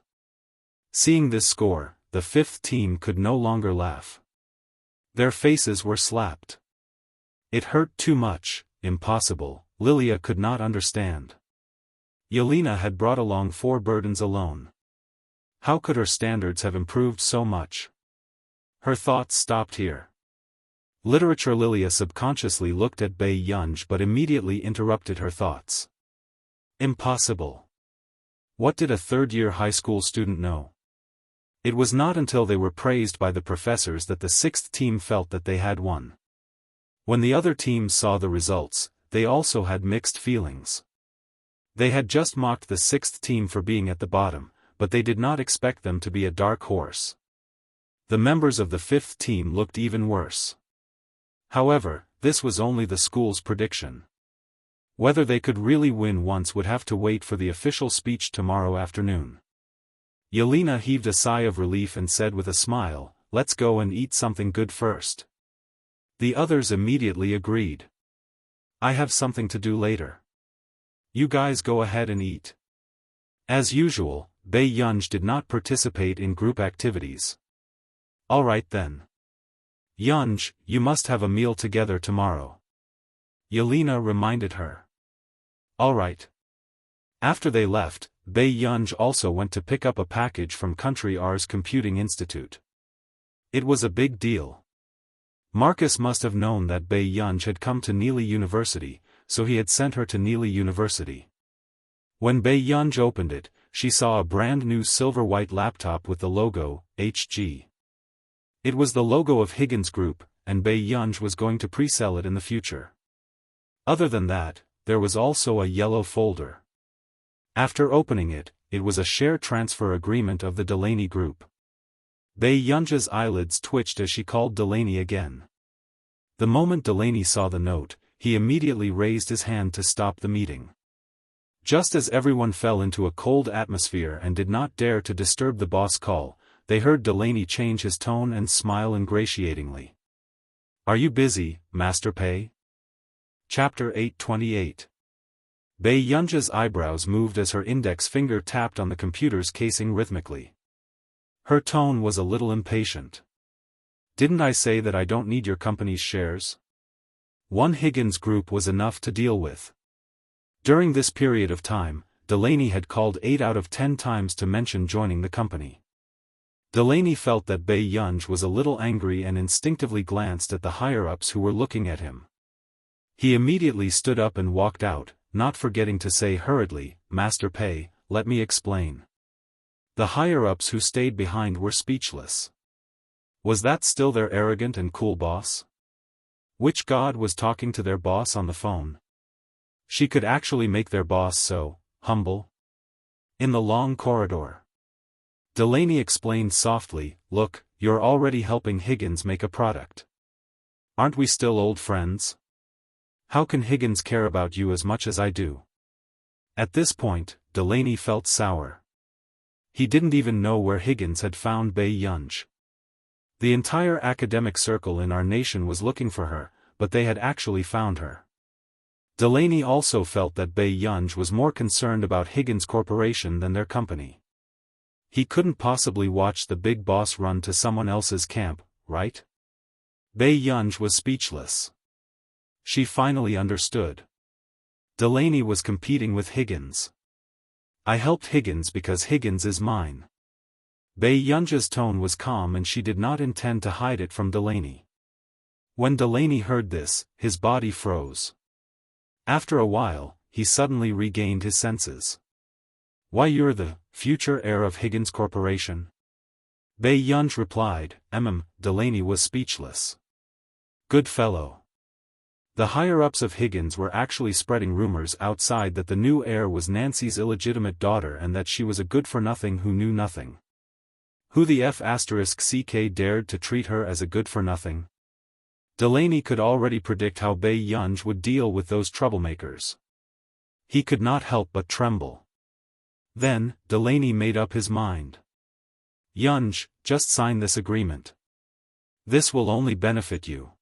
Seeing this score, the fifth team could no longer laugh. Their faces were slapped. It hurt too much, impossible, Lilia could not understand. Yelena had brought along 4 burdens alone. How could her standards have improved so much? Her thoughts stopped here. Literature Lilia subconsciously looked at Bei Yunj but immediately interrupted her thoughts. Impossible. What did a third-year high school student know? It was not until they were praised by the professors that the sixth team felt that they had won. When the other teams saw the results, they also had mixed feelings. They had just mocked the sixth team for being at the bottom, but they did not expect them to be a dark horse. The members of the fifth team looked even worse. However, this was only the school's prediction. Whether they could really win once would have to wait for the official speech tomorrow afternoon. Yelena heaved a sigh of relief and said with a smile, "Let's go and eat something good first." The others immediately agreed. "I have something to do later. You guys go ahead and eat." As usual, Bei Yunj did not participate in group activities. "All right then. Yunj, you must have a meal together tomorrow," Yelena reminded her. "All right." After they left, Bei Yunj also went to pick up a package from Country R's Computing Institute. It was a big deal. Marcus must have known that Bei Yunj had come to Neely University, so he had sent her to Neely University. When Bei Yunj opened it, she saw a brand new silver-white laptop with the logo, HG. It was the logo of Higgins Group, and Bei Yunj was going to pre-sell it in the future. Other than that, there was also a yellow folder. After opening it, it was a share transfer agreement of the Delaney Group. Bei Yunj's eyelids twitched as she called Delaney again. The moment Delaney saw the note, he immediately raised his hand to stop the meeting. Just as everyone fell into a cold atmosphere and did not dare to disturb the boss call, they heard Delaney change his tone and smile ingratiatingly. "Are you busy, Master Pei?" Chapter 8:28. Bei Yunj's eyebrows moved as her index finger tapped on the computer's casing rhythmically. Her tone was a little impatient. "Didn't I say that I don't need your company's shares?" One Higgins group was enough to deal with. During this period of time, Delaney had called 8 out of 10 times to mention joining the company. Delaney felt that Bai Yunj was a little angry and instinctively glanced at the higher-ups who were looking at him. He immediately stood up and walked out, not forgetting to say hurriedly, "Master Pei, let me explain." The higher-ups who stayed behind were speechless. Was that still their arrogant and cool boss? Which god was talking to their boss on the phone? She could actually make their boss so humble? In the long corridor, Delaney explained softly, "Look, you're already helping Higgins make a product. Aren't we still old friends? How can Higgins care about you as much as I do?" At this point, Delaney felt sour. He didn't even know where Higgins had found Bai Yunj. The entire academic circle in our nation was looking for her, but they had actually found her. Delaney also felt that Bai Yunj was more concerned about Higgins Corporation than their company. He couldn't possibly watch the big boss run to someone else's camp, right? Bai Yunj was speechless. She finally understood. Delaney was competing with Higgins. I helped Higgins because Higgins is mine. Bai Yunj's tone was calm and she did not intend to hide it from Delaney. When Delaney heard this, his body froze. After a while, he suddenly regained his senses. Why, you're the future heir of Higgins Corporation? Bai Yunj replied. Delaney was speechless. Good fellow. The higher-ups of Higgins were actually spreading rumors outside that the new heir was Nancy's illegitimate daughter and that she was a good-for-nothing who knew nothing. Who the F***ck dared to treat her as a good-for-nothing? Delaney could already predict how Bai Yunj would deal with those troublemakers. He could not help but tremble. Then, Delaney made up his mind. Yunj, just sign this agreement. This will only benefit you.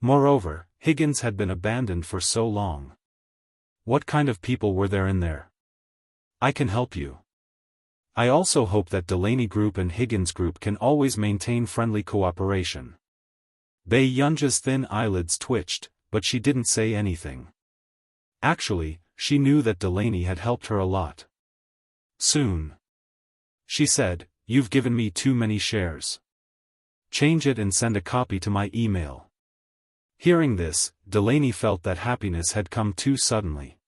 Moreover, Higgins had been abandoned for so long. What kind of people were there in there? I can help you. I also hope that Delaney Group and Higgins Group can always maintain friendly cooperation. Bai Yunj's thin eyelids twitched, but she didn't say anything. Actually, she knew that Delaney had helped her a lot. Soon, she said, "You've given me too many shares. Change it and send a copy to my email." Hearing this, Delaney felt that happiness had come too suddenly.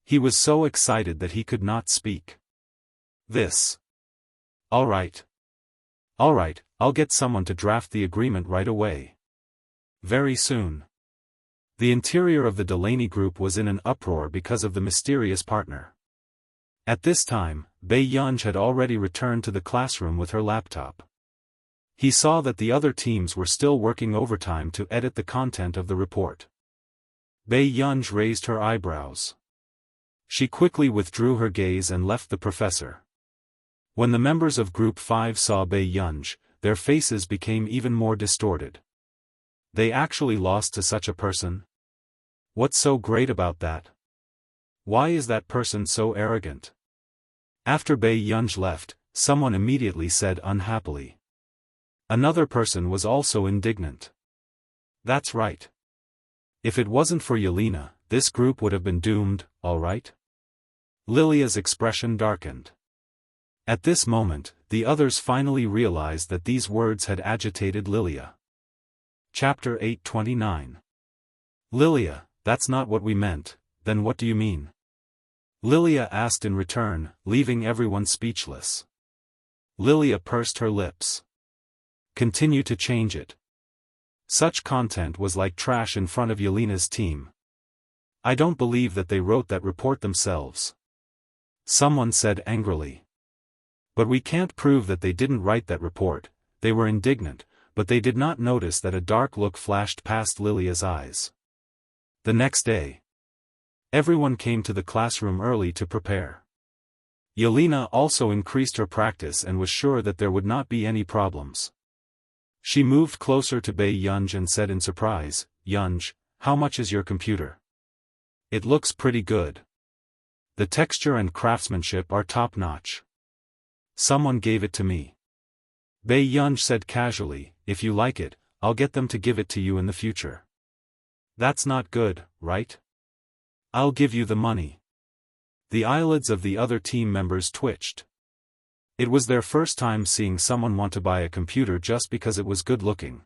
He was so excited that he could not speak. All right, I'll get someone to draft the agreement right away. Very soon. The interior of the Delaney Group was in an uproar because of the mysterious partner. At this time, Bai Yunj had already returned to the classroom with her laptop. He saw that the other teams were still working overtime to edit the content of the report. Bai Yunj raised her eyebrows. She quickly withdrew her gaze and left the professor. When the members of Group 5 saw Bai Yunj, their faces became even more distorted. They actually lost to such a person? What's so great about that? Why is that person so arrogant? After Bai Yunj left, someone immediately said unhappily. Another person was also indignant. That's right. If it wasn't for Yelena, this group would have been doomed, all right? Lilia's expression darkened. At this moment, the others finally realized that these words had agitated Lilia. Chapter 829. Lilia, that's not what we meant, then what do you mean? Lilia asked in return, leaving everyone speechless. Lilia pursed her lips. Continue to change it. Such content was like trash in front of Yelena's team. I don't believe that they wrote that report themselves. Someone said angrily. But we can't prove that they didn't write that report. They were indignant, but they did not notice that a dark look flashed past Lilia's eyes. The next day, everyone came to the classroom early to prepare. Yelena also increased her practice and was sure that there would not be any problems. She moved closer to Bai Yunj and said in surprise, "Yunj, how much is your computer? It looks pretty good. The texture and craftsmanship are top-notch. Someone gave it to me." Bai Yunj said casually, "If you like it, I'll get them to give it to you in the future." That's not good, right? I'll give you the money. The eyelids of the other team members twitched. It was their first time seeing someone want to buy a computer just because it was good looking.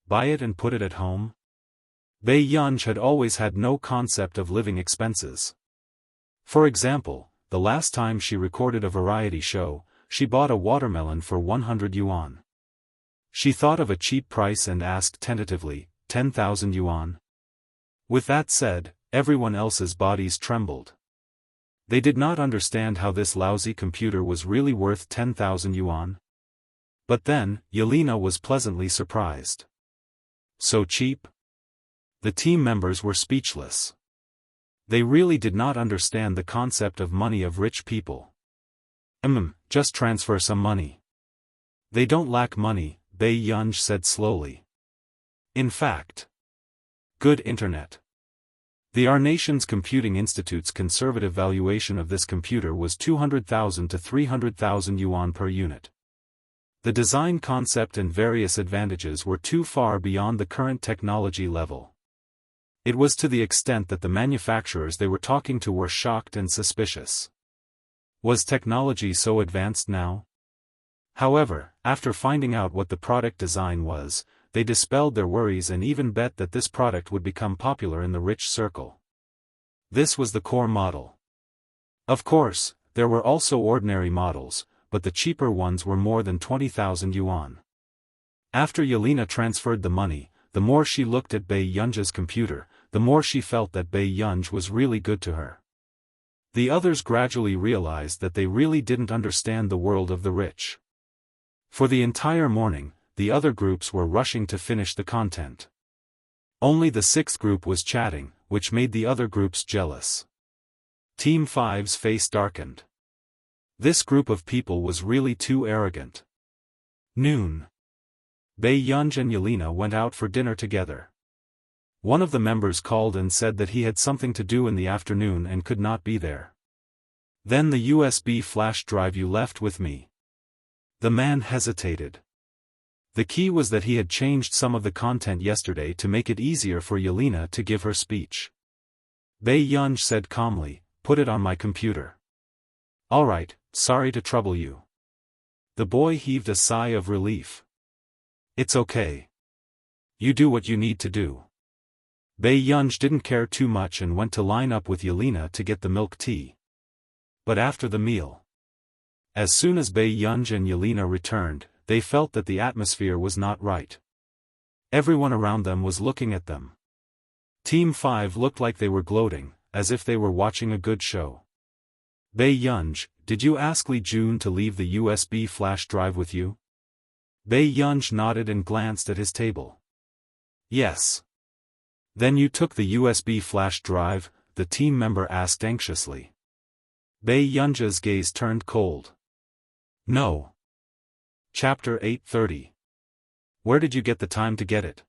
Buy it and put it at home? Bei Yunj had always had no concept of living expenses. For example, the last time she recorded a variety show, she bought a watermelon for 100 yuan. She thought of a cheap price and asked tentatively, 10,000 yuan? With that said, everyone else's bodies trembled. They did not understand how this lousy computer was really worth 10,000 yuan. But then, Yelena was pleasantly surprised. So cheap? The team members were speechless. They really did not understand the concept of money of rich people. Just transfer some money. They don't lack money, Bei Yunj said slowly. In fact, good internet. Our nation's computing institute's conservative valuation of this computer was 200,000 to 300,000 yuan per unit. The design concept and various advantages were too far beyond the current technology level. It was to the extent that the manufacturers they were talking to were shocked and suspicious. Was technology so advanced now? However, after finding out what the product design was, they dispelled their worries and even bet that this product would become popular in the rich circle. This was the core model. Of course, there were also ordinary models, but the cheaper ones were more than 20,000 yuan. After Yelena transferred the money, the more she looked at Bei Yunj's computer, the more she felt that Bei Yunj was really good to her. The others gradually realized that they really didn't understand the world of the rich. For the entire morning, the other groups were rushing to finish the content. Only the sixth group was chatting, which made the other groups jealous. Team 5's face darkened. This group of people was really too arrogant. Noon. Bei Yunj and Yelena went out for dinner together. One of the members called and said that he had something to do in the afternoon and could not be there. Then the USB flash drive you left with me. The man hesitated. The key was that he had changed some of the content yesterday to make it easier for Yelena to give her speech. Bei Yunj said calmly, "Put it on my computer." "All right, sorry to trouble you." The boy heaved a sigh of relief. "It's okay. You do what you need to do." Bei Yunj didn't care too much and went to line up with Yelena to get the milk tea. But after the meal, as soon as Bei Yunj and Yelena returned, they felt that the atmosphere was not right. Everyone around them was looking at them. Team 5 looked like they were gloating, as if they were watching a good show. "Bei Yunj, did you ask Li Jun to leave the USB flash drive with you?" Bei Yunj nodded and glanced at his table. "Yes." "Then you took the USB flash drive?" the team member asked anxiously. Bei Yunj's gaze turned cold. "No." Chapter 8:30. Where did you get the time to get it?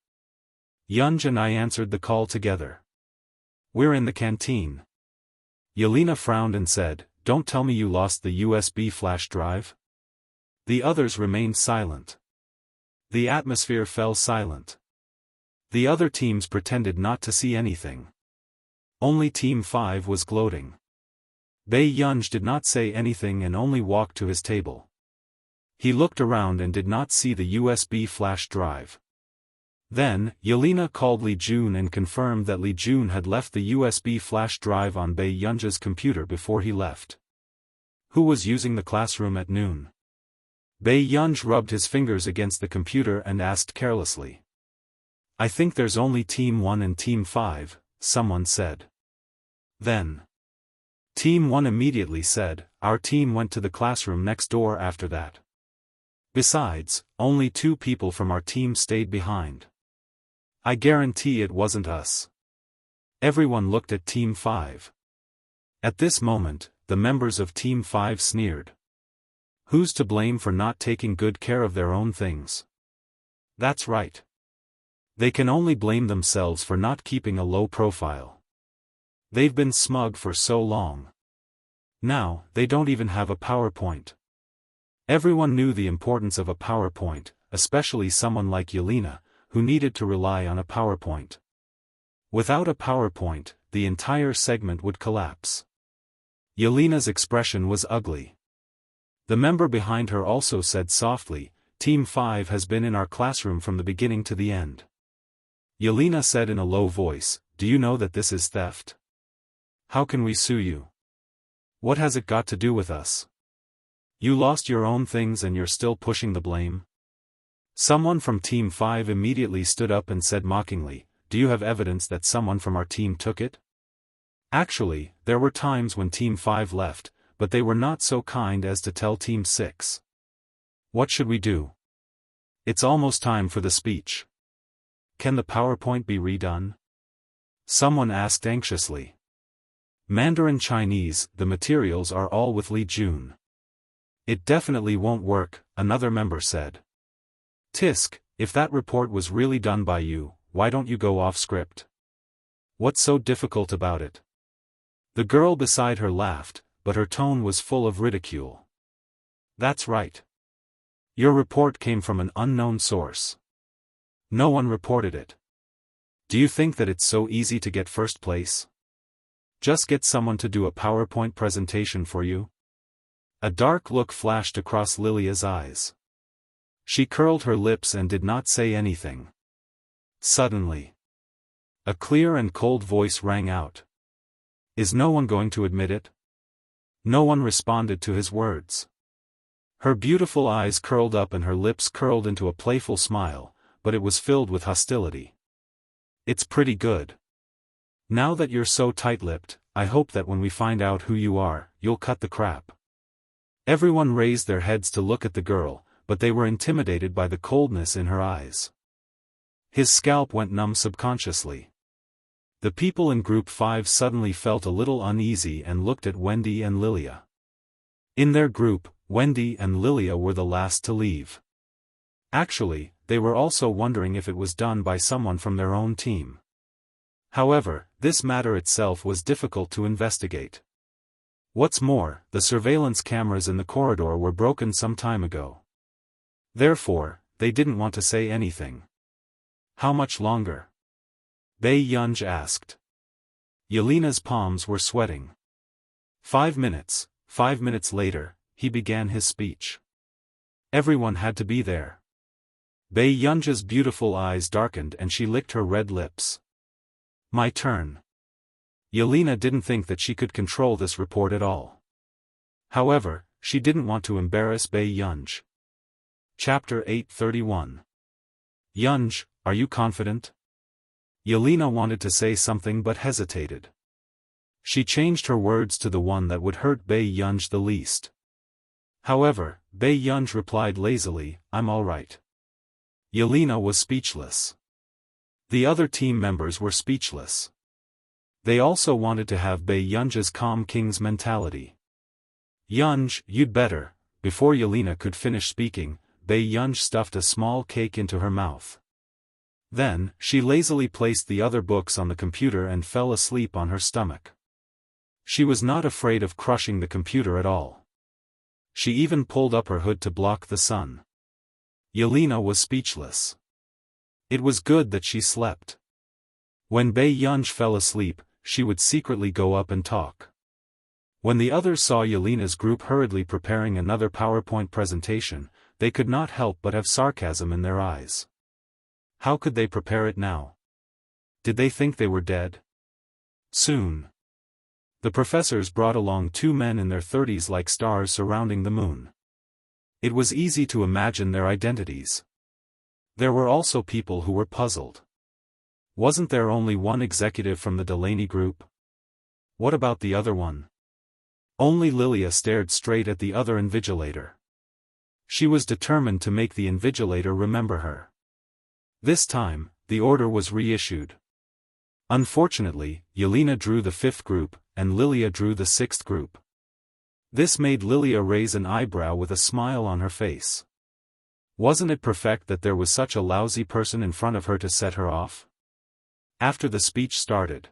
Yunj and I answered the call together. "We're in the canteen." Yelena frowned and said, "Don't tell me you lost the USB flash drive?" The others remained silent. The atmosphere fell silent. The other teams pretended not to see anything. Only Team 5 was gloating. Bei Yunj did not say anything and only walked to his table. He looked around and did not see the USB flash drive. Then, Yelena called Li Jun and confirmed that Li Jun had left the USB flash drive on Bei Yunj's computer before he left. Who was using the classroom at noon? Bei Yunj rubbed his fingers against the computer and asked carelessly. "I think there's only Team 1 and Team 5, someone said. Then, Team 1 immediately said, "Our team went to the classroom next door after that. Besides, only 2 people from our team stayed behind. I guarantee it wasn't us." Everyone looked at Team 5. At this moment, the members of Team 5 sneered. Who's to blame for not taking good care of their own things? That's right. They can only blame themselves for not keeping a low profile. They've been smug for so long. Now, they don't even have a PowerPoint. Everyone knew the importance of a PowerPoint, especially someone like Yelena, who needed to rely on a PowerPoint. Without a PowerPoint, the entire segment would collapse. Yelena's expression was ugly. The member behind her also said softly, Team 5 has been in our classroom from the beginning to the end. Yelena said in a low voice, do you know that this is theft? How can we sue you? What has it got to do with us? You lost your own things and you're still pushing the blame? Someone from Team 5 immediately stood up and said mockingly, do you have evidence that someone from our team took it? Actually, there were times when Team 5 left, but they were not so kind as to tell Team 6. What should we do? It's almost time for the speech. Can the PowerPoint be redone? Someone asked anxiously. Mandarin Chinese, the materials are all with Li Jun. It definitely won't work, another member said. Tisk, if that report was really done by you, why don't you go off script? What's so difficult about it? The girl beside her laughed, but her tone was full of ridicule. That's right. Your report came from an unknown source. No one reported it. Do you think that it's so easy to get first place? Just get someone to do a PowerPoint presentation for you? A dark look flashed across Lilia's eyes. She curled her lips and did not say anything. Suddenly, a clear and cold voice rang out. Is no one going to admit it? No one responded to his words. Her beautiful eyes curled up and her lips curled into a playful smile, but it was filled with hostility. It's pretty good. Now that you're so tight-lipped, I hope that when we find out who you are, you'll cut the crap. Everyone raised their heads to look at the girl, but they were intimidated by the coldness in her eyes. His scalp went numb subconsciously. The people in Group 5 suddenly felt a little uneasy and looked at Wendy and Lilia. In their group, Wendy and Lilia were the last to leave. Actually, they were also wondering if it was done by someone from their own team. However, this matter itself was difficult to investigate. What's more, the surveillance cameras in the corridor were broken some time ago. Therefore, they didn't want to say anything. How much longer? Bei Yunj asked. Yelena's palms were sweating. 5 minutes. 5 minutes later, he began his speech. Everyone had to be there. Bei Yunj's beautiful eyes darkened and she licked her red lips. My turn. Yelena didn't think that she could control this report at all. However, she didn't want to embarrass Bei Yunj. Chapter 831. Yunj, are you confident? Yelena wanted to say something but hesitated. She changed her words to the one that would hurt Bei Yunj the least. However, Bei Yunj replied lazily, I'm all right. Yelena was speechless. The other team members were speechless. They also wanted to have Bei Yunj's calm king's mentality. Yunj, you'd better. Before Yelena could finish speaking, Bei Yunj stuffed a small cake into her mouth. Then, she lazily placed the other books on the computer and fell asleep on her stomach. She was not afraid of crushing the computer at all. She even pulled up her hood to block the sun. Yelena was speechless. It was good that she slept. When Bei Yunj fell asleep, she would secretly go up and talk. When the others saw Yelena's group hurriedly preparing another PowerPoint presentation, they could not help but have sarcasm in their eyes. How could they prepare it now? Did they think they were dead? Soon. The professors brought along 2 men in their 30s like stars surrounding the moon. It was easy to imagine their identities. There were also people who were puzzled. Wasn't there only one executive from the Delaney group? What about the other one? Only Lilia stared straight at the other invigilator. She was determined to make the invigilator remember her. This time, the order was reissued. Unfortunately, Yelena drew the 5th group, and Lilia drew the 6th group. This made Lilia raise an eyebrow with a smile on her face. Wasn't it perfect that there was such a lousy person in front of her to set her off? After the speech started.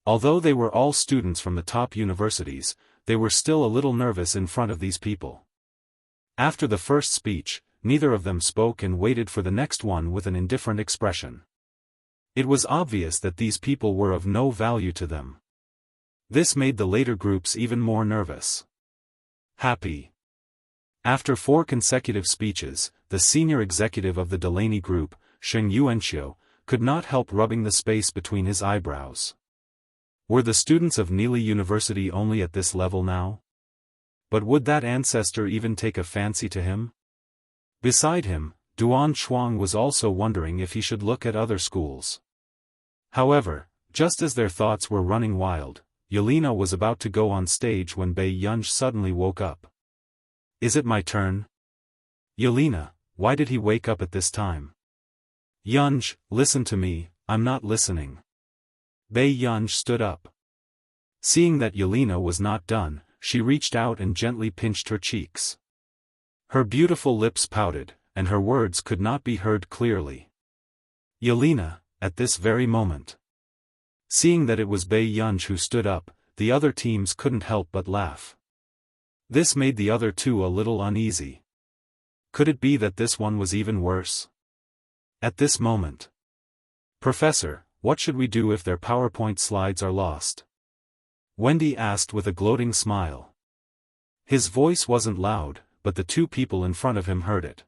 Although they were all students from the top universities, they were still a little nervous in front of these people. After the first speech, neither of them spoke and waited for the next one with an indifferent expression. It was obvious that these people were of no value to them. This made the later groups even more nervous. Happy. After 4 consecutive speeches, the senior executive of the Delaney Group, Sheng Yuanxiu, could not help rubbing the space between his eyebrows. Were the students of Nili University only at this level now? But would that ancestor even take a fancy to him? Beside him, Duan Shuang was also wondering if he should look at other schools. However, just as their thoughts were running wild, Yelena was about to go on stage when Bei Yunj suddenly woke up. Is it my turn? Yelena, why did he wake up at this time? Yunj, listen to me, I'm not listening. Bei Yunj stood up. Seeing that Yelena was not done, she reached out and gently pinched her cheeks. Her beautiful lips pouted, and her words could not be heard clearly. Yelena, at this very moment. Seeing that it was Bei Yunj who stood up, the other teams couldn't help but laugh. This made the other two a little uneasy. Could it be that this one was even worse? At this moment. Professor, what should we do if their PowerPoint slides are lost? Wendy asked with a gloating smile. His voice wasn't loud, but the 2 people in front of him heard it.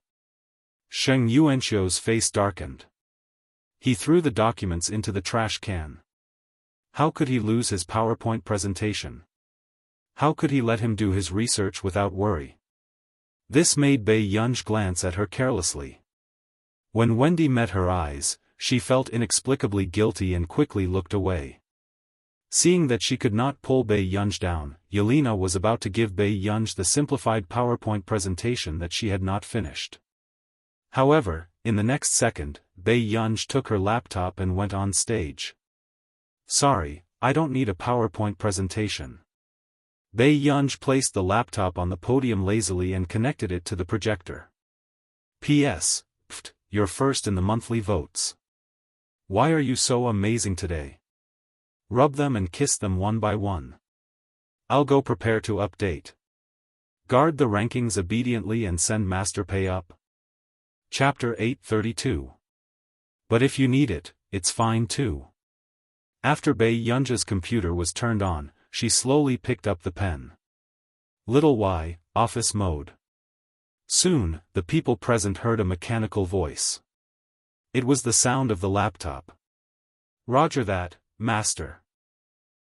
Sheng Yuanxiu's face darkened. He threw the documents into the trash can. How could he lose his PowerPoint presentation? How could he let him do his research without worry? This made Bei Yunj glance at her carelessly. When Wendy met her eyes, she felt inexplicably guilty and quickly looked away. Seeing that she could not pull Bei Yunj down, Yelena was about to give Bei Yunj the simplified PowerPoint presentation that she had not finished. However, in the next second, Bei Yunj took her laptop and went on stage. Sorry, I don't need a PowerPoint presentation. Bei Yunj placed the laptop on the podium lazily and connected it to the projector. P.S. Pft, you're first in the monthly votes. Why are you so amazing today? Rub them and kiss them one by one. I'll go prepare to update. Guard the rankings obediently and send Master Pay up. Chapter 832. But if you need it, it's fine too. After Bei Yunj's computer was turned on, she slowly picked up the pen. Little Y, office mode. Soon, the people present heard a mechanical voice. It was the sound of the laptop. Roger that, Master.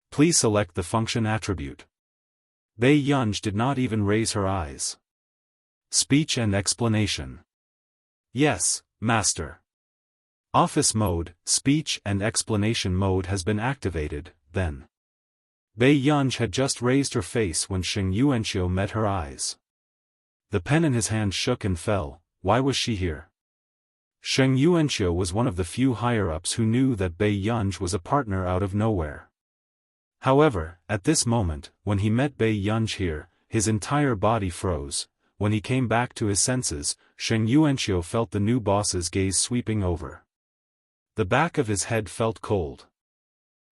Please select the function attribute. Bei Yunj did not even raise her eyes. Speech and explanation. Yes, Master. Office mode, speech and explanation mode has been activated, then. Bei Yunj had just raised her face when Sheng Yuanxiu met her eyes. The pen in his hand shook and fell. Why was she here? Sheng Yuanxiu was one of the few higher-ups who knew that Bei Yunj was a partner out of nowhere. However, at this moment, when he met Bei Yunj here, his entire body froze. When he came back to his senses, Sheng Yuanxiu felt the new boss's gaze sweeping over. The back of his head felt cold.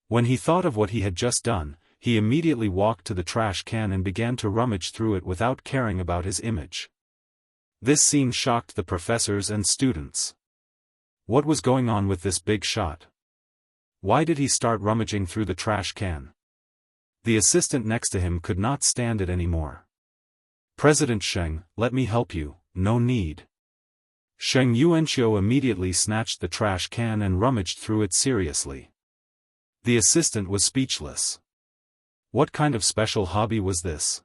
When he thought of what he had just done, he immediately walked to the trash can and began to rummage through it without caring about his image. This scene shocked the professors and students. What was going on with this big shot? Why did he start rummaging through the trash can? The assistant next to him could not stand it anymore. President Sheng, let me help you, no need. Sheng Yuanxiu immediately snatched the trash can and rummaged through it seriously. The assistant was speechless. What kind of special hobby was this?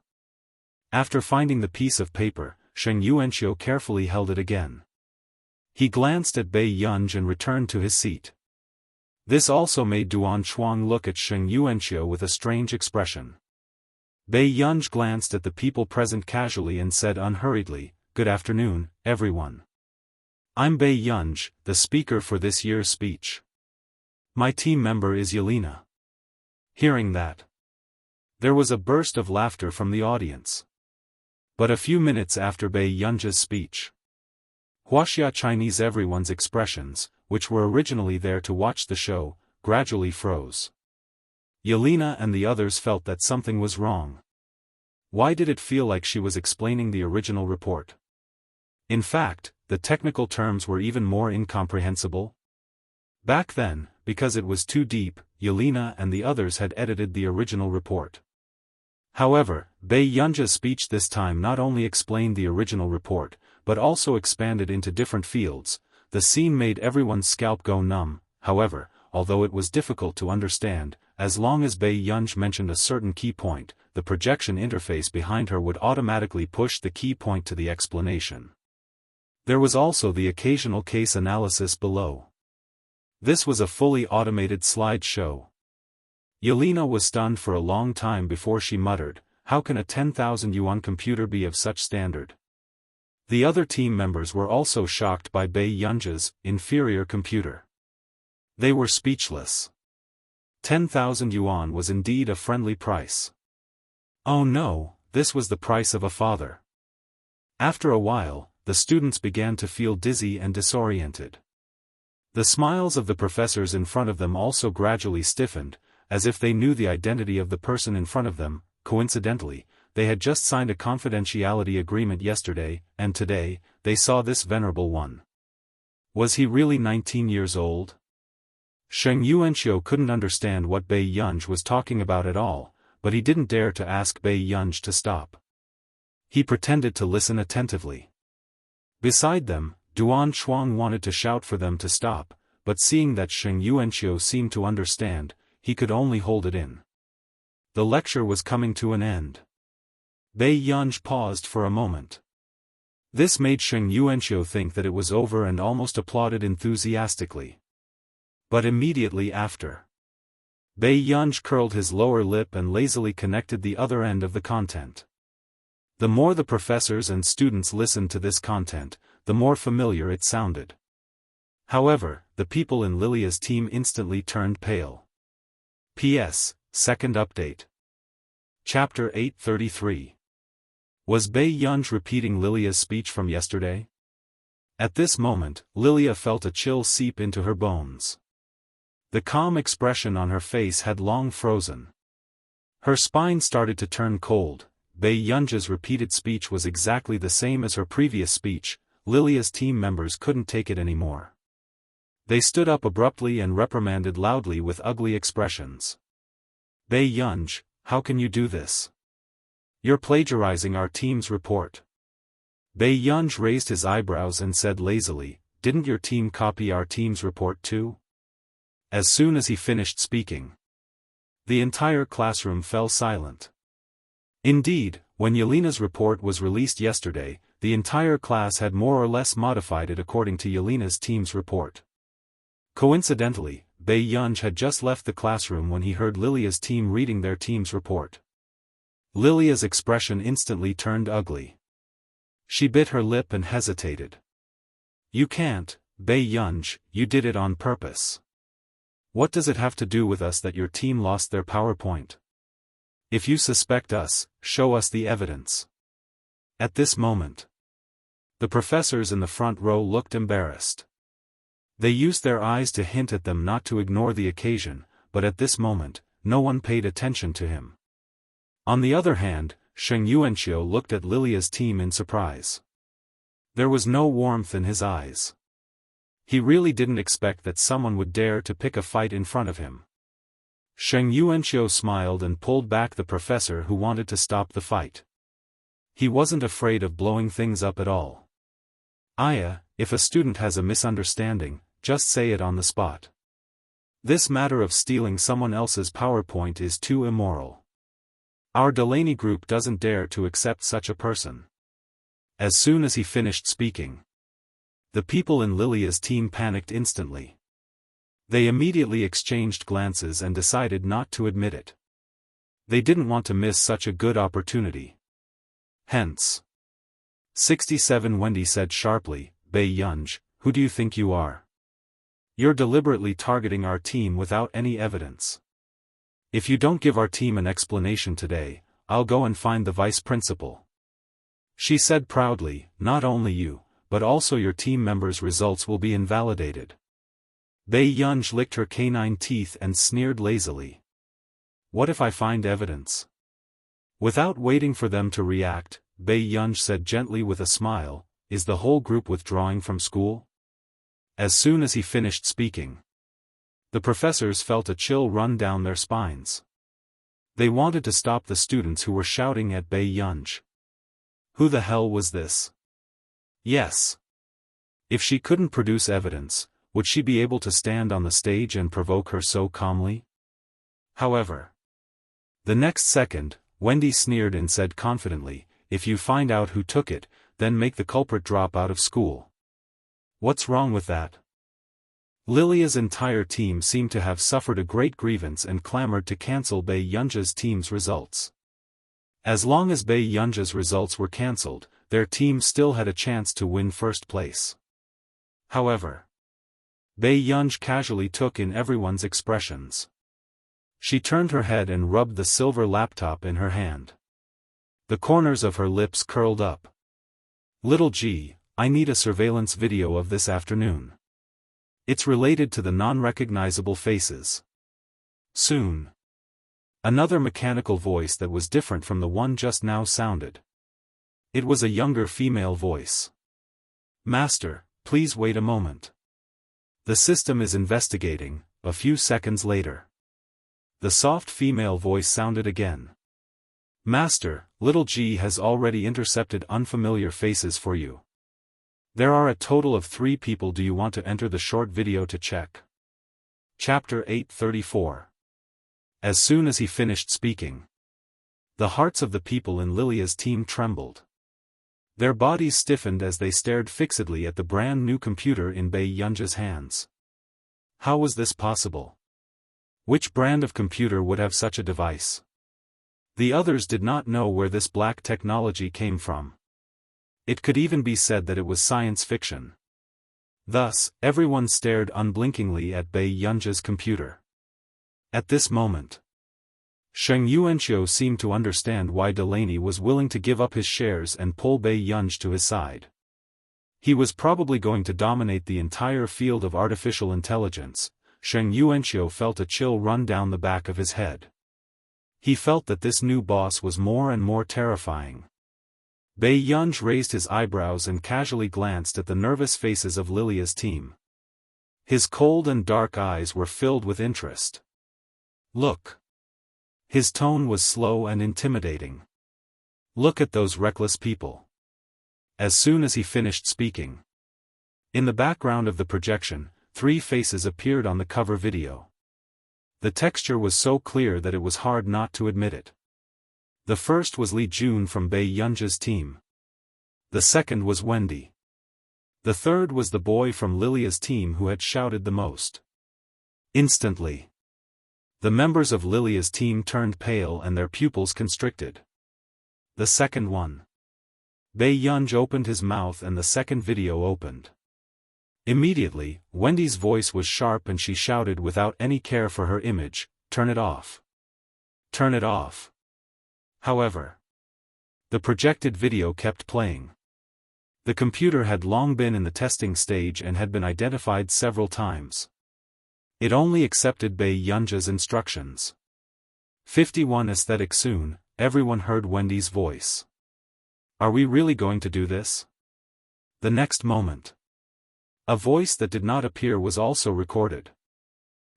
After finding the piece of paper, Sheng Yuanxiu carefully held it again. He glanced at Bei Yunj and returned to his seat. This also made Duan Shuang look at Sheng Yuanxiu with a strange expression. Bei Yunj glanced at the people present casually and said unhurriedly, "Good afternoon, everyone. I'm Bei Yunj, the speaker for this year's speech. My team member is Yelena." Hearing that, there was a burst of laughter from the audience. But a few minutes after Bei Yunj's speech, Wuxia Chinese everyone's expressions, which were originally there to watch the show, gradually froze. Yelena and the others felt that something was wrong. Why did it feel like she was explaining the original report? In fact, the technical terms were even more incomprehensible. Back then, because it was too deep. Yelena and the others had edited the original report. However, Bei Yunja's speech this time not only explained the original report, but also expanded into different fields. The scene made everyone's scalp go numb. However, although it was difficult to understand, as long as Bei Yunj mentioned a certain key point, the projection interface behind her would automatically push the key point to the explanation. There was also the occasional case analysis below. This was a fully automated slideshow. Yelena was stunned for a long time before she muttered, "How can a 10,000 yuan computer be of such standard?" The other team members were also shocked by Bei Yunja's inferior computer. They were speechless. 10,000 yuan was indeed a friendly price. Oh no, this was the price of a father. After a while, the students began to feel dizzy and disoriented. The smiles of the professors in front of them also gradually stiffened, as if they knew the identity of the person in front of them. Coincidentally, they had just signed a confidentiality agreement yesterday, and today, they saw this venerable one. Was he really 19 years old? Sheng Yuanxiu couldn't understand what Bei Yunj was talking about at all, but he didn't dare to ask Bei Yunj to stop. He pretended to listen attentively. Beside them, Duan Shuang wanted to shout for them to stop, but seeing that Sheng Yuanxiu seemed to understand, he could only hold it in. The lecture was coming to an end. Bei Yunj paused for a moment. This made Sheng Yuanxiu think that it was over and almost applauded enthusiastically. But immediately after, Bei Yunj curled his lower lip and lazily connected the other end of the content. The more the professors and students listened to this content, the more familiar it sounded. However, the people in Lilia's team instantly turned pale. P.S. Second update. Chapter 833. Was Bei Yunj repeating Lilia's speech from yesterday? At this moment, Lilia felt a chill seep into her bones. The calm expression on her face had long frozen. Her spine started to turn cold. Bei Yunja's repeated speech was exactly the same as her previous speech. Lilia's team members couldn't take it anymore. They stood up abruptly and reprimanded loudly with ugly expressions. Bei Yunj, how can you do this? You're plagiarizing our team's report. Bei Yunj raised his eyebrows and said lazily, didn't your team copy our team's report too? As soon as he finished speaking, the entire classroom fell silent. Indeed, when Yelena's report was released yesterday, the entire class had more or less modified it according to Yelena's team's report. Coincidentally, Bei Yunj had just left the classroom when he heard Lilia's team reading their team's report. Lilia's expression instantly turned ugly. She bit her lip and hesitated. You can't, Bei Yunj, you did it on purpose. What does it have to do with us that your team lost their PowerPoint? If you suspect us, show us the evidence. At this moment, the professors in the front row looked embarrassed. They used their eyes to hint at them not to ignore the occasion, but at this moment, no one paid attention to him. On the other hand, Sheng Yuanxiu looked at Lilia's team in surprise. There was no warmth in his eyes. He really didn't expect that someone would dare to pick a fight in front of him. Sheng Yuanxiu smiled and pulled back the professor who wanted to stop the fight. He wasn't afraid of blowing things up at all. If a student has a misunderstanding, just say it on the spot. This matter of stealing someone else's PowerPoint is too immoral. Our Delaney group doesn't dare to accept such a person. As soon as he finished speaking, the people in Lilia's team panicked instantly. They immediately exchanged glances and decided not to admit it. They didn't want to miss such a good opportunity. Hence. 67 Wendy said sharply, Bei Yunj, who do you think you are? You're deliberately targeting our team without any evidence. If you don't give our team an explanation today, I'll go and find the vice principal. She said proudly, not only you, but also your team members' results will be invalidated. Bei Yunj licked her canine teeth and sneered lazily. What if I find evidence? Without waiting for them to react, Bei Yunj said gently with a smile, is the whole group withdrawing from school? As soon as he finished speaking, The professors felt a chill run down their spines. They wanted to stop the students who were shouting at Bei Yunj. Who the hell was this? Yes. If she couldn't produce evidence, would she be able to stand on the stage and provoke her so calmly? However, the next second, Wendy sneered and said confidently, "If you find out who took it, then make the culprit drop out of school." What's wrong with that? Lilia's entire team seemed to have suffered a great grievance and clamored to cancel Bei Yunja's team's results. As long as Bei Yunja's results were cancelled, their team still had a chance to win first place. However, Bei Yunj casually took in everyone's expressions. She turned her head and rubbed the silver laptop in her hand. The corners of her lips curled up. "Little G, I need a surveillance video of this afternoon. It's related to the non-recognizable faces. Soon." Another mechanical voice that was different from the one just now sounded. It was a younger female voice. "Master, please wait a moment. The system is investigating." A few seconds later, the soft female voice sounded again. "Master, Little G has already intercepted unfamiliar faces for you. There are a total of 3 people. Do you want to enter the short video to check?" Chapter 834. As soon as he finished speaking, the hearts of the people in Lilia's team trembled. Their bodies stiffened as they stared fixedly at the brand new computer in Bei Yunja's hands. How was this possible? Which brand of computer would have such a device? The others did not know where this black technology came from. It could even be said that it was science fiction. Thus, everyone stared unblinkingly at Bei Yunja's computer. At this moment, Sheng Yuanqiu seemed to understand why Delaney was willing to give up his shares and pull Bei Yunj to his side. He was probably going to dominate the entire field of artificial intelligence. Sheng Yuanqiu felt a chill run down the back of his head. He felt that this new boss was more and more terrifying. Bei Yunj raised his eyebrows and casually glanced at the nervous faces of Lilia's team. His cold and dark eyes were filled with interest. "Look." His tone was slow and intimidating. "Look at those reckless people." As soon as he finished speaking, in the background of the projection, 3 faces appeared on the cover video. The texture was so clear that it was hard not to admit it. The first was Li Jun from Bei Yunja's team. The second was Wendy. The third was the boy from Lilia's team who had shouted the most. Instantly, the members of Lilia's team turned pale and their pupils constricted. The second one. Bei Yunj opened his mouth and the second video opened. Immediately, Wendy's voice was sharp and she shouted without any care for her image, "Turn it off. Turn it off." However, the projected video kept playing. The computer had long been in the testing stage and had been identified several times. It only accepted Bei Yunja's instructions. 51 Aesthetic. Soon, everyone heard Wendy's voice. "Are we really going to do this?" The next moment, a voice that did not appear was also recorded.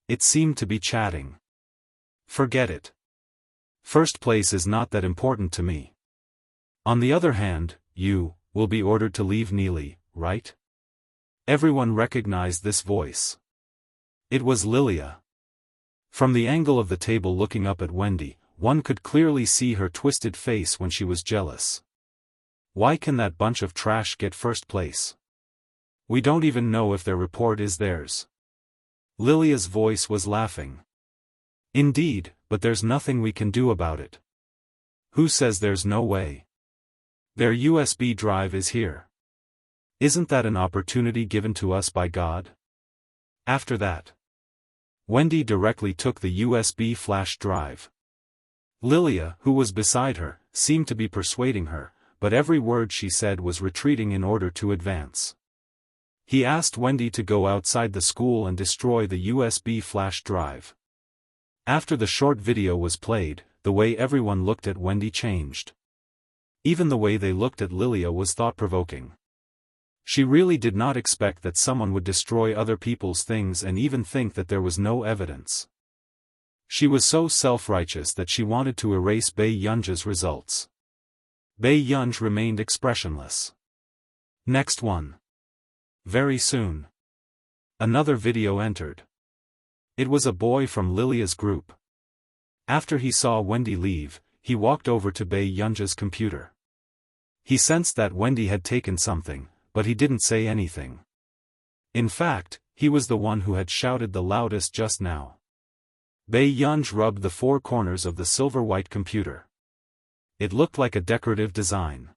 It seemed to be chatting. "Forget it. First place is not that important to me. On the other hand, you will be ordered to leave Neely, right?" Everyone recognized this voice. It was Lilia. From the angle of the table looking up at Wendy, one could clearly see her twisted face when she was jealous. "Why can that bunch of trash get first place? We don't even know if their report is theirs." Lilia's voice was laughing. "Indeed, but there's nothing we can do about it." "Who says there's no way? Their USB drive is here. Isn't that an opportunity given to us by God?" After that, Wendy directly took the USB flash drive. Lilia, who was beside her, seemed to be persuading her, but every word she said was retreating in order to advance. He asked Wendy to go outside the school and destroy the USB flash drive. After the short video was played, the way everyone looked at Wendy changed. Even the way they looked at Lilia was thought-provoking. She really did not expect that someone would destroy other people's things and even think that there was no evidence. She was so self-righteous that she wanted to erase Bei Yunzhe's results. Bei Yunzhe remained expressionless. Next one. Very soon. Another video entered. It was a boy from Lilia's group. After he saw Wendy leave, he walked over to Bei Yunzhe's computer. He sensed that Wendy had taken something, but he didn't say anything. In fact, he was the one who had shouted the loudest just now. Bei Yunzhe rubbed the four corners of the silver-white computer. It looked like a decorative design.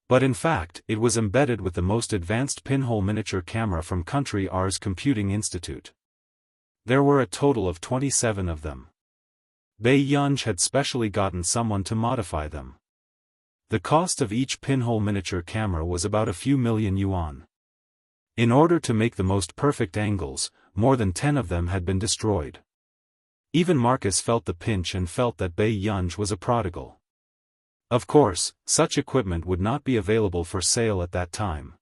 But in fact, it was embedded with the most advanced pinhole miniature camera from Country R's Computing Institute. There were a total of 27 of them. Bei Yunzhe had specially gotten someone to modify them. The cost of each pinhole miniature camera was about a few million yuan. In order to make the most perfect angles, more than 10 of them had been destroyed. Even Marcus felt the pinch and felt that Bei Yunzhe was a prodigal. Of course, such equipment would not be available for sale at that time.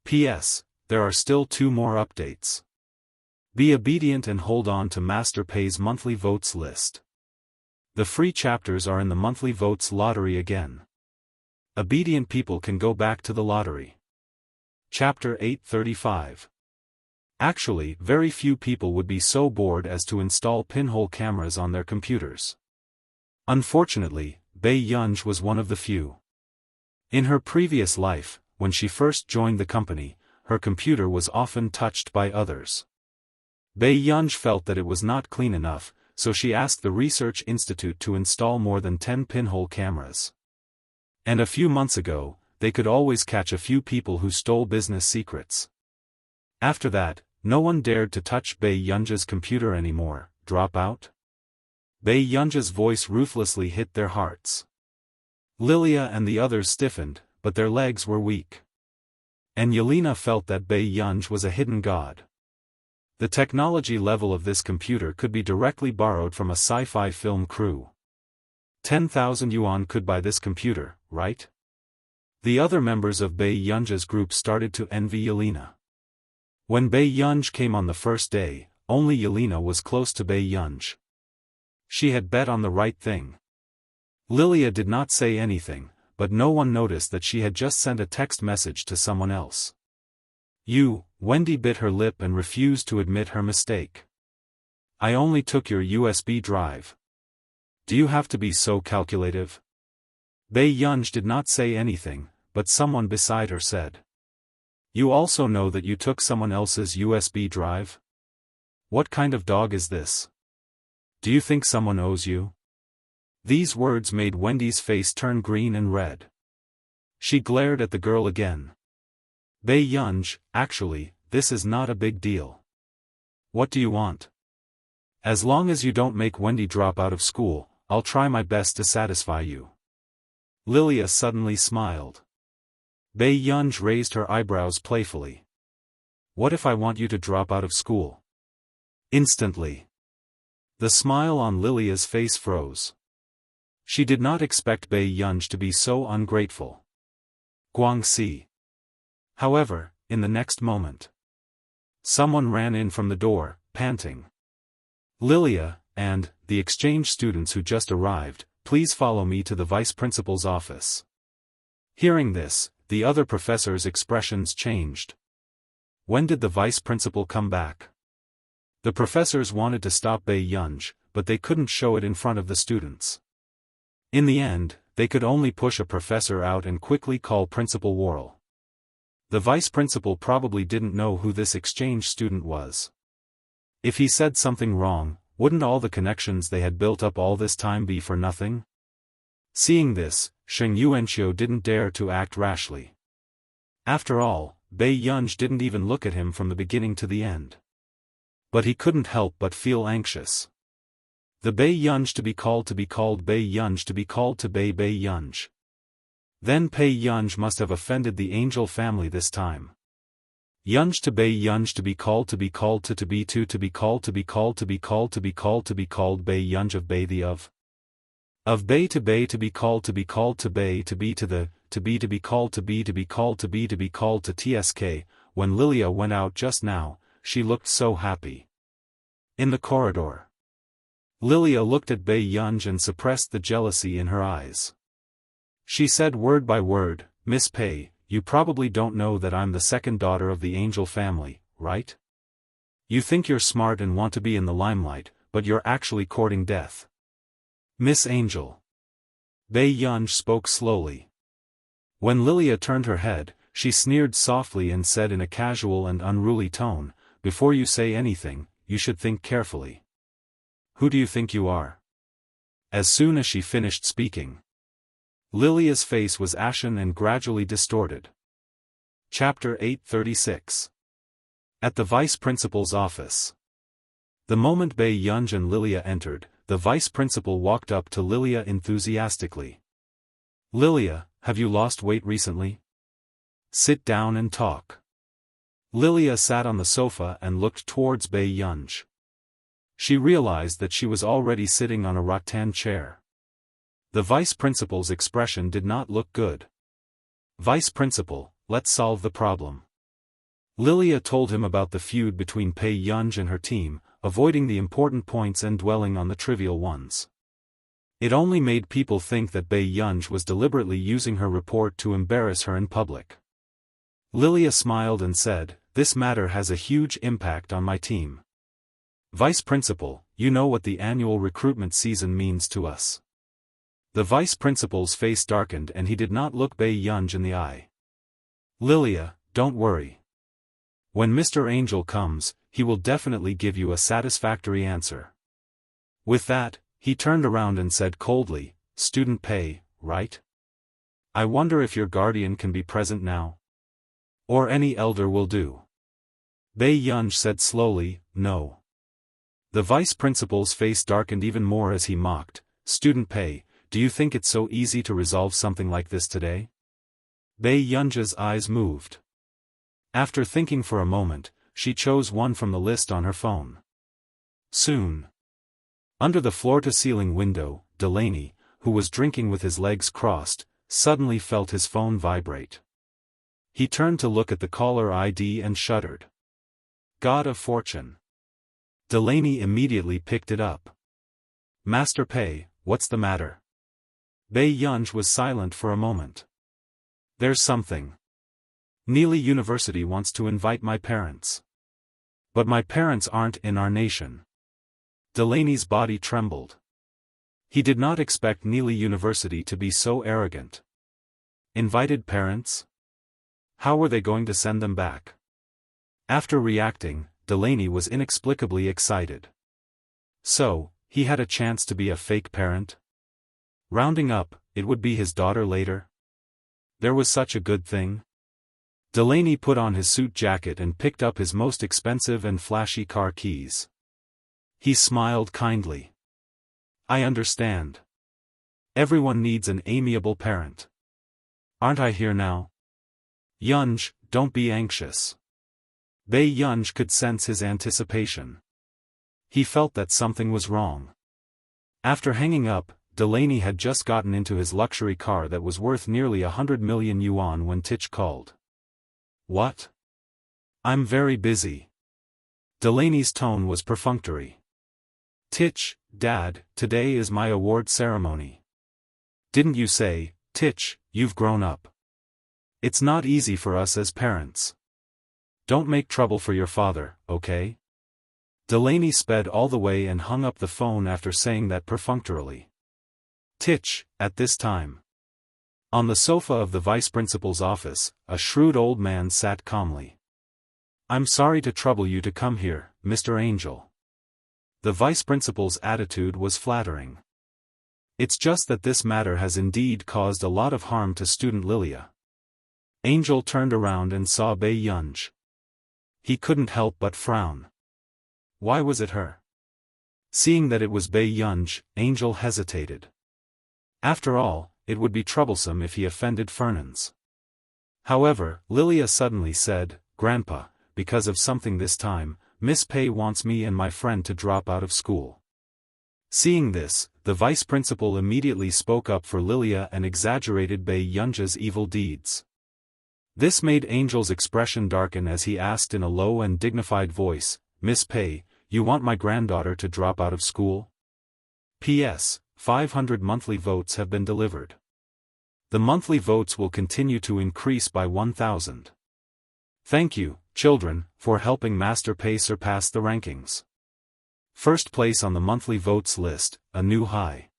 P.S. There are still 2 more updates. Be obedient and hold on to Master Pei's monthly votes list. The free chapters are in the monthly votes lottery again. Obedient people can go back to the lottery. Chapter 835. Actually, very few people would be so bored as to install pinhole cameras on their computers. Unfortunately, Bei Yunzhe was one of the few. In her previous life, when she first joined the company, her computer was often touched by others. Bei Yunzhe felt that it was not clean enough, so she asked the Research Institute to install more than 10 pinhole cameras. And a few months ago, they could always catch a few people who stole business secrets. After that, no one dared to touch Bei Yunzhe's computer anymore. Drop out? Bei Yunzhe's voice ruthlessly hit their hearts. Lilia and the others stiffened, but their legs were weak. And Yelena felt that Bei Yunzhe was a hidden god. The technology level of this computer could be directly borrowed from a sci-fi film crew. 10,000 yuan could buy this computer, right? The other members of Bei Yunzhe's group started to envy Yelena. When Bei Yunzhe came on the first day, only Yelena was close to Bei Yunzhe. She had bet on the right thing. Lilia did not say anything, but no one noticed that she had just sent a text message to someone else. Wendy bit her lip and refused to admit her mistake. I only took your USB drive. Do you have to be so calculative? Bei Yunzhe did not say anything, but someone beside her said. You also know that you took someone else's USB drive? What kind of dog is this? Do you think someone owes you? These words made Wendy's face turn green and red. She glared at the girl again. Bei Yunzhe, actually, this is not a big deal. What do you want? As long as you don't make Wendy drop out of school, I'll try my best to satisfy you. Lilia suddenly smiled. Bei Yunzhe raised her eyebrows playfully. What if I want you to drop out of school? Instantly. The smile on Lilia's face froze. She did not expect Bei Yunzhe to be so ungrateful. Guangxi. However, in the next moment, someone ran in from the door, panting. Lilia, and the exchange students who just arrived, please follow me to the vice principal's office. Hearing this, the other professors' expressions changed. When did the vice principal come back? The professors wanted to stop Bei Yunzhe, but they couldn't show it in front of the students. In the end, they could only push a professor out and quickly call Principal Worrell. The vice principal probably didn't know who this exchange student was. If he said something wrong, wouldn't all the connections they had built up all this time be for nothing? Seeing this, Sheng Yuanqiu didn't dare to act rashly. After all, Bei Yunzhe didn't even look at him from the beginning to the end. But he couldn't help but feel anxious. The Bei Yunzhe to be called Bei Yunzhe to be called to Bei Yunzhe. Then Bei Yunzhe must have offended the angel family this time. Yunzhe to Bei Yunzhe to be called to be called to be to be called to be called to be called to be called to be called Bei Yunzhe of Bei the of Bei to be called to be called to Bei to be to the to be called to TSK, when Lilia went out just now, she looked so happy. In the corridor, Lilia looked at Bei Yunj and suppressed the jealousy in her eyes. She said word by word, Miss Pei, you probably don't know that I'm the second daughter of the Angel family, right? You think you're smart and want to be in the limelight, but you're actually courting death. Miss Angel. Bei Yunj spoke slowly. When Lilia turned her head, she sneered softly and said in a casual and unruly tone, before you say anything, you should think carefully. Who do you think you are? As soon as she finished speaking, Lilia's face was ashen and gradually distorted. Chapter 836. At the Vice Principal's office. The moment Bei Yunj and Lilia entered, the Vice Principal walked up to Lilia enthusiastically. Lilia, have you lost weight recently? Sit down and talk. Lilia sat on the sofa and looked towards Bei Yunj. She realized that she was already sitting on a rattan chair. The Vice Principal's expression did not look good. Vice Principal, let's solve the problem. Lilia told him about the feud between Bei Yunj and her team, avoiding the important points and dwelling on the trivial ones. It only made people think that Bei Yunj was deliberately using her report to embarrass her in public. Lilia smiled and said, this matter has a huge impact on my team. Vice Principal, you know what the annual recruitment season means to us. The Vice Principal's face darkened and he did not look Bei Yunj in the eye. Lilia, don't worry. When Mr. Angel comes, he will definitely give you a satisfactory answer. With that, he turned around and said coldly, Student Pei, right? I wonder if your guardian can be present now? Or any elder will do. Bei Yunj said slowly, no. The Vice Principal's face darkened even more as he mocked, Student Pei, do you think it's so easy to resolve something like this today? Bei Yunj's eyes moved. After thinking for a moment, she chose one from the list on her phone. Soon. Under the floor-to-ceiling window, Delaney, who was drinking with his legs crossed, suddenly felt his phone vibrate. He turned to look at the caller ID and shuddered. God of Fortune. Delaney immediately picked it up. Master Pei, what's the matter? Bei Yunj was silent for a moment. There's something. Neely University wants to invite my parents. But my parents aren't in our nation. Delaney's body trembled. He did not expect Neely University to be so arrogant. Invited parents? How were they going to send them back? After reacting, Delaney was inexplicably excited. So, he had a chance to be a fake parent? Rounding up, it would be his daughter later? There was such a good thing? Delaney put on his suit jacket and picked up his most expensive and flashy car keys. He smiled kindly. I understand. Everyone needs an amiable parent. Aren't I here now? Yunj, don't be anxious. Bei Yunj could sense his anticipation. He felt that something was wrong. After hanging up, Delaney had just gotten into his luxury car that was worth nearly 100 million yuan when Tich called. What? I'm very busy. Delaney's tone was perfunctory. Tich, Dad, today is my award ceremony. Didn't you say, Tich, you've grown up? It's not easy for us as parents. Don't make trouble for your father, okay? Delaney sped all the way and hung up the phone after saying that perfunctorily. Tich, at this time. On the sofa of the Vice Principal's office, a shrewd old man sat calmly. I'm sorry to trouble you to come here, Mr. Angel. The Vice Principal's attitude was flattering. It's just that this matter has indeed caused a lot of harm to student Lilia. Angel turned around and saw Bei Yunj. He couldn't help but frown. Why was it her? Seeing that it was Bei Yunj, Angel hesitated. After all, it would be troublesome if he offended Fernans. However, Lilia suddenly said, Grandpa, because of something this time, Miss Pei wants me and my friend to drop out of school. Seeing this, the vice principal immediately spoke up for Lilia and exaggerated Bei Yunja's evil deeds. This made Angel's expression darken as he asked in a low and dignified voice, "Miss Pei, you want my granddaughter to drop out of school? P.S. 500 monthly votes have been delivered. The monthly votes will continue to increase by 1,000. Thank you, children, for helping Master Pei surpass the rankings. First place on the monthly votes list, a new high.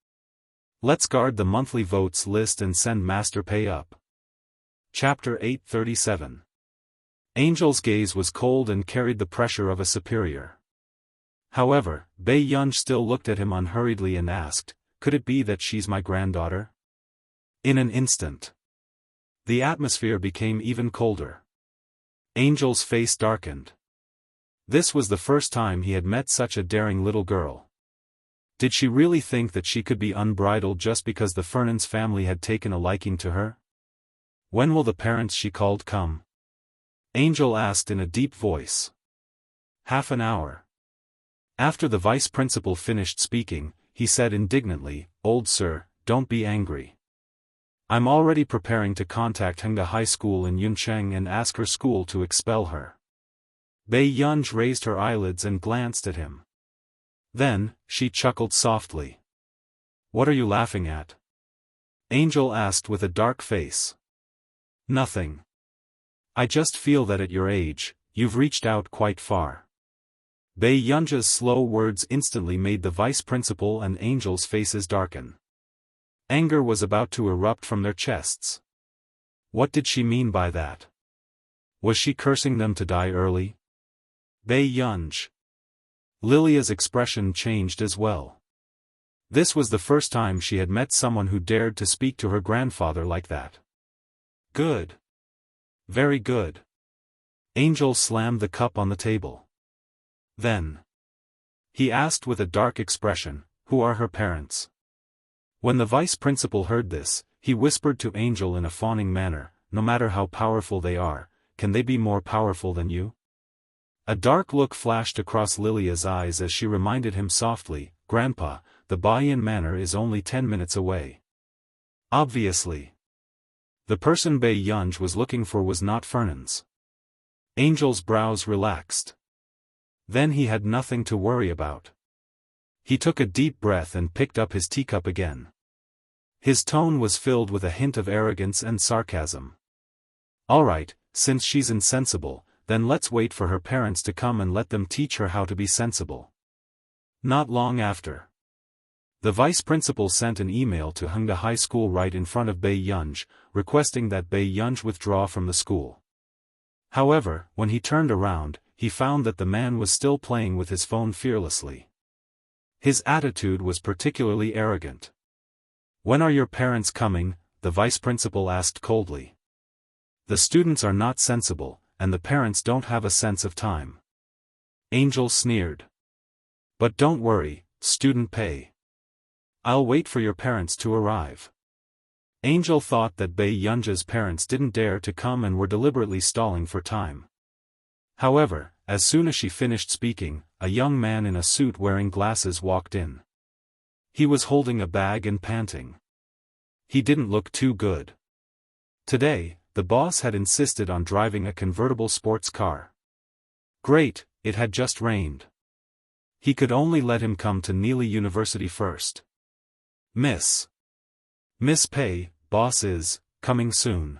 Let's guard the monthly votes list and send Master Pei up." Chapter 837. Angel's gaze was cold and carried the pressure of a superior. However, Bei Yunj still looked at him unhurriedly and asked, "Could it be that she's my granddaughter?" In an instant, the atmosphere became even colder. Angel's face darkened. This was the first time he had met such a daring little girl. Did she really think that she could be unbridled just because the Fernandes family had taken a liking to her? "When will the parents she called come?" Angel asked in a deep voice. "Half an hour." After the vice principal finished speaking, he said indignantly, "Old sir, don't be angry. I'm already preparing to contact Hengda High School in Yuncheng and ask her school to expel her." Bei Yunj raised her eyelids and glanced at him. Then, she chuckled softly. "What are you laughing at?" Angel asked with a dark face. "Nothing. I just feel that at your age, you've reached out quite far." Bei Yunja's slow words instantly made the vice principal and Angel's faces darken. Anger was about to erupt from their chests. What did she mean by that? Was she cursing them to die early? Bei Yunj. Lilia's expression changed as well. This was the first time she had met someone who dared to speak to her grandfather like that. "Good. Very good." Angel slammed the cup on the table. Then, he asked with a dark expression, "Who are her parents?" When the vice principal heard this, he whispered to Angel in a fawning manner, "No matter how powerful they are, can they be more powerful than you?" A dark look flashed across Lilia's eyes as she reminded him softly, "Grandpa, the Baiyin Manor is only 10 minutes away." Obviously, the person Bei Yunj was looking for was not Fernandes. Angel's brows relaxed. Then he had nothing to worry about. He took a deep breath and picked up his teacup again. His tone was filled with a hint of arrogance and sarcasm. "All right, since she's insensible, then let's wait for her parents to come and let them teach her how to be sensible." Not long after, the vice principal sent an email to Hengda High School right in front of Bei Yunj, requesting that Bei Yunj withdraw from the school. However, when he turned around, he found that the man was still playing with his phone fearlessly. His attitude was particularly arrogant. "When are your parents coming?" the vice principal asked coldly. "The students are not sensible, and the parents don't have a sense of time." Angel sneered. "But don't worry, student Pei. I'll wait for your parents to arrive." Angel thought that Bei Yunja's parents didn't dare to come and were deliberately stalling for time. However, as soon as she finished speaking, a young man in a suit wearing glasses walked in. He was holding a bag and panting. He didn't look too good. Today, the boss had insisted on driving a convertible sports car. Great, it had just rained. He could only let him come to Neely University first. Miss Pei, boss is coming soon,"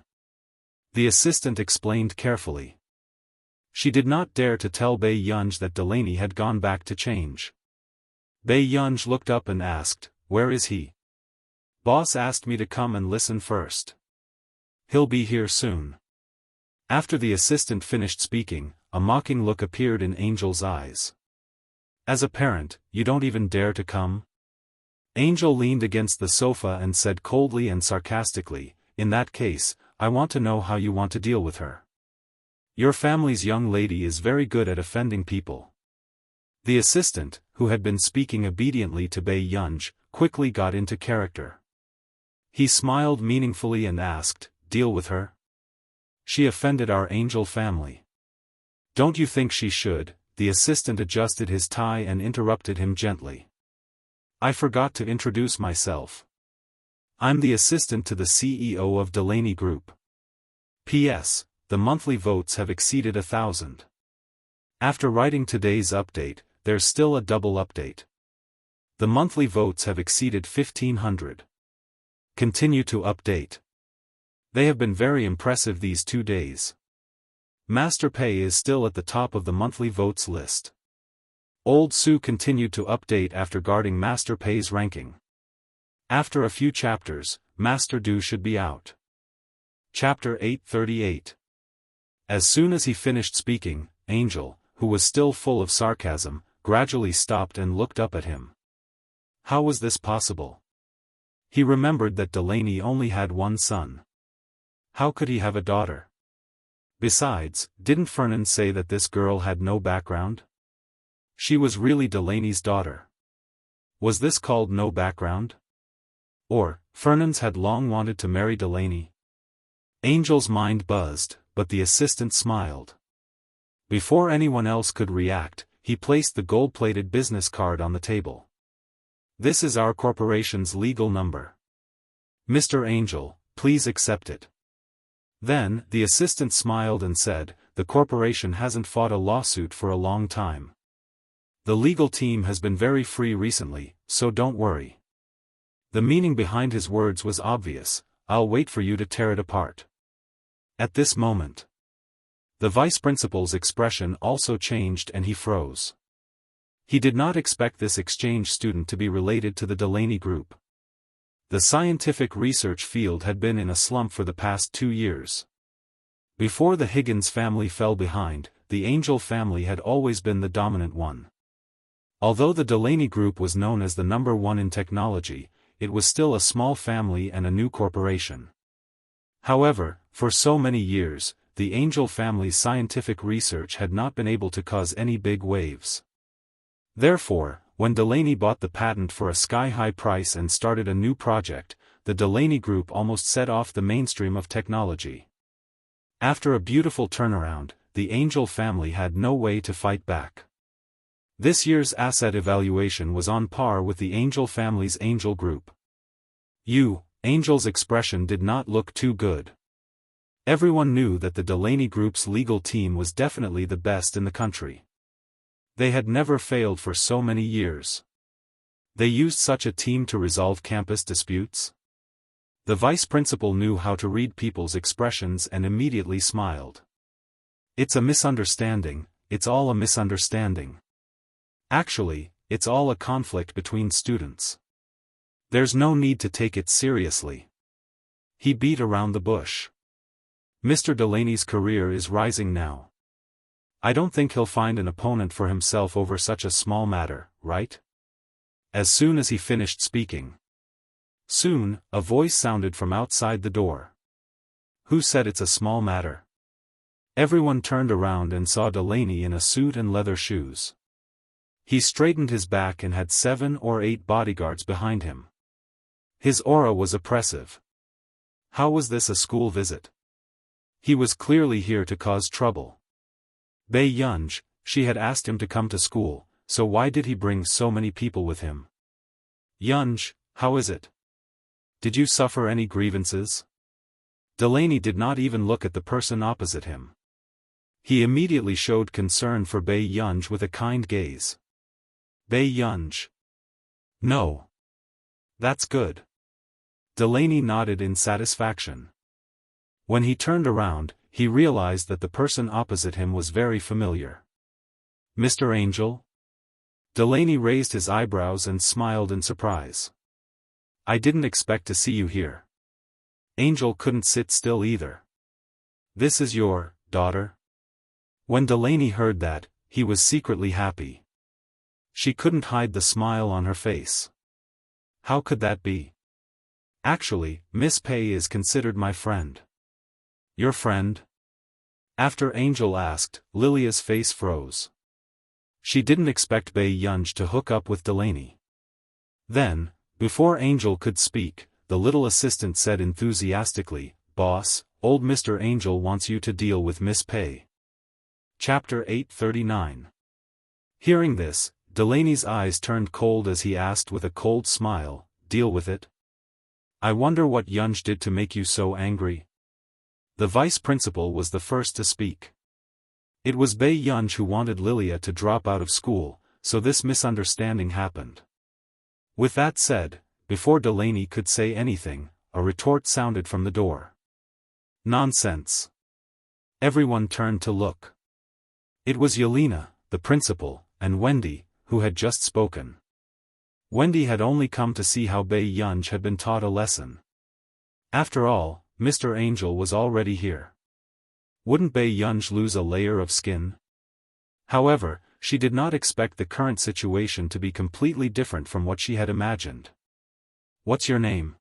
the assistant explained carefully. She did not dare to tell Bei Yunj that Delaney had gone back to change. Bei Yunj looked up and asked, "Where is he?" "Boss asked me to come and listen first. He'll be here soon." After the assistant finished speaking, a mocking look appeared in Angel's eyes. "As a parent, you don't even dare to come?" Angel leaned against the sofa and said coldly and sarcastically, "In that case, I want to know how you want to deal with her. Your family's young lady is very good at offending people." The assistant, who had been speaking obediently to Bei Yunj, quickly got into character. He smiled meaningfully and asked, "Deal with her? She offended our Angel family." "Don't you think she should?" The assistant adjusted his tie and interrupted him gently. I forgot to introduce myself. I'm the assistant to the CEO of Delaney Group. P.S. The monthly votes have exceeded 1,000. After writing today's update, there's still a double update. The monthly votes have exceeded 1,500. Continue to update. They have been very impressive these 2 days. Master Pei is still at the top of the monthly votes list. Old Su continued to update after guarding Master Pei's ranking. After a few chapters, Master Du should be out. Chapter 838. As soon as he finished speaking, Angel, who was still full of sarcasm, gradually stopped and looked up at him. How was this possible? He remembered that Delaney only had one son. How could he have a daughter? Besides, didn't Fernan say that this girl had no background? She was really Delaney's daughter. Was this called no background? Or, Fernand's had long wanted to marry Delaney? Angel's mind buzzed, but the assistant smiled. Before anyone else could react, he placed the gold-plated business card on the table. This is our corporation's legal number. Mr. Angel, please accept it. Then, the assistant smiled and said, the corporation hasn't fought a lawsuit for a long time. The legal team has been very free recently, so don't worry. The meaning behind his words was obvious. I'll wait for you to tear it apart. At this moment, the vice principal's expression also changed and he froze. He did not expect this exchange student to be related to the Delaney Group. The scientific research field had been in a slump for the past 2 years. Before the Higgins family fell behind, the Angel family had always been the dominant one. Although the Delaney Group was known as the number one in technology, it was still a small family and a new corporation. However, for so many years, the Angel family's scientific research had not been able to cause any big waves. Therefore, when Delaney bought the patent for a sky-high price and started a new project, the Delaney Group almost set off the mainstream of technology. After a beautiful turnaround, the Angel family had no way to fight back. This year's asset evaluation was on par with the Angel family's Angel Group. Angel's expression did not look too good. Everyone knew that the Delaney Group's legal team was definitely the best in the country. They had never failed for so many years. They used such a team to resolve campus disputes. The vice principal knew how to read people's expressions and immediately smiled. It's a misunderstanding, it's all a misunderstanding. Actually, it's all a conflict between students. There's no need to take it seriously. He beat around the bush. Mr. Delaney's career is rising now. I don't think he'll find an opponent for himself over such a small matter, right? As soon as he finished speaking. Soon, a voice sounded from outside the door. Who said it's a small matter? Everyone turned around and saw Delaney in a suit and leather shoes. He straightened his back and had 7 or 8 bodyguards behind him. His aura was oppressive. How was this a school visit? He was clearly here to cause trouble. Bei Yunj, she had asked him to come to school, so why did he bring so many people with him? Yunj, how is it? Did you suffer any grievances? Delaney did not even look at the person opposite him. He immediately showed concern for Bei Yunj with a kind gaze. Bei Yunj. No. That's good. Delaney nodded in satisfaction. When he turned around, he realized that the person opposite him was very familiar. Mr. Angel? Delaney raised his eyebrows and smiled in surprise. I didn't expect to see you here. Angel couldn't sit still either. This is your daughter? When Delaney heard that, he was secretly happy. She couldn't hide the smile on her face. How could that be? Actually, Miss Pei is considered my friend. Your friend? After Angel asked, Lilia's face froze. She didn't expect Bei Yunj to hook up with Delaney. Then, before Angel could speak, the little assistant said enthusiastically, Boss, old Mr. Angel wants you to deal with Miss Pei. Chapter 839. Hearing this, Delaney's eyes turned cold as he asked with a cold smile, "Deal with it? I wonder what Yunj did to make you so angry?" The vice principal was the first to speak. It was Bei Yunj who wanted Lilia to drop out of school, so this misunderstanding happened. With that said, before Delaney could say anything, a retort sounded from the door. "Nonsense." Everyone turned to look. It was Yelena, the principal, and Wendy, who had just spoken. Wendy had only come to see how Bei Yunj had been taught a lesson. After all, Mr. Angel was already here. Wouldn't Bei Yunj lose a layer of skin? However, she did not expect the current situation to be completely different from what she had imagined. "What's your name?"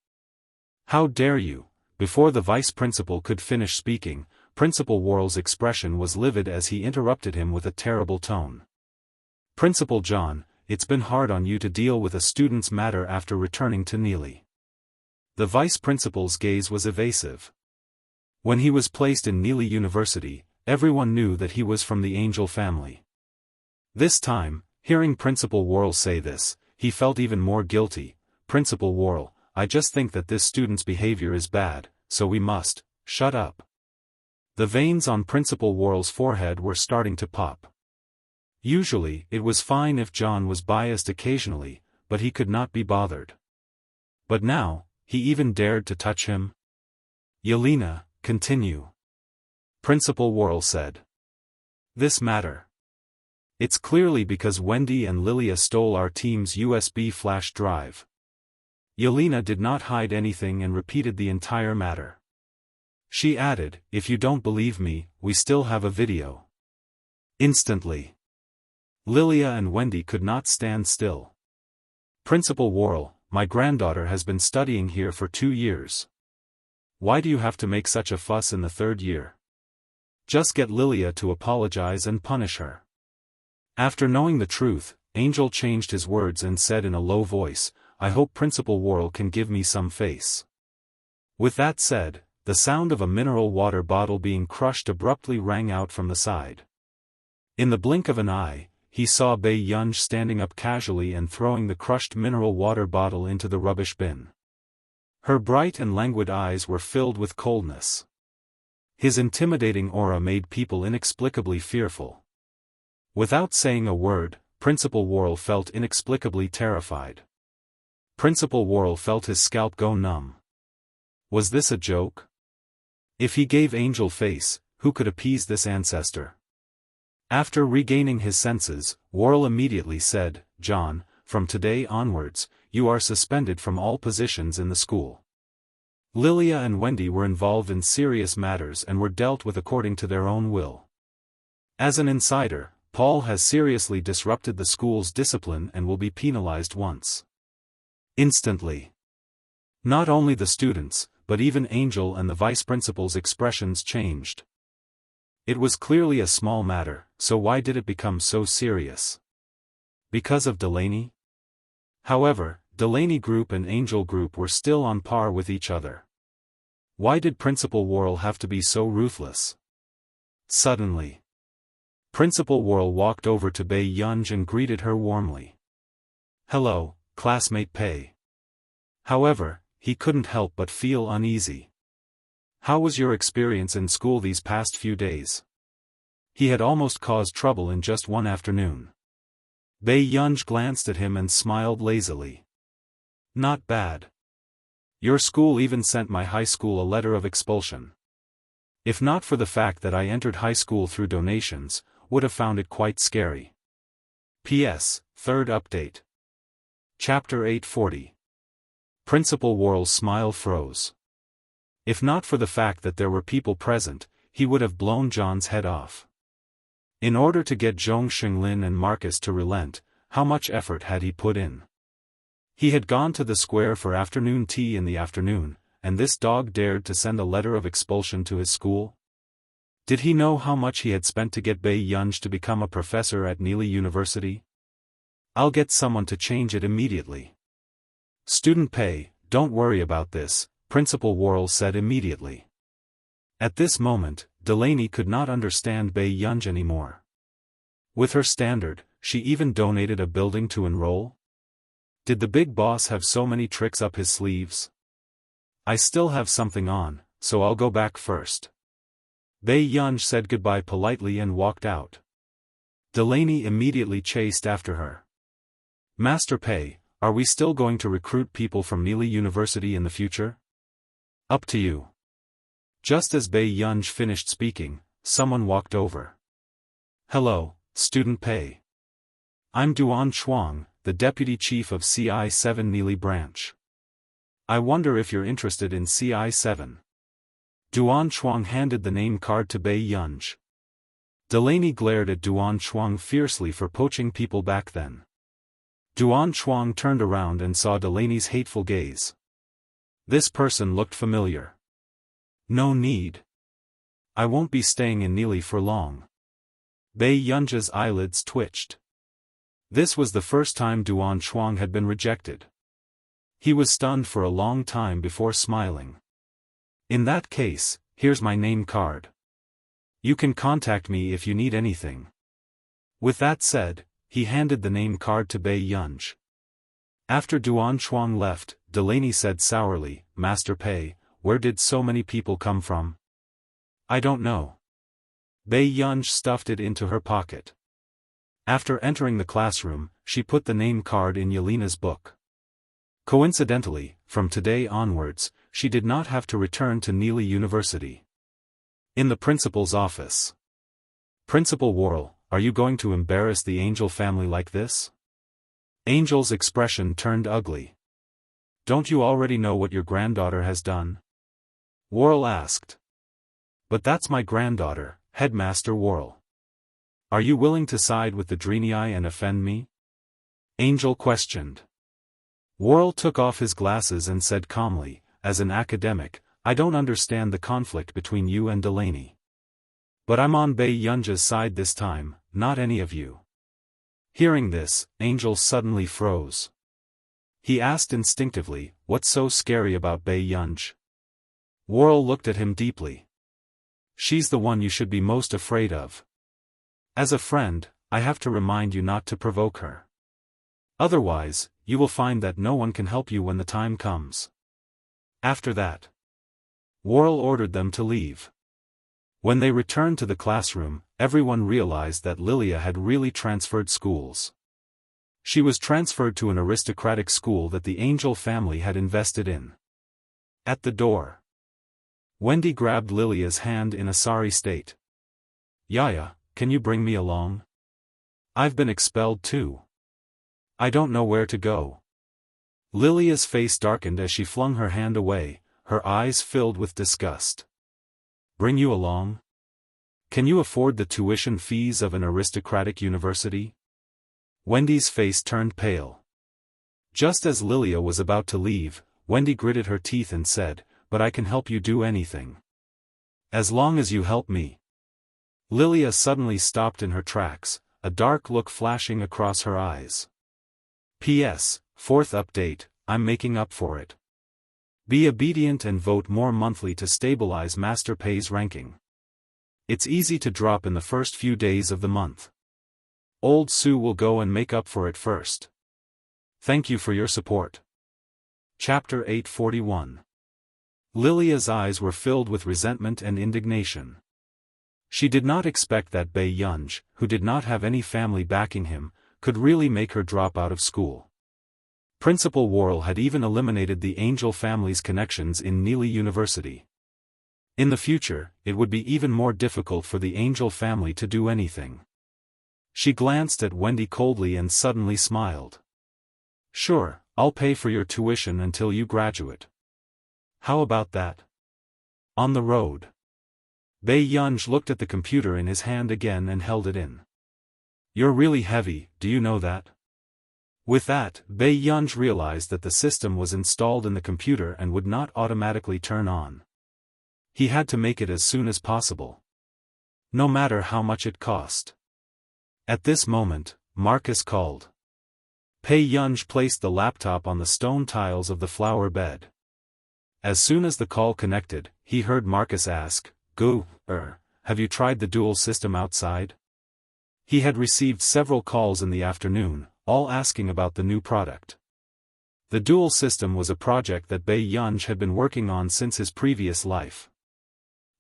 "How dare you?" Before the vice principal could finish speaking, Principal Worrell's expression was livid as he interrupted him with a terrible tone. "Principal John, it's been hard on you to deal with a student's matter after returning to Neely." The vice principal's gaze was evasive. When he was placed in Neely University, everyone knew that he was from the Angel family. This time, hearing Principal Worrell say this, he felt even more guilty. "Principal Worrell, I just think that this student's behavior is bad, so we must shut up." The veins on Principal Worrell's forehead were starting to pop. Usually, it was fine if John was biased occasionally, but he could not be bothered. But now, he even dared to touch him? "Yelena, continue," Principal Worrell said. "This matter. It's clearly because Wendy and Lilia stole our team's USB flash drive." Yelena did not hide anything and repeated the entire matter. She added, "If you don't believe me, we still have a video." Instantly, Lilia and Wendy could not stand still. "Principal Worrell, my granddaughter has been studying here for 2 years. Why do you have to make such a fuss in the 3rd year? Just get Lilia to apologize and punish her." After knowing the truth, Angel changed his words and said in a low voice, "I hope Principal Worrell can give me some face." With that said, the sound of a mineral water bottle being crushed abruptly rang out from the side. In the blink of an eye, he saw Bei Yunj standing up casually and throwing the crushed mineral water bottle into the rubbish bin. Her bright and languid eyes were filled with coldness. His intimidating aura made people inexplicably fearful. Without saying a word, Principal Worrell felt inexplicably terrified. Principal Worrell felt his scalp go numb. Was this a joke? If he gave Angel face, who could appease this ancestor? After regaining his senses, Worrell immediately said, "John, from today onwards, you are suspended from all positions in the school." Lilia and Wendy were involved in serious matters and were dealt with according to their own will. As an insider, Paul has seriously disrupted the school's discipline and will be penalized once. Instantly. Not only the students, but even Angel and the vice principal's expressions changed. It was clearly a small matter, so why did it become so serious? Because of Delaney? However, Delaney Group and Angel Group were still on par with each other. Why did Principal Worrell have to be so ruthless? Suddenly, Principal Worrell walked over to Bei Yunj and greeted her warmly. "Hello, classmate Pei." However, he couldn't help but feel uneasy. "How was your experience in school these past few days?" He had almost caused trouble in just one afternoon. Bei Yunj glanced at him and smiled lazily. "Not bad. Your school even sent my high school a letter of expulsion. If not for the fact that I entered high school through donations, would have found it quite scary." P.S. Third update. Chapter 840. Principal Worrell's smile froze. If not for the fact that there were people present, he would have blown John's head off. In order to get Zhong Xinglin and Marcus to relent, how much effort had he put in? He had gone to the square for afternoon tea in the afternoon, and this dog dared to send a letter of expulsion to his school? Did he know how much he had spent to get Bei Yunj to become a professor at Neely University? "I'll get someone to change it immediately." "Student Pei, don't worry about this," Principal Worrell said immediately. At this moment, Delaney could not understand Bei Yunj anymore. With her standard, she even donated a building to enroll? Did the big boss have so many tricks up his sleeves? I still have something on, so I'll go back first. Bei Yunj said goodbye politely and walked out. Delaney immediately chased after her. Master Pei, are we still going to recruit people from Neely University in the future? Up to you. Just as Bei Yunj finished speaking, someone walked over. Hello, Student Pei. I'm Duan Chuang, the Deputy Chief of CI-7 Neely Branch. I wonder if you're interested in CI-7. Duan Chuang handed the name card to Bei Yunj. Delaney glared at Duan Chuang fiercely for poaching people back then. Duan Chuang turned around and saw Delaney's hateful gaze. This person looked familiar. No need. I won't be staying in Neely for long. Bei Yunj's eyelids twitched. This was the first time Duan Chuang had been rejected. He was stunned for a long time before smiling. In that case, here's my name card. You can contact me if you need anything. With that said, he handed the name card to Bei Yunj. After Duan Chuang left, Delaney said sourly, Master Pei, where did so many people come from? I don't know. Bei Yunj stuffed it into her pocket. After entering the classroom, she put the name card in Yelena's book. Coincidentally, from today onwards, she did not have to return to Neely University. In the principal's office. Principal Worrell, are you going to embarrass the Angel family like this? Angel's expression turned ugly. Don't you already know what your granddaughter has done? Worrell asked. But that's my granddaughter, Headmaster Worrell. Are you willing to side with the Dreenii and offend me? Angel questioned. Worrell took off his glasses and said calmly, as an academic, I don't understand the conflict between you and Delaney. But I'm on Bei Yunj's side this time, not any of you. Hearing this, Angel suddenly froze. He asked instinctively, what's so scary about Bei Yunj? Worrell looked at him deeply. She's the one you should be most afraid of. As a friend, I have to remind you not to provoke her. Otherwise, you will find that no one can help you when the time comes. After that, Worrell ordered them to leave. When they returned to the classroom, everyone realized that Lilia had really transferred schools. She was transferred to an aristocratic school that the Angel family had invested in. At the door, Wendy grabbed Lilia's hand in a sorry state. Yaya, can you bring me along? I've been expelled too. I don't know where to go. Lilia's face darkened as she flung her hand away, her eyes filled with disgust. Bring you along? Can you afford the tuition fees of an aristocratic university? Wendy's face turned pale. Just as Lilia was about to leave, Wendy gritted her teeth and said, but I can help you do anything. As long as you help me. Lilia suddenly stopped in her tracks, a dark look flashing across her eyes. P.S. Fourth update, I'm making up for it. Be obedient and vote more monthly to stabilize Master Pei's ranking. It's easy to drop in the first few days of the month. Old Sue will go and make up for it first. Thank you for your support. Chapter 841. Lilia's eyes were filled with resentment and indignation. She did not expect that Bei Yunj, who did not have any family backing him, could really make her drop out of school. Principal Worrell had even eliminated the Angel family's connections in Neely University. In the future, it would be even more difficult for the Angel family to do anything. She glanced at Wendy coldly and suddenly smiled. Sure, I'll pay for your tuition until you graduate. How about that? On the road. Bei Yunj looked at the computer in his hand again and held it in. You're really heavy, do you know that? With that, Bei Yunj realized that the system was installed in the computer and would not automatically turn on. He had to make it as soon as possible. No matter how much it cost. At this moment, Marcus called. Bei Yunj placed the laptop on the stone tiles of the flower bed. As soon as the call connected, he heard Marcus ask, have you tried the dual system outside? He had received several calls in the afternoon, all asking about the new product. The dual system was a project that Bei Yunj had been working on since his previous life.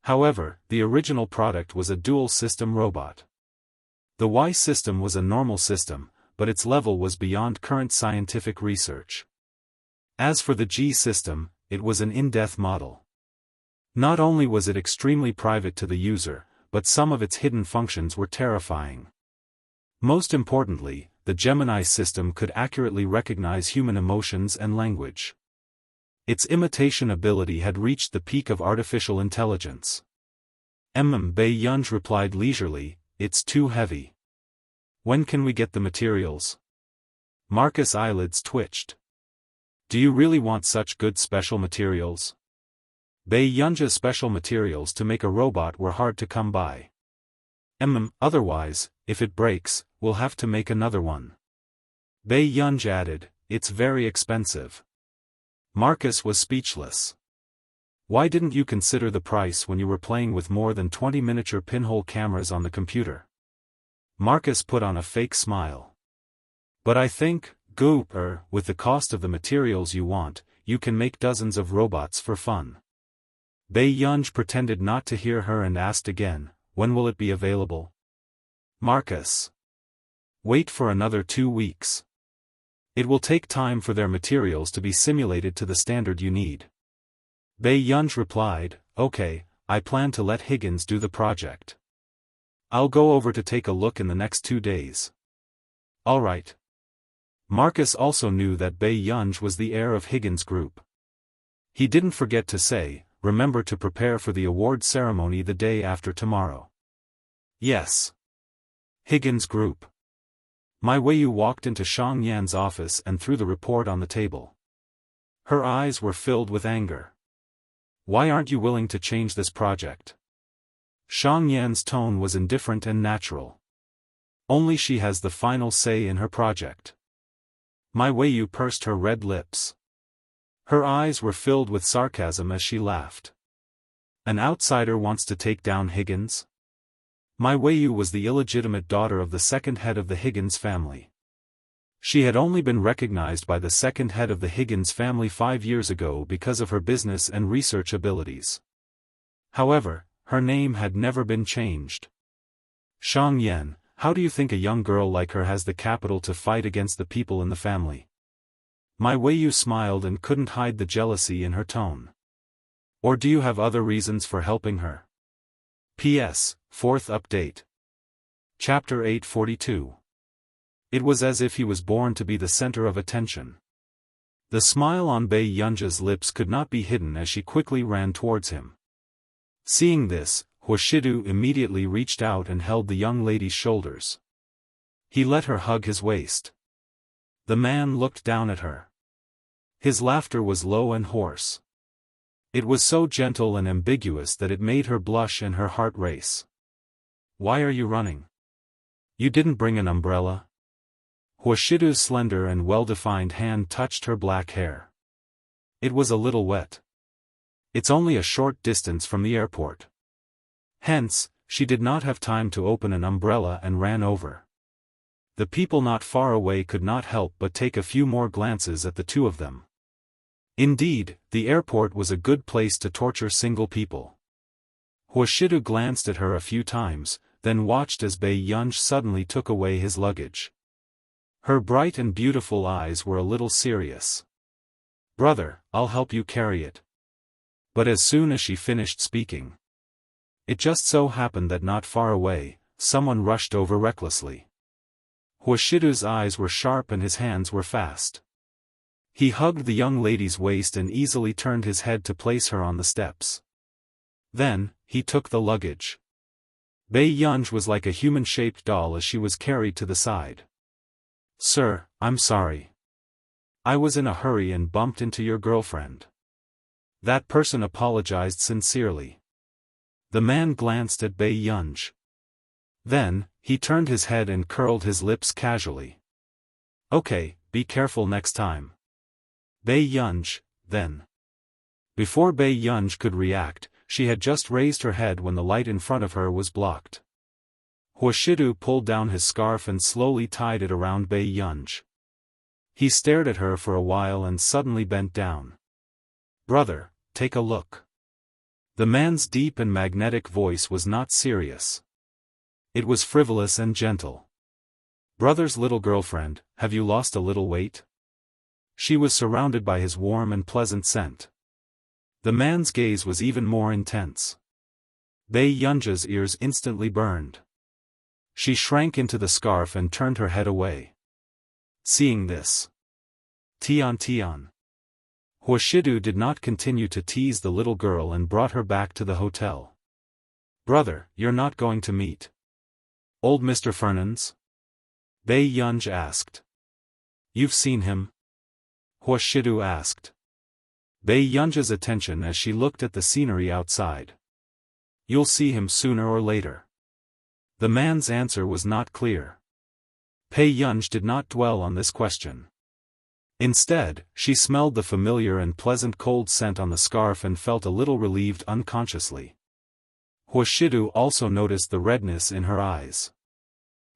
However, the original product was a dual system robot. The Y system was a normal system, but its level was beyond current scientific research. As for the G system, it was an in-depth model. Not only was it extremely private to the user, but some of its hidden functions were terrifying. Most importantly, the Gemini system could accurately recognize human emotions and language. Its imitation ability had reached the peak of artificial intelligence. Bei Yunj replied leisurely, "It's too heavy. When can we get the materials?" Marcus' eyelids twitched. "Do you really want such good special materials?" Bei Yunj's special materials to make a robot were hard to come by. Otherwise, if it breaks, we'll have to make another one." Bei Yunj added, "It's very expensive." Marcus was speechless. "Why didn't you consider the price when you were playing with more than 20 miniature pinhole cameras on the computer?" Marcus put on a fake smile. "But I think, with the cost of the materials you want, you can make dozens of robots for fun." Bei Yunj pretended not to hear her and asked again, "When will it be available?" Marcus. "Wait for another 2 weeks. It will take time for their materials to be simulated to the standard you need." Bei Yunj replied, "Okay, I plan to let Higgins do the project. I'll go over to take a look in the next 2 days." "All right." Marcus also knew that Bei Yunj was the heir of Higgins Group. He didn't forget to say, "Remember to prepare for the award ceremony the day after tomorrow." "Yes." Higgins Group. Mai Weiyu walked into Shang Yan's office and threw the report on the table. Her eyes were filled with anger. "Why aren't you willing to change this project?" Shang Yan's tone was indifferent and natural. "Only she has the final say in her project." Mai Weiyu pursed her red lips. Her eyes were filled with sarcasm as she laughed. "An outsider wants to take down Higgins?" Mai Weiyu was the illegitimate daughter of the second head of the Higgins family. She had only been recognized by the second head of the Higgins family 5 years ago because of her business and research abilities. However, her name had never been changed. "Shang Yan, how do you think a young girl like her has the capital to fight against the people in the family?" Mai Weiyu smiled and couldn't hide the jealousy in her tone. "Or do you have other reasons for helping her?" P.S. 4th update. Chapter 842. It was as if he was born to be the center of attention. The smile on Bei Yunja's lips could not be hidden as she quickly ran towards him. Seeing this, Huashidu immediately reached out and held the young lady's shoulders. He let her hug his waist. The man looked down at her. His laughter was low and hoarse. It was so gentle and ambiguous that it made her blush and her heart race. "Why are you running? You didn't bring an umbrella?" Huashidu's slender and well-defined hand touched her black hair. "It was a little wet. It's only a short distance from the airport." Hence, she did not have time to open an umbrella and ran over. The people not far away could not help but take a few more glances at the two of them. Indeed, the airport was a good place to torture single people. Huashidu glanced at her a few times, then watched as Bei Yunj suddenly took away his luggage. Her bright and beautiful eyes were a little serious. "Brother, I'll help you carry it." But as soon as she finished speaking, it just so happened that not far away, someone rushed over recklessly. Huashidu's eyes were sharp and his hands were fast. He hugged the young lady's waist and easily turned his head to place her on the steps. Then, he took the luggage. Bei Yunj was like a human-shaped doll as she was carried to the side. "Sir, I'm sorry. I was in a hurry and bumped into your girlfriend." That person apologized sincerely. The man glanced at Bei Yunj. Then, he turned his head and curled his lips casually. "Okay, be careful next time." Bei Yunj, then. Before Bei Yunj could react, she had just raised her head when the light in front of her was blocked. Huashidu pulled down his scarf and slowly tied it around Bei Yunj. He stared at her for a while and suddenly bent down. "Brother, take a look." The man's deep and magnetic voice was not serious. It was frivolous and gentle. "Brother's little girlfriend, have you lost a little weight?" She was surrounded by his warm and pleasant scent. The man's gaze was even more intense. Bei Yunja's ears instantly burned. She shrank into the scarf and turned her head away. Seeing this, Tian. Huashidu did not continue to tease the little girl and brought her back to the hotel. "Brother, you're not going to meet old Mr. Fernandes?" Bei Yunj asked. "You've seen him?" Huashidu asked. Bei Yunja's attention as she looked at the scenery outside. "You'll see him sooner or later." The man's answer was not clear. Bei Yunj did not dwell on this question. Instead, she smelled the familiar and pleasant cold scent on the scarf and felt a little relieved unconsciously. Huashidu also noticed the redness in her eyes.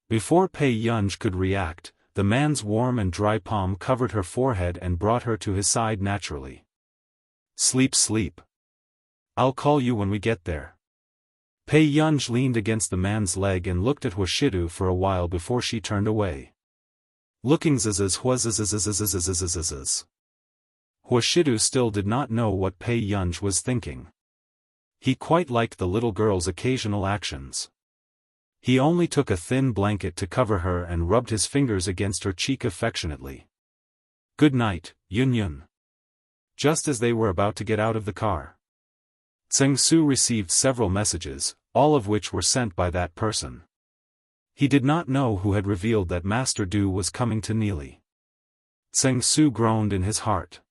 Before Bei Yunj could react, the man's warm and dry palm covered her forehead and brought her to his side naturally. Sleep. I'll call you when we get there." Bei Yunj leaned against the man's leg and looked at Huashidu for a while before she turned away. Looking Huashidu still did not know what Bei Yunj was thinking. He quite liked the little girl's occasional actions. He only took a thin blanket to cover her and rubbed his fingers against her cheek affectionately. "Good night, Yun." Just as they were about to get out of the car, Tseng Su received several messages, all of which were sent by that person. He did not know who had revealed that Master Du was coming to Neely. Tseng Su groaned in his heart.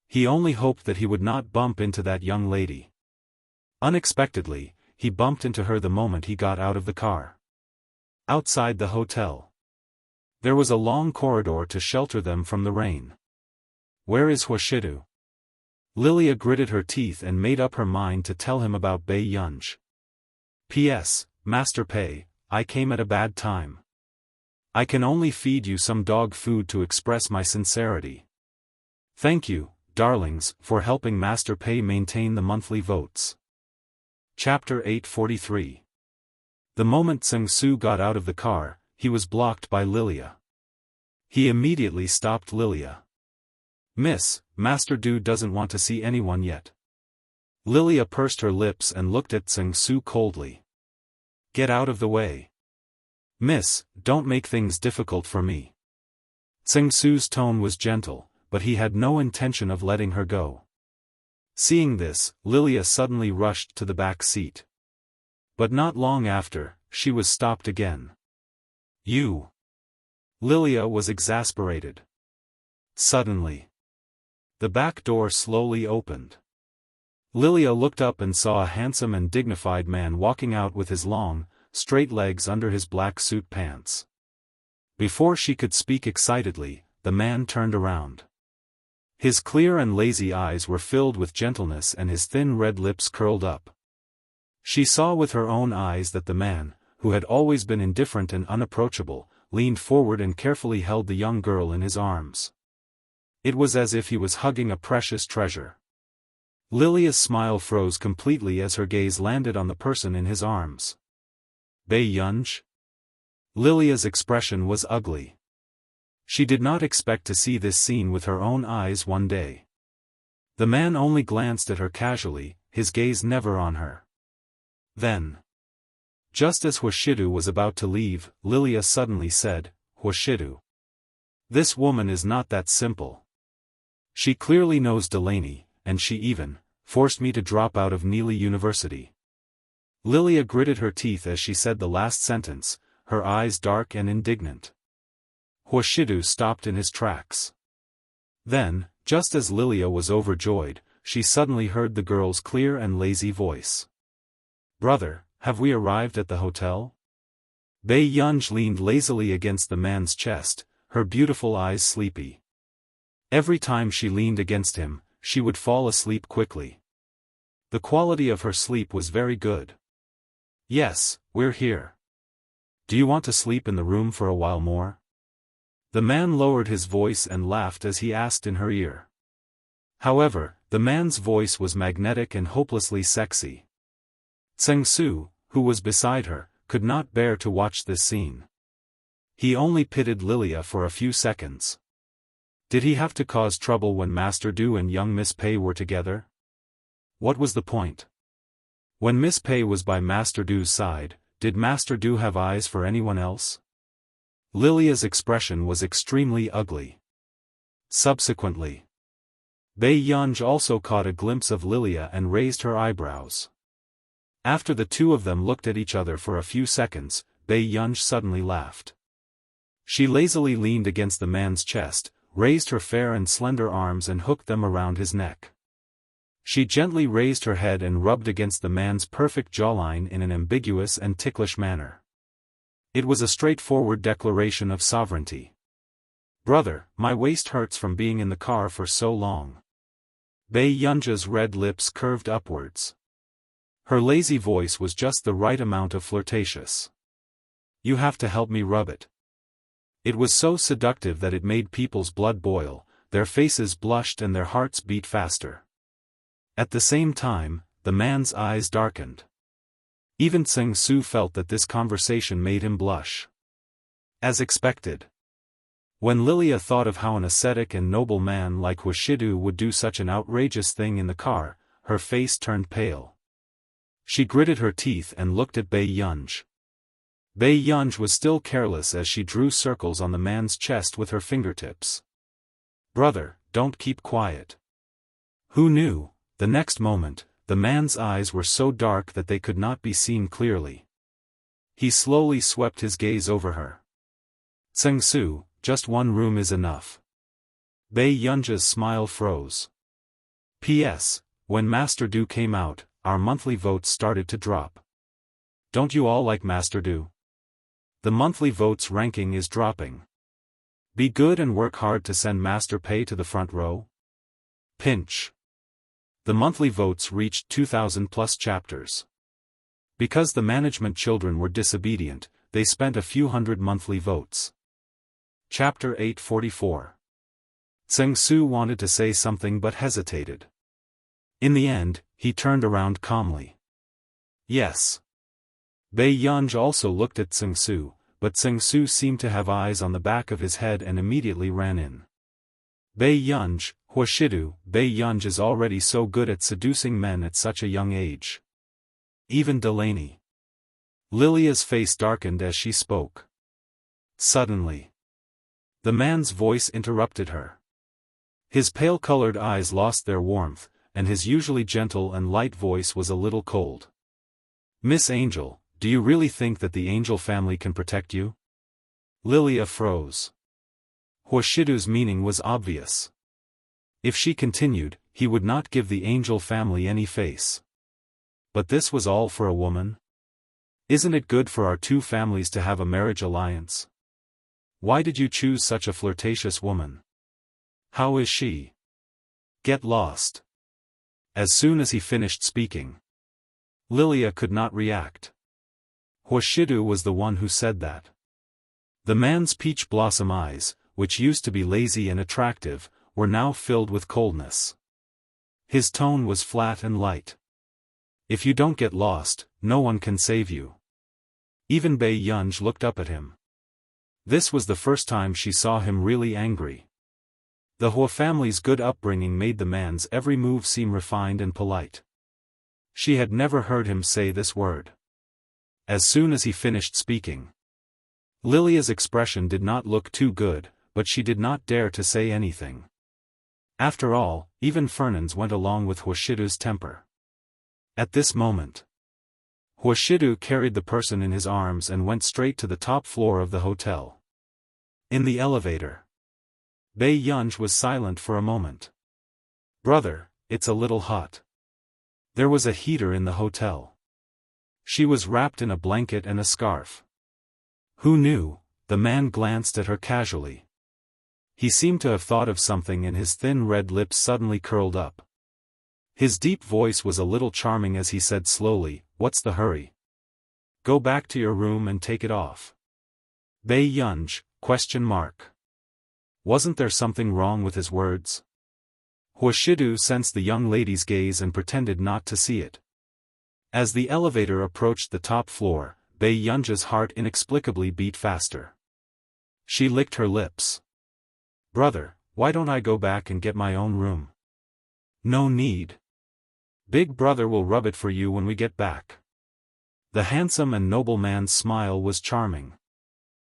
He only hoped that he would not bump into that young lady. Unexpectedly, he bumped into her the moment he got out of the car. Outside the hotel, there was a long corridor to shelter them from the rain. "Where is Huashidu?" Lilia gritted her teeth and made up her mind to tell him about Bei Yunj. "P.S. Master Pei, I came at a bad time. I can only feed you some dog food to express my sincerity. Thank you, darlings, for helping Master Pei maintain the monthly votes." Chapter 843. The moment Tseng Su got out of the car, he was blocked by Lilia. He immediately stopped Lilia. "Miss, Master Du doesn't want to see anyone yet." Lilia pursed her lips and looked at Tseng Su coldly. "Get out of the way. Miss, don't make things difficult for me." Tseng Su's tone was gentle, but he had no intention of letting her go. Seeing this, Lilia suddenly rushed to the back seat. But not long after, she was stopped again. "You." Lilia was exasperated. Suddenly, the back door slowly opened. Lilia looked up and saw a handsome and dignified man walking out with his long, straight legs under his black suit pants. Before she could speak excitedly, the man turned around. His clear and lazy eyes were filled with gentleness and his thin red lips curled up. She saw with her own eyes that the man, who had always been indifferent and unapproachable, leaned forward and carefully held the young girl in his arms. It was as if he was hugging a precious treasure. Lilia's smile froze completely as her gaze landed on the person in his arms. Bei Yunj? Lilia's expression was ugly. She did not expect to see this scene with her own eyes one day. The man only glanced at her casually, his gaze never on her. Then, just as Huashidu was about to leave, Lilia suddenly said, "Huashidu. This woman is not that simple. She clearly knows Delaney, and she even forced me to drop out of Neely University." Lilia gritted her teeth as she said the last sentence, her eyes dark and indignant. Huashidu stopped in his tracks. Then, just as Lilia was overjoyed, she suddenly heard the girl's clear and lazy voice. "Brother, have we arrived at the hotel?" Bei Yunj leaned lazily against the man's chest, her beautiful eyes sleepy. Every time she leaned against him, she would fall asleep quickly. The quality of her sleep was very good. "Yes, we're here." Do you want to sleep in the room for a while more? The man lowered his voice and laughed as he asked in her ear. However, the man's voice was magnetic and hopelessly sexy. Tseng Su, who was beside her, could not bear to watch this scene. He only pitied Lilia for a few seconds. Did he have to cause trouble when Master Du and young Miss Pei were together? What was the point? When Miss Pei was by Master Du's side, did Master Du have eyes for anyone else? Lilia's expression was extremely ugly. Subsequently, Bei Yunj also caught a glimpse of Lilia and raised her eyebrows. After the two of them looked at each other for a few seconds, Bei Yunj suddenly laughed. She lazily leaned against the man's chest, raised her fair and slender arms and hooked them around his neck. She gently raised her head and rubbed against the man's perfect jawline in an ambiguous and ticklish manner. It was a straightforward declaration of sovereignty. "Brother, my waist hurts from being in the car for so long." Bei Yunja's red lips curved upwards. Her lazy voice was just the right amount of flirtatious. "You have to help me rub it." It was so seductive that it made people's blood boil, their faces blushed and their hearts beat faster. At the same time, the man's eyes darkened. Even Tseng Su felt that this conversation made him blush. As expected. When Lilia thought of how an ascetic and noble man like Wuxia would do such an outrageous thing in the car, her face turned pale. She gritted her teeth and looked at Bei Yunj. Bei Yunj was still careless as she drew circles on the man's chest with her fingertips. "Brother, don't keep quiet." Who knew, the next moment, the man's eyes were so dark that they could not be seen clearly. He slowly swept his gaze over her. "Tseng Su, just one room is enough." Bei Yunja's smile froze. P.S. When Master Du came out, our monthly votes started to drop. Don't you all like Master Du? The monthly votes ranking is dropping. Be good and work hard to send Master Pei to the front row. Pinch. The monthly votes reached 2,000 plus chapters. Because the management children were disobedient, they spent a few hundred monthly votes. Chapter 844. Tseng Su wanted to say something but hesitated. In the end, he turned around calmly. Yes. Bei Yunj also looked at Tseng Su, but Tseng Su seemed to have eyes on the back of his head and immediately ran in. Bei Yunj, Huashidu, Bei Yunj is already so good at seducing men at such a young age. Even Delaney. Lilia's face darkened as she spoke. Suddenly, the man's voice interrupted her. His pale-colored eyes lost their warmth, and his usually gentle and light voice was a little cold. "Miss Angel, do you really think that the Angel family can protect you?" Lilia froze. Huashidu's meaning was obvious. If she continued, he would not give the Angel family any face. But this was all for a woman? Isn't it good for our two families to have a marriage alliance? Why did you choose such a flirtatious woman? How is she? Get lost. As soon as he finished speaking, Lilia could not react. Huashidu was the one who said that. The man's peach blossom eyes, which used to be lazy and attractive, were now filled with coldness. His tone was flat and light. "If you don't get lost, no one can save you." Even Bei Yunj looked up at him. This was the first time she saw him really angry. The Hua family's good upbringing made the man's every move seem refined and polite. She had never heard him say this word. As soon as he finished speaking, Lilia's expression did not look too good, but she did not dare to say anything. After all, even Fernand's went along with Huashidu's temper. At this moment, Huashidu carried the person in his arms and went straight to the top floor of the hotel. In the elevator, Bei Yunj was silent for a moment. "Brother, it's a little hot." There was a heater in the hotel. She was wrapped in a blanket and a scarf. Who knew? The man glanced at her casually. He seemed to have thought of something and his thin red lips suddenly curled up. His deep voice was a little charming as he said slowly, "What's the hurry? Go back to your room and take it off." Bei Yunj, ? Wasn't there something wrong with his words? Huashidu sensed the young lady's gaze and pretended not to see it. As the elevator approached the top floor, Bei Yunj's heart inexplicably beat faster. She licked her lips. Brother, why don't I go back and get my own room? No need. Big brother will rub it for you when we get back. The handsome and noble man's smile was charming.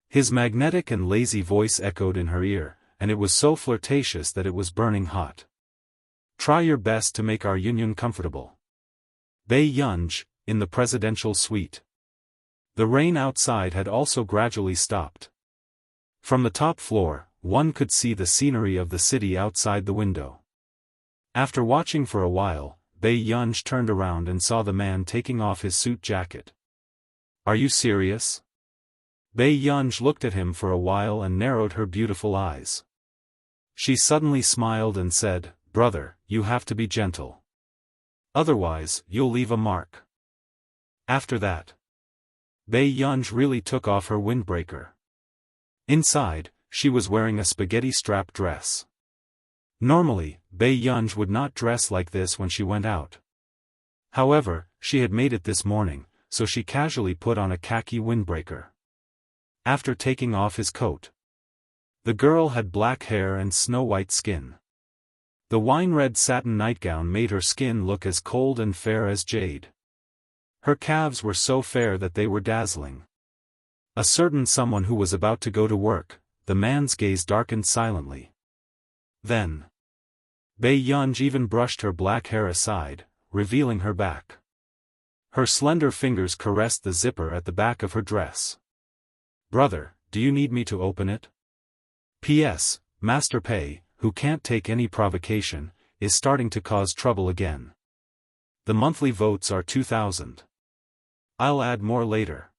His magnetic and lazy voice echoed in her ear, and it was so flirtatious that it was burning hot. Try your best to make our union comfortable. Bei Yunj, in the presidential suite. The rain outside had also gradually stopped. From the top floor, one could see the scenery of the city outside the window. After watching for a while, Bei Yunj turned around and saw the man taking off his suit jacket. Are you serious? Bei Yunj looked at him for a while and narrowed her beautiful eyes. She suddenly smiled and said, Brother, you have to be gentle. Otherwise, you'll leave a mark. After that, Bei Yunj really took off her windbreaker. Inside, she was wearing a spaghetti-strap dress. Normally, Bei Yunj would not dress like this when she went out. However, she had made it this morning, so she casually put on a khaki windbreaker. After taking off his coat, the girl had black hair and snow-white skin. The wine-red satin nightgown made her skin look as cold and fair as jade. Her calves were so fair that they were dazzling. A certain someone who was about to go to work, the man's gaze darkened silently. Then, Bei Yunj even brushed her black hair aside, revealing her back. Her slender fingers caressed the zipper at the back of her dress. Brother, do you need me to open it? P.S. Master Pei, who can't take any provocation, is starting to cause trouble again. The monthly votes are 2,000. I'll add more later.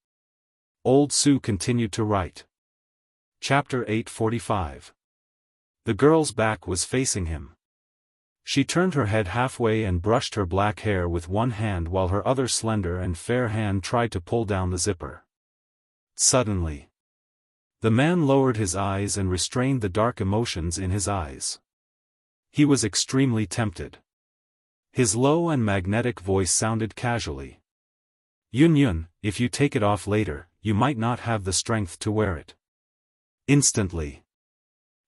Old Sue continued to write. Chapter 845. The girl's back was facing him. She turned her head halfway and brushed her black hair with one hand while her other slender and fair hand tried to pull down the zipper. Suddenly, the man lowered his eyes and restrained the dark emotions in his eyes. He was extremely tempted. His low and magnetic voice sounded casually. Yun, if you take it off later, you might not have the strength to wear it. Instantly,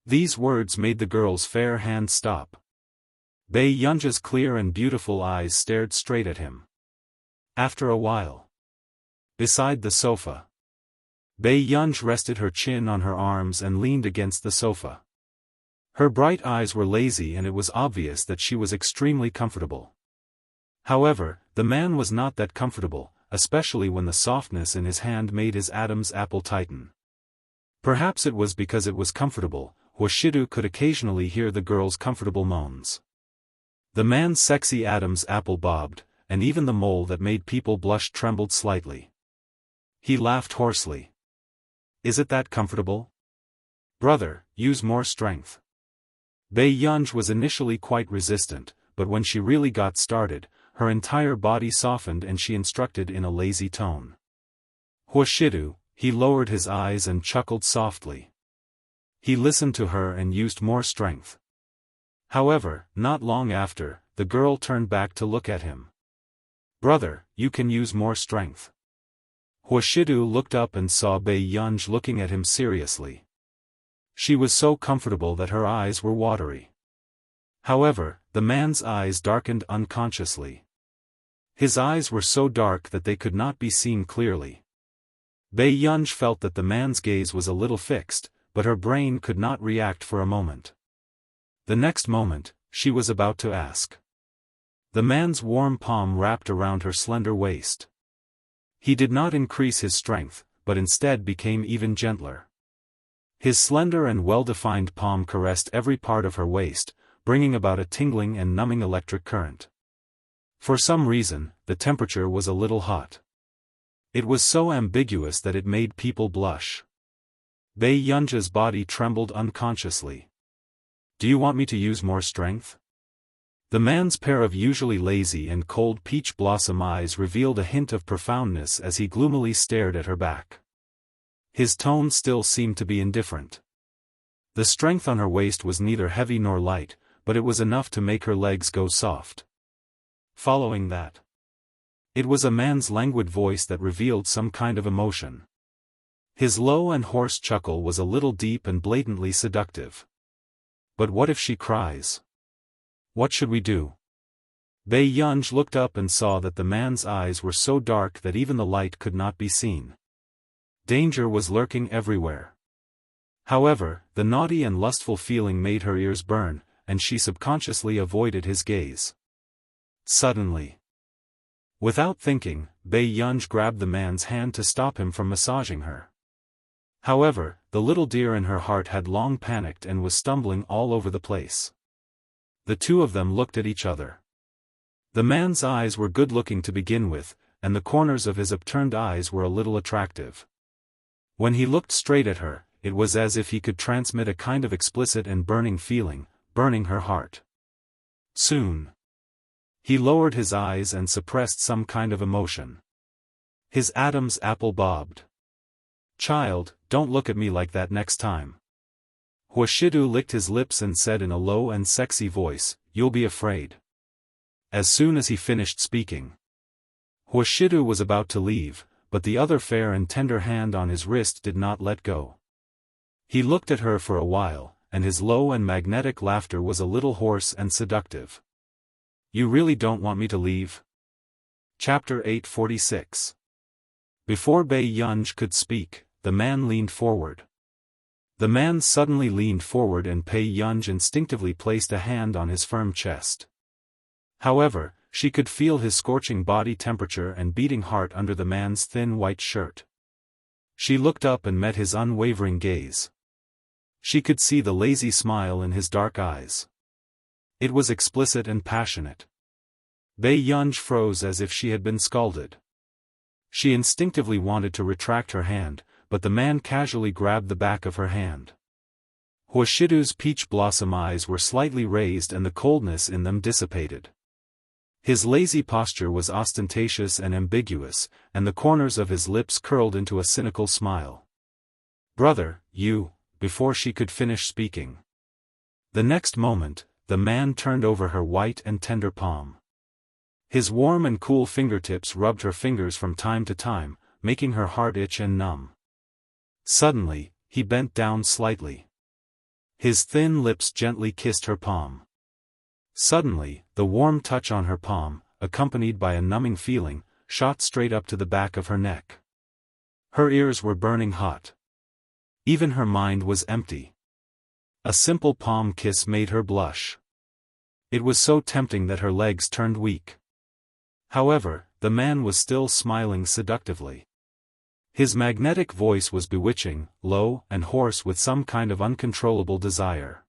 these words made the girl's fair hand stop. Bei Yunj's clear and beautiful eyes stared straight at him. After a while, beside the sofa, Bei Yunj rested her chin on her arms and leaned against the sofa. Her bright eyes were lazy and it was obvious that she was extremely comfortable. However, the man was not that comfortable, especially when the softness in his hand made his Adam's apple tighten. Perhaps it was because it was comfortable, Huashidu could occasionally hear the girl's comfortable moans. The man's sexy Adam's apple bobbed, and even the mole that made people blush trembled slightly. He laughed hoarsely. Is it that comfortable? Brother, use more strength. Bei Yunj was initially quite resistant, but when she really got started, her entire body softened and she instructed in a lazy tone. Huashidu, he lowered his eyes and chuckled softly. He listened to her and used more strength. However, not long after, the girl turned back to look at him. Brother, you can use more strength. Huashidu looked up and saw Bei Yunj looking at him seriously. She was so comfortable that her eyes were watery. However, the man's eyes darkened unconsciously. His eyes were so dark that they could not be seen clearly. Bei Yunj felt that the man's gaze was a little fixed, but her brain could not react for a moment. The next moment, she was about to ask. The man's warm palm wrapped around her slender waist. He did not increase his strength, but instead became even gentler. His slender and well-defined palm caressed every part of her waist, bringing about a tingling and numbing electric current. For some reason, the temperature was a little hot. It was so ambiguous that it made people blush. Bei Yunj's body trembled unconsciously. Do you want me to use more strength? The man's pair of usually lazy and cold peach blossom eyes revealed a hint of profoundness as he gloomily stared at her back. His tone still seemed to be indifferent. The strength on her waist was neither heavy nor light, but it was enough to make her legs go soft. Following that, it was a man's languid voice that revealed some kind of emotion. His low and hoarse chuckle was a little deep and blatantly seductive. But what if she cries? What should we do? Bai Yunj looked up and saw that the man's eyes were so dark that even the light could not be seen. Danger was lurking everywhere. However, the naughty and lustful feeling made her ears burn, and she subconsciously avoided his gaze. Suddenly, without thinking, Bai Yunj grabbed the man's hand to stop him from massaging her. However, the little deer in her heart had long panicked and was stumbling all over the place. The two of them looked at each other. The man's eyes were good-looking to begin with, and the corners of his upturned eyes were a little attractive. When he looked straight at her, it was as if he could transmit a kind of explicit and burning feeling, burning her heart. Soon, he lowered his eyes and suppressed some kind of emotion. His Adam's apple bobbed. "Child, don't look at me like that next time." Huashidu licked his lips and said in a low and sexy voice, "You'll be afraid." As soon as he finished speaking, Huashidu was about to leave, but the other fair and tender hand on his wrist did not let go. He looked at her for a while, and his low and magnetic laughter was a little hoarse and seductive. "You really don't want me to leave?" Chapter 846. Before Bai Yunj could speak, the man leaned forward. The man suddenly leaned forward and Bai Yunj instinctively placed a hand on his firm chest. However, she could feel his scorching body temperature and beating heart under the man's thin white shirt. She looked up and met his unwavering gaze. She could see the lazy smile in his dark eyes. It was explicit and passionate. Bai Yunj froze as if she had been scalded. She instinctively wanted to retract her hand, but the man casually grabbed the back of her hand. Huashidu's peach blossom eyes were slightly raised and the coldness in them dissipated. His lazy posture was ostentatious and ambiguous, and the corners of his lips curled into a cynical smile. "Brother, you," before she could finish speaking. The next moment, the man turned over her white and tender palm. His warm and cool fingertips rubbed her fingers from time to time, making her heart itch and numb. Suddenly, he bent down slightly. His thin lips gently kissed her palm. Suddenly, the warm touch on her palm, accompanied by a numbing feeling, shot straight up to the back of her neck. Her ears were burning hot. Even her mind was empty. A simple palm kiss made her blush. It was so tempting that her legs turned weak. However, the man was still smiling seductively. His magnetic voice was bewitching, low and hoarse with some kind of uncontrollable desire.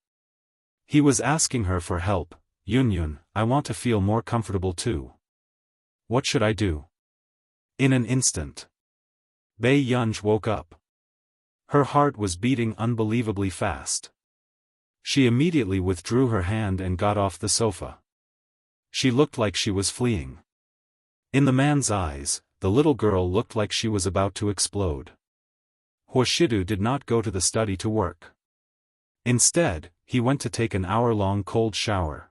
He was asking her for help. "Yunyun, I want to feel more comfortable too. What should I do?" In an instant, Bai Yunj woke up. Her heart was beating unbelievably fast. She immediately withdrew her hand and got off the sofa. She looked like she was fleeing. In the man's eyes, the little girl looked like she was about to explode. Huashidu did not go to the study to work. Instead, he went to take an hour-long cold shower.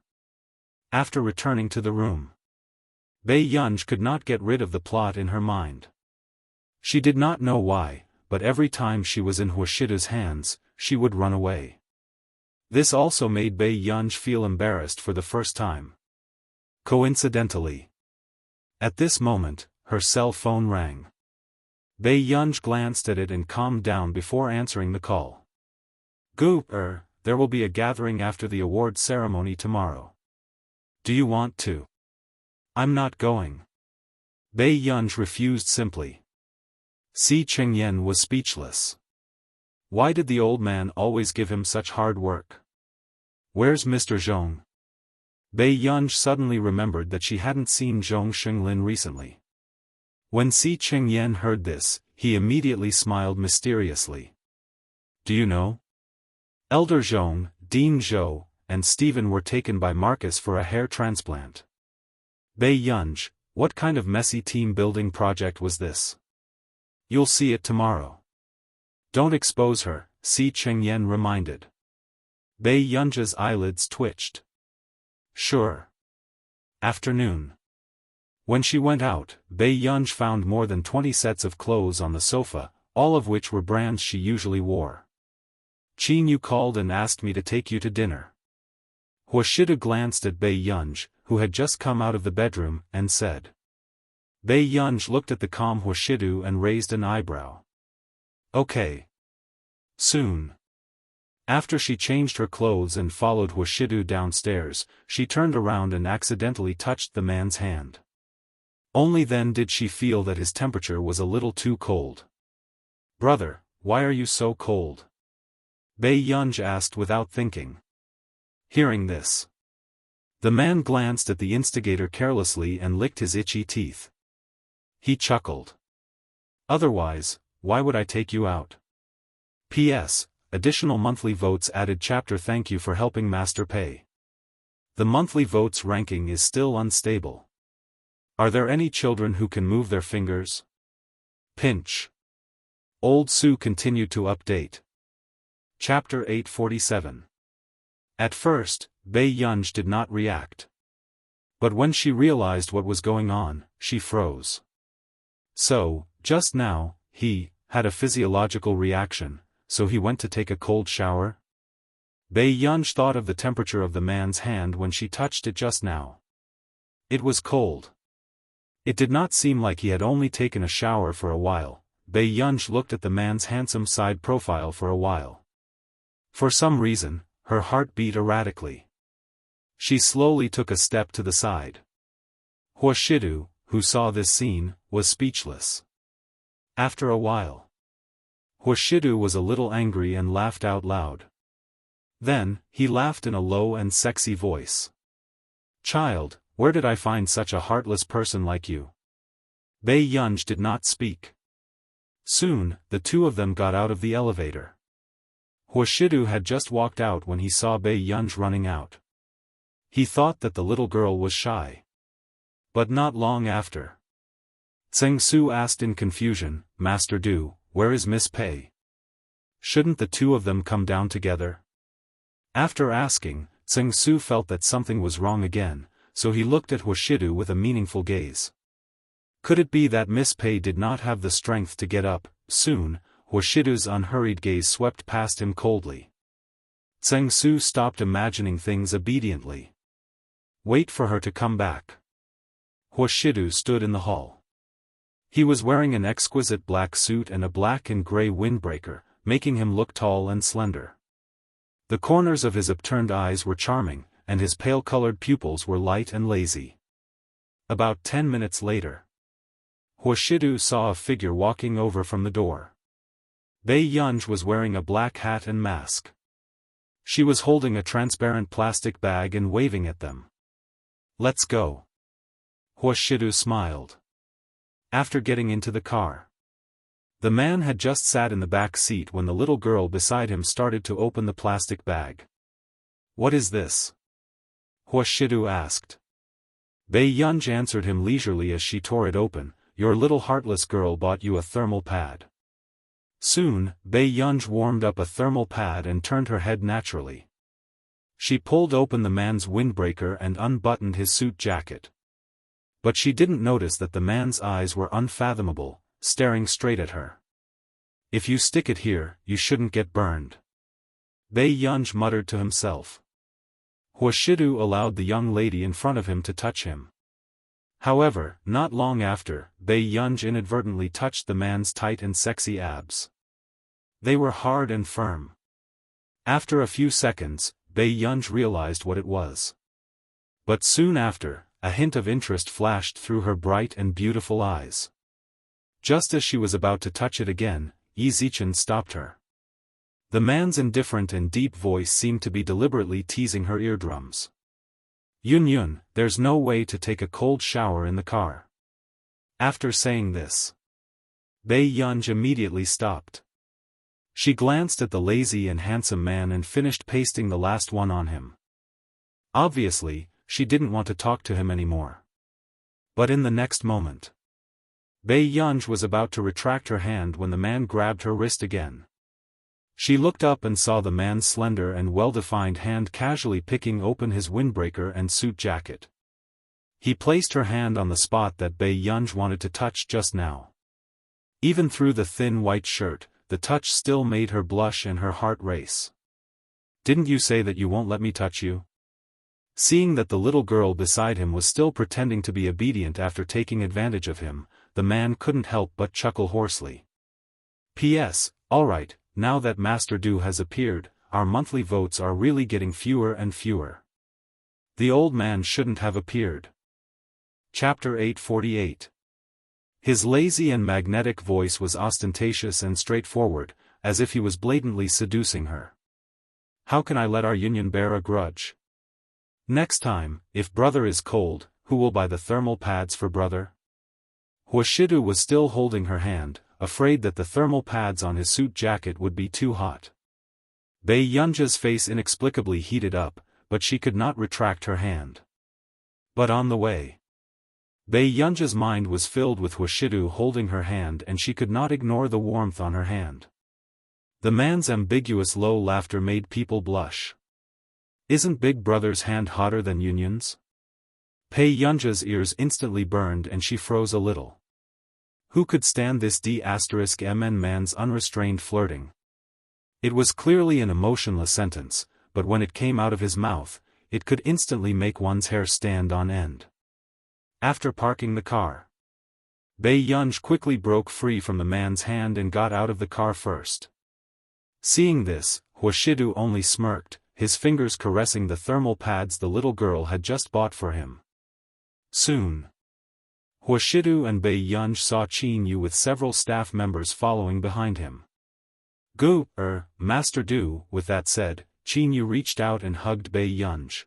After returning to the room, Bai Yunj could not get rid of the plot in her mind. She did not know why, but every time she was in Huashidu's hands, she would run away. This also made Bai Yunj feel embarrassed for the first time. Coincidentally, at this moment, her cell phone rang. Bai Yunj glanced at it and calmed down before answering the call. There will be a gathering after the award ceremony tomorrow. Do you want to?" "I'm not going." Bai Yunj refused simply. Si Chengyan was speechless. Why did the old man always give him such hard work? "Where's Mr. Zhong?" Bai Yunj suddenly remembered that she hadn't seen Zhong Xinglin recently. When Si Chengyan heard this, he immediately smiled mysteriously. "Do you know? Elder Zhong, Dean Zhou, and Stephen were taken by Marcus for a hair transplant." "Bai Yunj, what kind of messy team-building project was this?" "You'll see it tomorrow." Don't expose her, Si Chengyan reminded. Bei Yunji's eyelids twitched. Sure. Afternoon. When she went out, Bei Yunj found more than 20 sets of clothes on the sofa, all of which were brands she usually wore. Qin Yu called and asked me to take you to dinner. Huashidu glanced at Bei Yunj, who had just come out of the bedroom, and said. Bei Yunj looked at the calm Huashidu and raised an eyebrow. Okay. Soon. After she changed her clothes and followed Huashidu downstairs, she turned around and accidentally touched the man's hand. Only then did she feel that his temperature was a little too cold. Brother, why are you so cold? Bei Yunj asked without thinking. Hearing this, the man glanced at the instigator carelessly and licked his itchy teeth. He chuckled. Otherwise, why would I take you out? P.S. Additional monthly votes added chapter. Thank you for helping Master Pei. The monthly votes ranking is still unstable. Are there any children who can move their fingers? Pinch. Old Sue continued to update. Chapter 847. At first, Bei Yunj did not react. But when she realized what was going on, she froze. So, just now, he had a physiological reaction, so he went to take a cold shower? Bei Yunj thought of the temperature of the man's hand when she touched it just now. It was cold. It did not seem like he had only taken a shower for a while. Bei Yunj looked at the man's handsome side profile for a while. For some reason, her heart beat erratically. She slowly took a step to the side. Huashidu, who saw this scene, was speechless. After a while, Huashidu was a little angry and laughed out loud. Then, he laughed in a low and sexy voice. Child, where did I find such a heartless person like you? Bei Yunj did not speak. Soon, the two of them got out of the elevator. Huashidu had just walked out when he saw Bei Yunj running out. He thought that the little girl was shy. But not long after. Tseng Su asked in confusion, Master Du, where is Miss Pei? Shouldn't the two of them come down together? After asking, Tseng Su felt that something was wrong again, so he looked at Huashidu with a meaningful gaze. Could it be that Miss Pei did not have the strength to get up? Soon, Huashidu's unhurried gaze swept past him coldly. Tseng Su stopped imagining things obediently. Wait for her to come back. Huashidu stood in the hall. He was wearing an exquisite black suit and a black and gray windbreaker, making him look tall and slender. The corners of his upturned eyes were charming, and his pale-colored pupils were light and lazy. About 10 minutes later, Huashidu saw a figure walking over from the door. Bei Yunj was wearing a black hat and mask. She was holding a transparent plastic bag and waving at them. Let's go. Huashidu smiled. After getting into the car, the man had just sat in the back seat when the little girl beside him started to open the plastic bag. What is this? Huashidu asked. Bei Yunj answered him leisurely as she tore it open. Your little heartless girl bought you a thermal pad. Soon, Bei Yunj warmed up a thermal pad and turned her head naturally. She pulled open the man's windbreaker and unbuttoned his suit jacket. But she didn't notice that the man's eyes were unfathomable, staring straight at her. If you stick it here, you shouldn't get burned. Bei Yunj muttered to himself. Huashidu allowed the young lady in front of him to touch him. However, not long after, Bei Yunj inadvertently touched the man's tight and sexy abs. They were hard and firm. After a few seconds, Bei Yunj realized what it was. But soon after, a hint of interest flashed through her bright and beautiful eyes. Just as she was about to touch it again, Yi Zichen stopped her. The man's indifferent and deep voice seemed to be deliberately teasing her eardrums. Yun Yun, there's no way to take a cold shower in the car. After saying this, Bei Yunj immediately stopped. She glanced at the lazy and handsome man and finished pasting the last one on him. Obviously, she didn't want to talk to him anymore. But in the next moment, Bei Yunj was about to retract her hand when the man grabbed her wrist again. She looked up and saw the man's slender and well-defined hand casually picking open his windbreaker and suit jacket. He placed her hand on the spot that Bei Yunj wanted to touch just now. Even through the thin white shirt, the touch still made her blush and her heart race. "Didn't you say that you won't let me touch you?" Seeing that the little girl beside him was still pretending to be obedient after taking advantage of him, the man couldn't help but chuckle hoarsely. P.S. Alright, now that Master Du has appeared, our monthly votes are really getting fewer and fewer. The old man shouldn't have appeared. Chapter 848. His lazy and magnetic voice was ostentatious and straightforward, as if he was blatantly seducing her. "How can I let our union bear a grudge? Next time, if brother is cold, who will buy the thermal pads for brother?" Huashidu was still holding her hand, afraid that the thermal pads on his suit jacket would be too hot. Bei Yunja's face inexplicably heated up, but she could not retract her hand. But on the way, Bei Yunja's mind was filled with Huashidu holding her hand and she could not ignore the warmth on her hand. The man's ambiguous low laughter made people blush. "Isn't Big Brother's hand hotter than Yunyan's?" Bei Yunja's ears instantly burned and she froze a little. Who could stand this D*MN man's unrestrained flirting? It was clearly an emotionless sentence, but when it came out of his mouth, it could instantly make one's hair stand on end. After parking the car, Bei Yunj quickly broke free from the man's hand and got out of the car first. Seeing this, Huashidu only smirked, his fingers caressing the thermal pads the little girl had just bought for him. Soon, Huashidu and Bei Yunj saw Qin Yu with several staff members following behind him. Master Du." With that said, Qin Yu reached out and hugged Bei Yunj.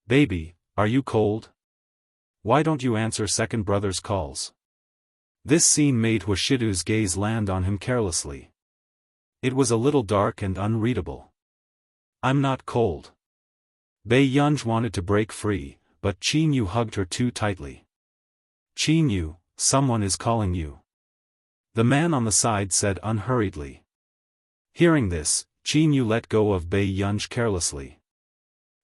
"Baby, are you cold? Why don't you answer second brother's calls?" This scene made Huashidu's gaze land on him carelessly. It was a little dark and unreadable. "I'm not cold." Bei Yunj wanted to break free, but Qin Yu hugged her too tightly. "Qin Yu, someone is calling you," the man on the side said unhurriedly. Hearing this, Qin Yu let go of Bei Yunj carelessly.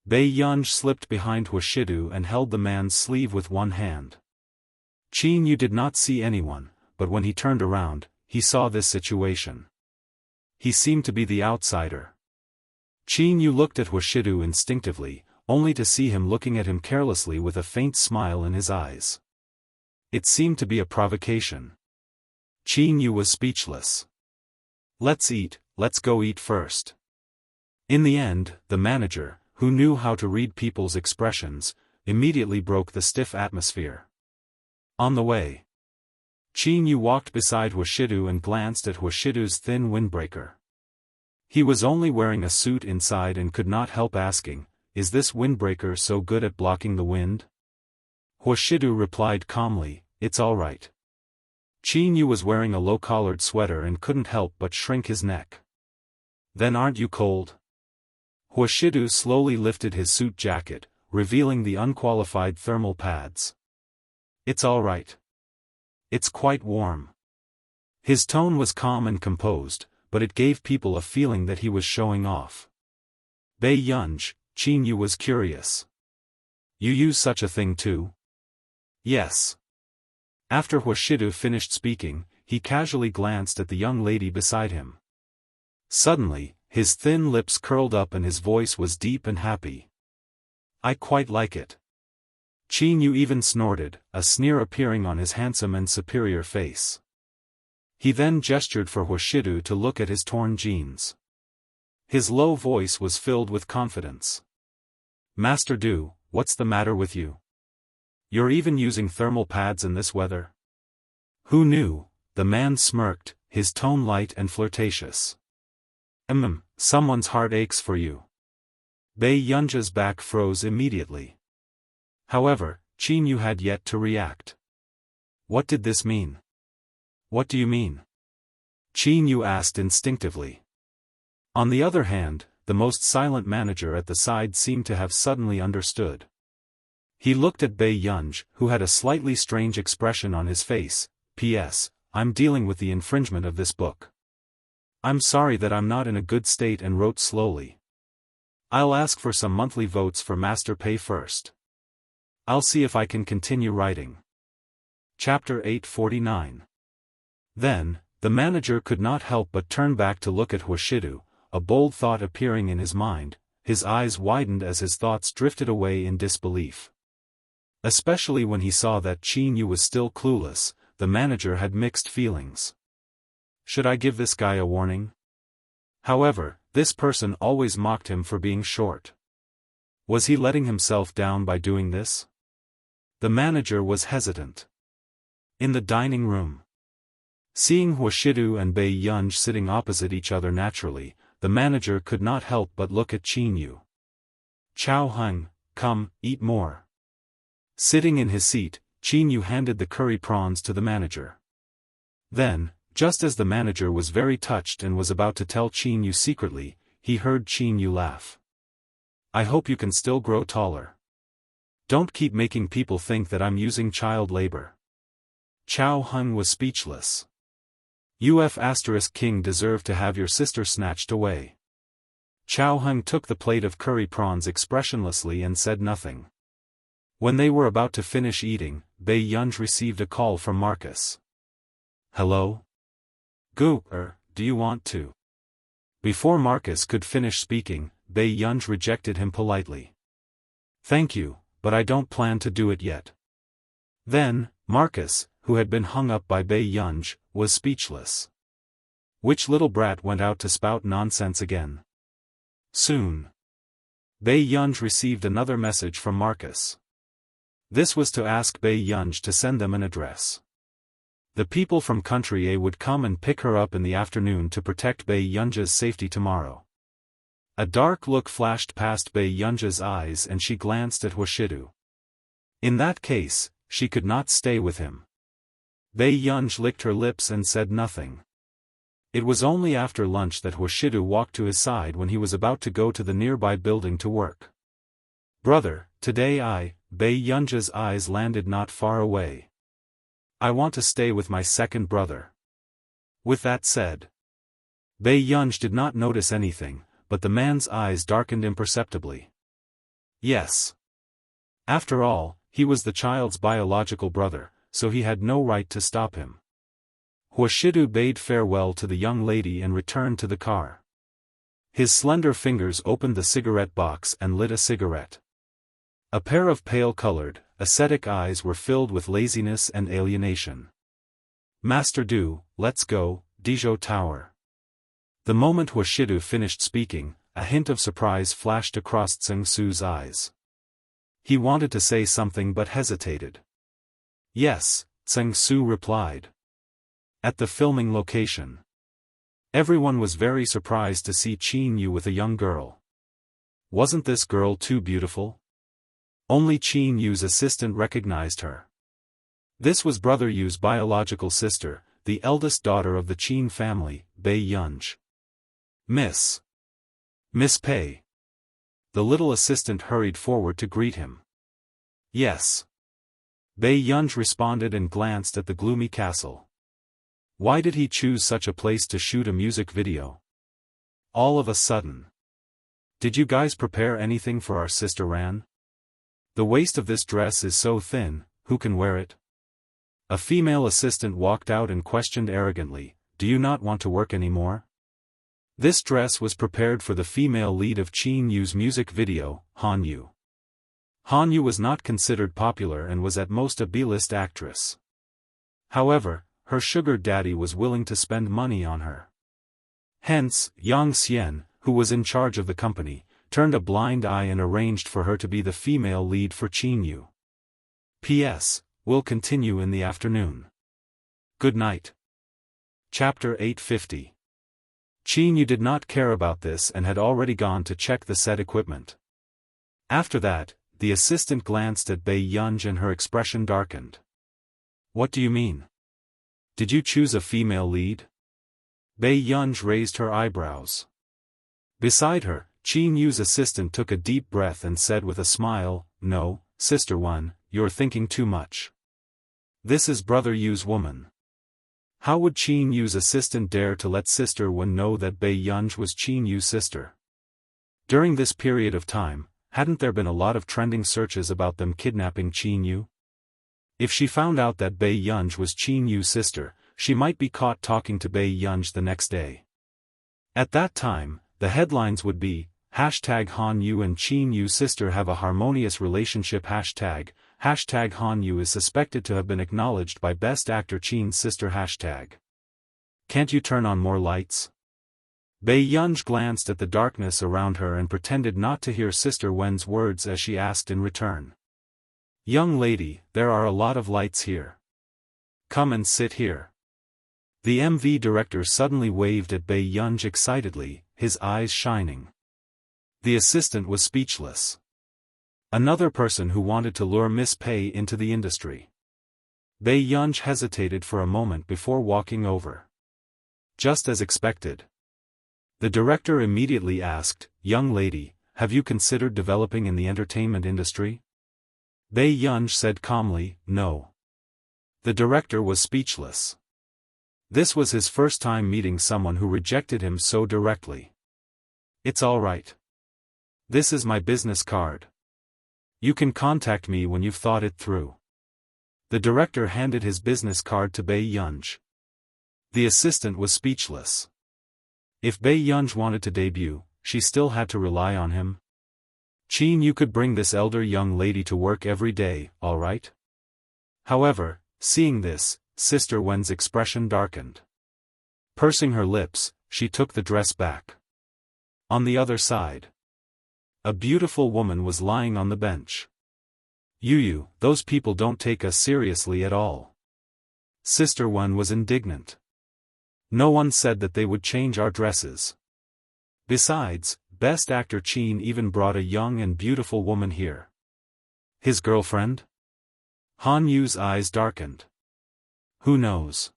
Bei Yunj slipped behind Huashidu and held the man's sleeve with one hand. Qin Yu did not see anyone, but when he turned around, he saw this situation. He seemed to be the outsider. Qin Yu looked at Huashidu instinctively, only to see him looking at him carelessly with a faint smile in his eyes. It seemed to be a provocation. Qin Yu was speechless. "Let's eat, let's go eat first." In the end, the manager, who knew how to read people's expressions, immediately broke the stiff atmosphere. On the way, Qin Yu walked beside Huashidu and glanced at Huashidu's thin windbreaker. He was only wearing a suit inside and could not help asking, "Is this windbreaker so good at blocking the wind?" Huashidu replied calmly, "It's all right." Qin Yu was wearing a low-collared sweater and couldn't help but shrink his neck. "Then aren't you cold?" Huashidu slowly lifted his suit jacket, revealing the unqualified thermal pads. "It's all right. It's quite warm." His tone was calm and composed, but it gave people a feeling that he was showing off. "Bei Yunj," Qin Yu was curious. "You use such a thing too?" "Yes." After Huashidu finished speaking, he casually glanced at the young lady beside him. Suddenly, his thin lips curled up and his voice was deep and happy. "I quite like it." Qin Yu even snorted, a sneer appearing on his handsome and superior face. He then gestured for Huashidu to look at his torn jeans. His low voice was filled with confidence. "Master Du, what's the matter with you? You're even using thermal pads in this weather?" "Who knew?" The man smirked, his tone light and flirtatious. Someone's heart aches for you." Bei Yunja's back froze immediately. However, Qin Yu had yet to react. What did this mean? "What do you mean?" Qin Yu asked instinctively. On the other hand, the most silent manager at the side seemed to have suddenly understood. He looked at Bei Yunj, who had a slightly strange expression on his face. "P.S. I'm dealing with the infringement of this book." I'm sorry that I'm not in a good state and wrote slowly. I'll ask for some monthly votes for master pay first. I'll see if I can continue writing. Chapter 849. Then, the manager could not help but turn back to look at Huashidu, a bold thought appearing in his mind. His eyes widened as his thoughts drifted away in disbelief. Especially when he saw that Qin Yu was still clueless, the manager had mixed feelings. Should I give this guy a warning? However, this person always mocked him for being short. Was he letting himself down by doing this? The manager was hesitant. In the dining room. Seeing Huashidu and Bei Yunj sitting opposite each other naturally, the manager could not help but look at Qin Yu. Xiaofan, come, eat more. Sitting in his seat, Qin Yu handed the curry prawns to the manager. Then, just as the manager was very touched and was about to tell Qin Yu secretly, he heard Qin Yu laugh. I hope you can still grow taller. Don't keep making people think that I'm using child labor. Xiaofan was speechless. King deserved to have your sister snatched away. Xiaofan took the plate of curry prawns expressionlessly and said nothing. When they were about to finish eating, Bei Yunj received a call from Marcus. Hello? Do you want to? Before Marcus could finish speaking, Bei Yunj rejected him politely. Thank you, but I don't plan to do it yet. Then, Marcus, who had been hung up by Bei Yunj, was speechless. Which little brat went out to spout nonsense again? Soon. Bei Yunj received another message from Marcus. This was to ask Bei Yunj to send them an address. The people from Country A would come and pick her up in the afternoon to protect Bei Yunj's safety tomorrow. A dark look flashed past Bei Yunj's eyes and she glanced at Huashidu. In that case, she could not stay with him. Bei Yunj licked her lips and said nothing. It was only after lunch that Huashidu walked to his side when he was about to go to the nearby building to work. Brother, today Bei Yunj's eyes landed not far away. I want to stay with my second brother. With that said, Bei Yunj did not notice anything, but the man's eyes darkened imperceptibly. Yes. After all, he was the child's biological brother, so he had no right to stop him. Huashidu bade farewell to the young lady and returned to the car. His slender fingers opened the cigarette box and lit a cigarette. A pair of pale-colored, ascetic eyes were filled with laziness and alienation. Master Du, let's go, Dizhou Tower. The moment Huashidu finished speaking, a hint of surprise flashed across Tseng Su's eyes. He wanted to say something but hesitated. Yes, Tseng Su replied. At the filming location. Everyone was very surprised to see Qin Yu with a young girl. Wasn't this girl too beautiful? Only Qin Yu's assistant recognized her. This was Brother Yu's biological sister, the eldest daughter of the Qin family, Bei Yunj. Miss Pei. The little assistant hurried forward to greet him. Yes. Bei Yunj responded and glanced at the gloomy castle. Why did he choose such a place to shoot a music video? All of a sudden. Did you guys prepare anything for our sister Ran? The waist of this dress is so thin, who can wear it? A female assistant walked out and questioned arrogantly, do you not want to work anymore? This dress was prepared for the female lead of Qin Yu's music video, Han Yu. Han Yu was not considered popular and was at most a B-list actress. However, her sugar daddy was willing to spend money on her. Hence, Yang Xian, who was in charge of the company, turned a blind eye and arranged for her to be the female lead for Qin Yu. P.S. We'll continue in the afternoon. Good night. Chapter 850. Qin Yu did not care about this and had already gone to check the set equipment. After that, the assistant glanced at Bei Yunj and her expression darkened. What do you mean? Did you choose a female lead? Bei Yunj raised her eyebrows. Beside her, Qin Yu's assistant took a deep breath and said with a smile, No, Sister One, you're thinking too much. This is Brother Yu's woman. How would Qin Yu's assistant dare to let Sister Wen know that Bei Yunj was Qin Yu's sister? During this period of time, hadn't there been a lot of trending searches about them kidnapping Qin Yu? If she found out that Bei Yunj was Qin Yu's sister, she might be caught talking to Bei Yunj the next day. At that time, the headlines would be, #Han Yu and Qin Yu's sister have a harmonious relationship #, Han Yu is suspected to have been acknowledged by Best Actor Qin's sister #. Can't you turn on more lights? Bei Yunj glanced at the darkness around her and pretended not to hear Sister Wen's words as she asked in return. Young lady, there are a lot of lights here. Come and sit here. The MV director suddenly waved at Bei Yunj excitedly, his eyes shining. The assistant was speechless. Another person who wanted to lure Miss Pei into the industry. Bei Yunj hesitated for a moment before walking over. Just as expected. The director immediately asked, "Young lady, have you considered developing in the entertainment industry?" Bei Yunj said calmly, "No." The director was speechless. This was his first time meeting someone who rejected him so directly. "It's all right. This is my business card. You can contact me when you've thought it through." The director handed his business card to Bei Yunj. The assistant was speechless. If Bei Yunj wanted to debut, she still had to rely on him. "Qin Yu could bring this elder young lady to work every day, all right?" However, seeing this, Sister Wen's expression darkened. Pursing her lips, she took the dress back. On the other side, a beautiful woman was lying on the bench. "Yu, those people don't take us seriously at all." Sister Wen was indignant. "No one said that they would change our dresses. Besides, Best Actor Qin even brought a young and beautiful woman here." His girlfriend? Han Yu's eyes darkened. Who knows?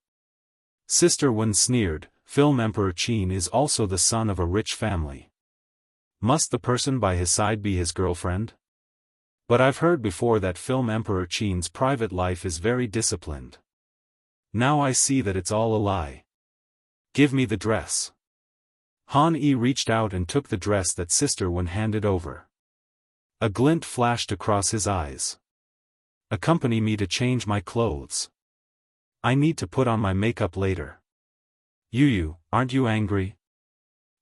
Sister Wen sneered, "Film Emperor Qin is also the son of a rich family. Must the person by his side be his girlfriend? But I've heard before that Film Emperor Qin's private life is very disciplined. Now I see that it's all a lie. Give me the dress." Han Yi reached out and took the dress that Sister Wen handed over. A glint flashed across his eyes. "Accompany me to change my clothes. I need to put on my makeup later." "Yu, aren't you angry?"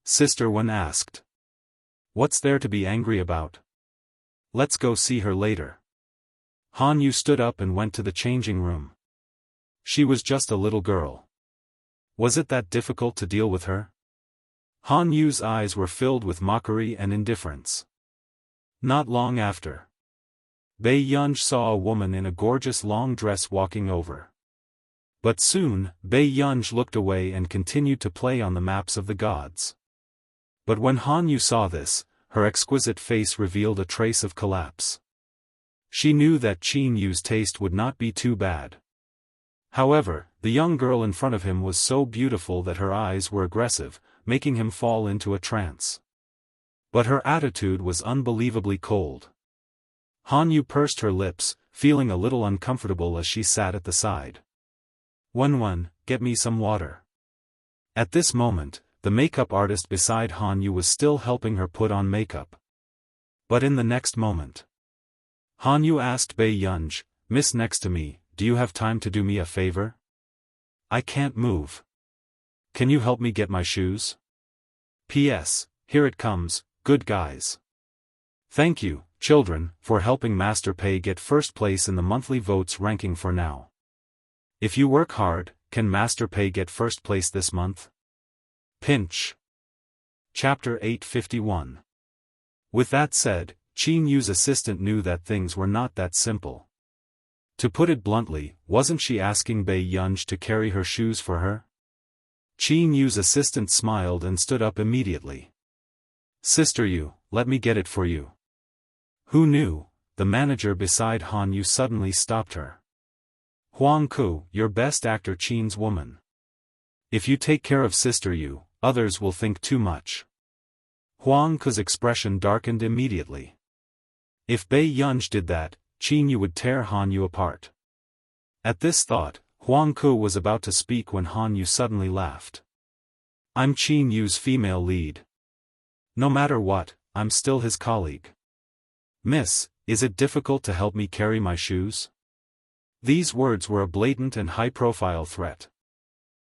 Sister Wen asked. "What's there to be angry about? Let's go see her later." Han Yu stood up and went to the changing room. She was just a little girl. Was it that difficult to deal with her? Han Yu's eyes were filled with mockery and indifference. Not long after, Bei Yunj saw a woman in a gorgeous long dress walking over. But soon, Bei Yunj looked away and continued to play on the maps of the gods. But when Han Yu saw this, her exquisite face revealed a trace of collapse. She knew that Qin Yu's taste would not be too bad. However, the young girl in front of him was so beautiful that her eyes were aggressive, making him fall into a trance. But her attitude was unbelievably cold. Han Yu pursed her lips, feeling a little uncomfortable as she sat at the side. "Wen, get me some water." At this moment, the makeup artist beside Han Yu was still helping her put on makeup. But in the next moment, Han Yu asked Bei Yunj, "Miss next to me, do you have time to do me a favor? I can't move. Can you help me get my shoes? P.S. Here it comes, good guys. Thank you, children, for helping Master Pei get first place in the monthly votes ranking for now. If you work hard, can Master Pei get first place this month? Pinch." Chapter 851. With that said, Qin Yu's assistant knew that things were not that simple. To put it bluntly, wasn't she asking Bei Yunj to carry her shoes for her? Qin Yu's assistant smiled and stood up immediately. "Sister Yu, let me get it for you." Who knew? The manager beside Han Yu suddenly stopped her. "Huang Ku, you're Best Actor Qin's woman. If you take care of Sister Yu, others will think too much." Huang Ku's expression darkened immediately. If Bei Yunj did that, Qin Yu would tear Han Yu apart. At this thought, Huang Ku was about to speak when Han Yu suddenly laughed. I'm Qin Yu's female lead. No matter what, I'm still his colleague. Miss, is it difficult to help me carry my shoes? These words were a blatant and high-profile threat.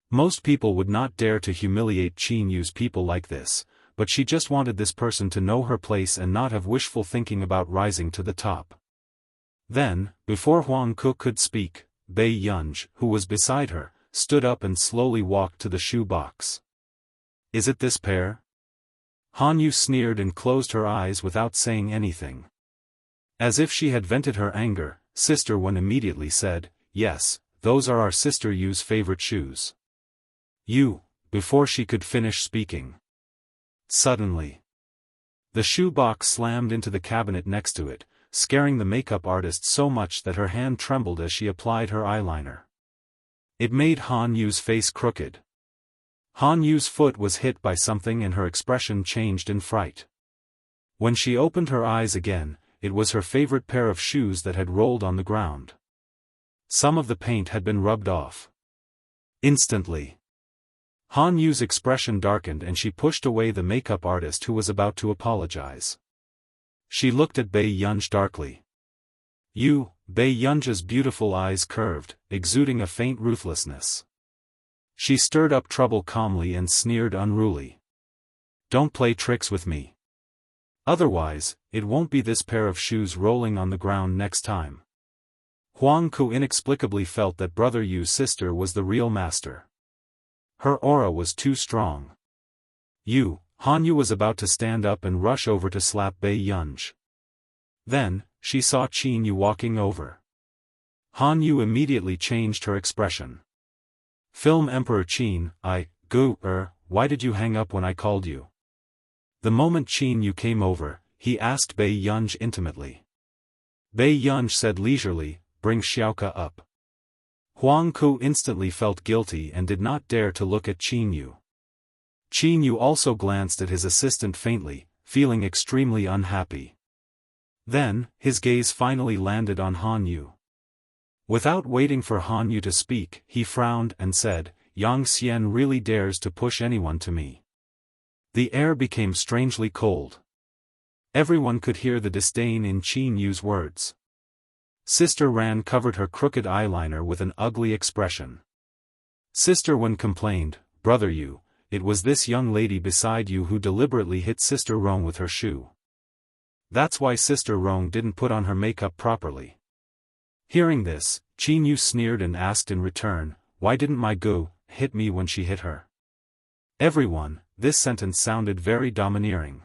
Most people would not dare to humiliate Qin Yu's people like this, but she just wanted this person to know her place and not have wishful thinking about rising to the top. Then, before Huang Ku could speak, Bei Yunj, who was beside her, stood up and slowly walked to the shoe box. Is it this pair? Han Yu sneered and closed her eyes without saying anything. As if she had vented her anger, Sister Wen immediately said, yes, those are our Sister Yu's favorite shoes. You, before she could finish speaking. Suddenly, the shoe box slammed into the cabinet next to it, scaring the makeup artist so much that her hand trembled as she applied her eyeliner. It made Han Yu's face crooked. Han Yu's foot was hit by something and her expression changed in fright. When she opened her eyes again, it was her favorite pair of shoes that had rolled on the ground. Some of the paint had been rubbed off. Instantly, Han Yu's expression darkened and she pushed away the makeup artist who was about to apologize. She looked at Bei Yunj darkly. Bei Yunj's beautiful eyes curved, exuding a faint ruthlessness. She stirred up trouble calmly and sneered unruly. Don't play tricks with me. Otherwise, it won't be this pair of shoes rolling on the ground next time. Huang Ku inexplicably felt that Brother Yu's sister was the real master. Her aura was too strong. Han Yu was about to stand up and rush over to slap Bei Yunj. Then, she saw Qin Yu walking over. Han Yu immediately changed her expression. Film Emperor Qin, why did you hang up when I called you? The moment Qin Yu came over, he asked Bei Yunj intimately. Bei Yunj said leisurely, bring Xiaoka up. Huang Ku instantly felt guilty and did not dare to look at Qin Yu. Qin Yu also glanced at his assistant faintly, feeling extremely unhappy. Then, his gaze finally landed on Han Yu. Without waiting for Han Yu to speak, he frowned and said, Yang Xian really dares to push anyone to me. The air became strangely cold. Everyone could hear the disdain in Qin Yu's words. Sister Ran covered her crooked eyeliner with an ugly expression. Sister Wen complained, Brother Yu, it was this young lady beside you who deliberately hit Sister Rong with her shoe. That's why Sister Rong didn't put on her makeup properly. Hearing this, Qin Yu sneered and asked in return, why didn't my Gu hit me when she hit her? Everyone, this sentence sounded very domineering.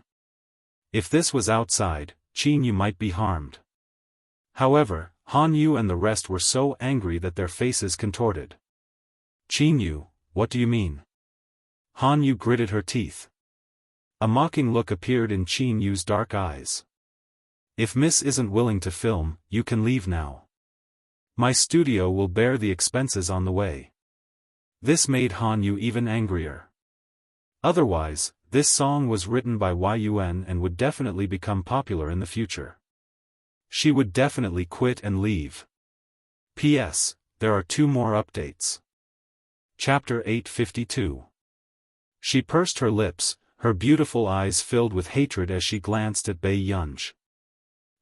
If this was outside, Qin Yu might be harmed. However, Han Yu and the rest were so angry that their faces contorted. Qin Yu, what do you mean? Han Yu gritted her teeth. A mocking look appeared in Qin Yu's dark eyes. If Miss isn't willing to film, you can leave now. My studio will bear the expenses on the way. This made Han Yu even angrier. Otherwise, this song was written by Yuan and would definitely become popular in the future. She would definitely quit and leave. P.S. There are 2 more updates. Chapter 852. She pursed her lips, her beautiful eyes filled with hatred as she glanced at Bei Yunj.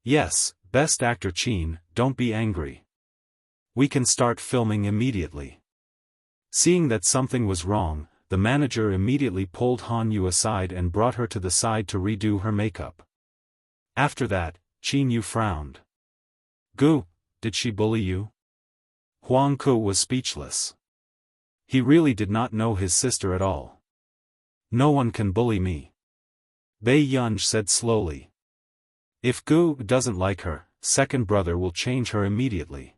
Yes, Best Actor Qin, don't be angry. We can start filming immediately. Seeing that something was wrong, the manager immediately pulled Han Yu aside and brought her to the side to redo her makeup. After that, Qin Yu frowned. Gu, did she bully you? Huang Ku was speechless. He really did not know his sister at all. No one can bully me. Bei Yunj said slowly. If Gu doesn't like her, second brother will change her immediately.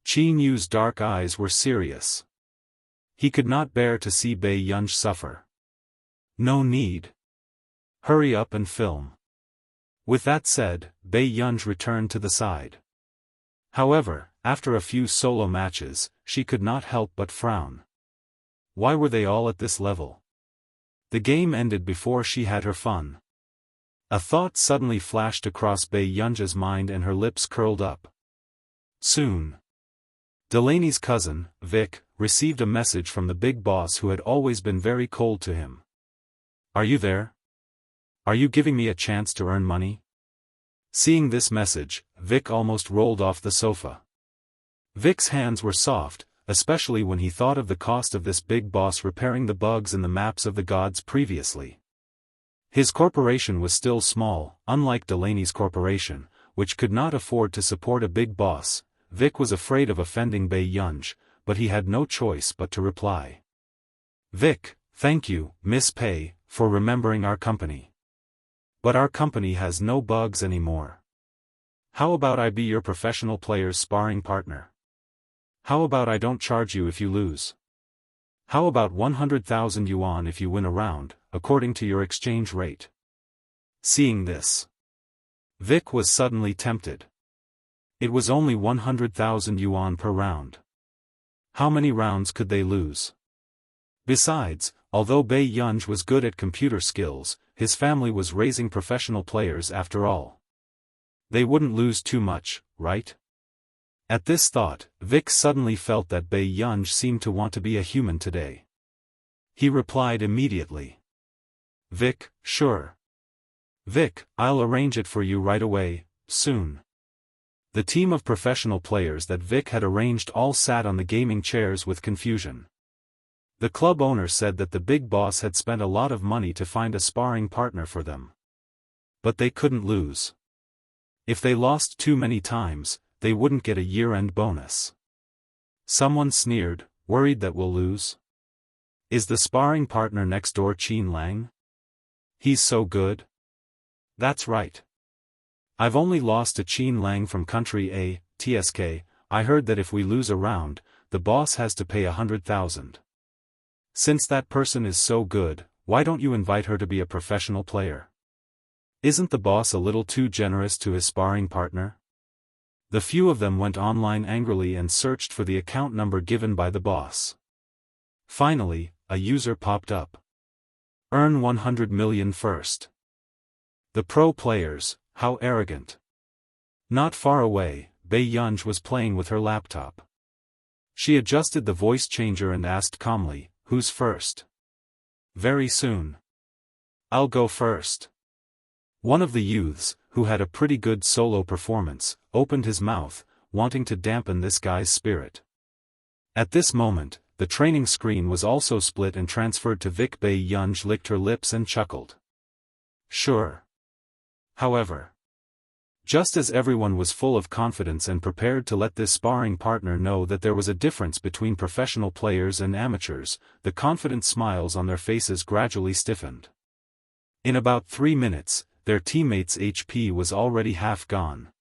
Qin Yu's dark eyes were serious. He could not bear to see Bei Yunj suffer. No need. Hurry up and film. With that said, Bei Yunj returned to the side. However, after a few solo matches, she could not help but frown. Why were they all at this level? The game ended before she had her fun. A thought suddenly flashed across Bei Yunj's mind and her lips curled up. Soon. Delaney's cousin, Vic, received a message from the big boss who had always been very cold to him. "Are you there? Are you giving me a chance to earn money?" Seeing this message, Vic almost rolled off the sofa. Vic's hands were soft, especially when he thought of the cost of this big boss repairing the bugs in the maps of the gods previously. His corporation was still small, unlike Delaney's corporation, which could not afford to support a big boss. Vic was afraid of offending Bei Yunj, but he had no choice but to reply. "Vic, thank you, Miss Pei, for remembering our company. But our company has no bugs anymore. How about I be your professional player's sparring partner? How about I don't charge you if you lose? How about 100,000 yuan if you win a round, according to your exchange rate?" Seeing this, Vic was suddenly tempted. It was only 100,000 yuan per round. How many rounds could they lose? Besides, although Bei Yunj was good at computer skills, his family was raising professional players after all. They wouldn't lose too much, right? At this thought, Vic suddenly felt that Bei Yunj seemed to want to be a human today. He replied immediately. "Vic, sure. Vic, I'll arrange it for you right away, soon." The team of professional players that Vic had arranged all sat on the gaming chairs with confusion. The club owner said that the big boss had spent a lot of money to find a sparring partner for them. But they couldn't lose. If they lost too many times, they wouldn't get a year-end bonus. Someone sneered, worried that we'll lose. Is the sparring partner next door Qin Lang? He's so good. That's right. I've only lost to Qin Lang from country A, TSK. I heard that if we lose a round, the boss has to pay 100,000. Since that person is so good, why don't you invite her to be a professional player? Isn't the boss a little too generous to his sparring partner? The few of them went online angrily and searched for the account number given by the boss. Finally, a user popped up. Earn 100 million first. The pro players, how arrogant. Not far away, Bei Yunj was playing with her laptop. She adjusted the voice changer and asked calmly, "Who's first?" "Very soon. I'll go first." One of the youths, who had a pretty good solo performance, opened his mouth, wanting to dampen this guy's spirit. At this moment, the training screen was also split and transferred to Vic. Bei Yunj licked her lips and chuckled. Sure. However, just as everyone was full of confidence and prepared to let this sparring partner know that there was a difference between professional players and amateurs, the confident smiles on their faces gradually stiffened. In about 3 minutes, their teammates' HP was already half gone.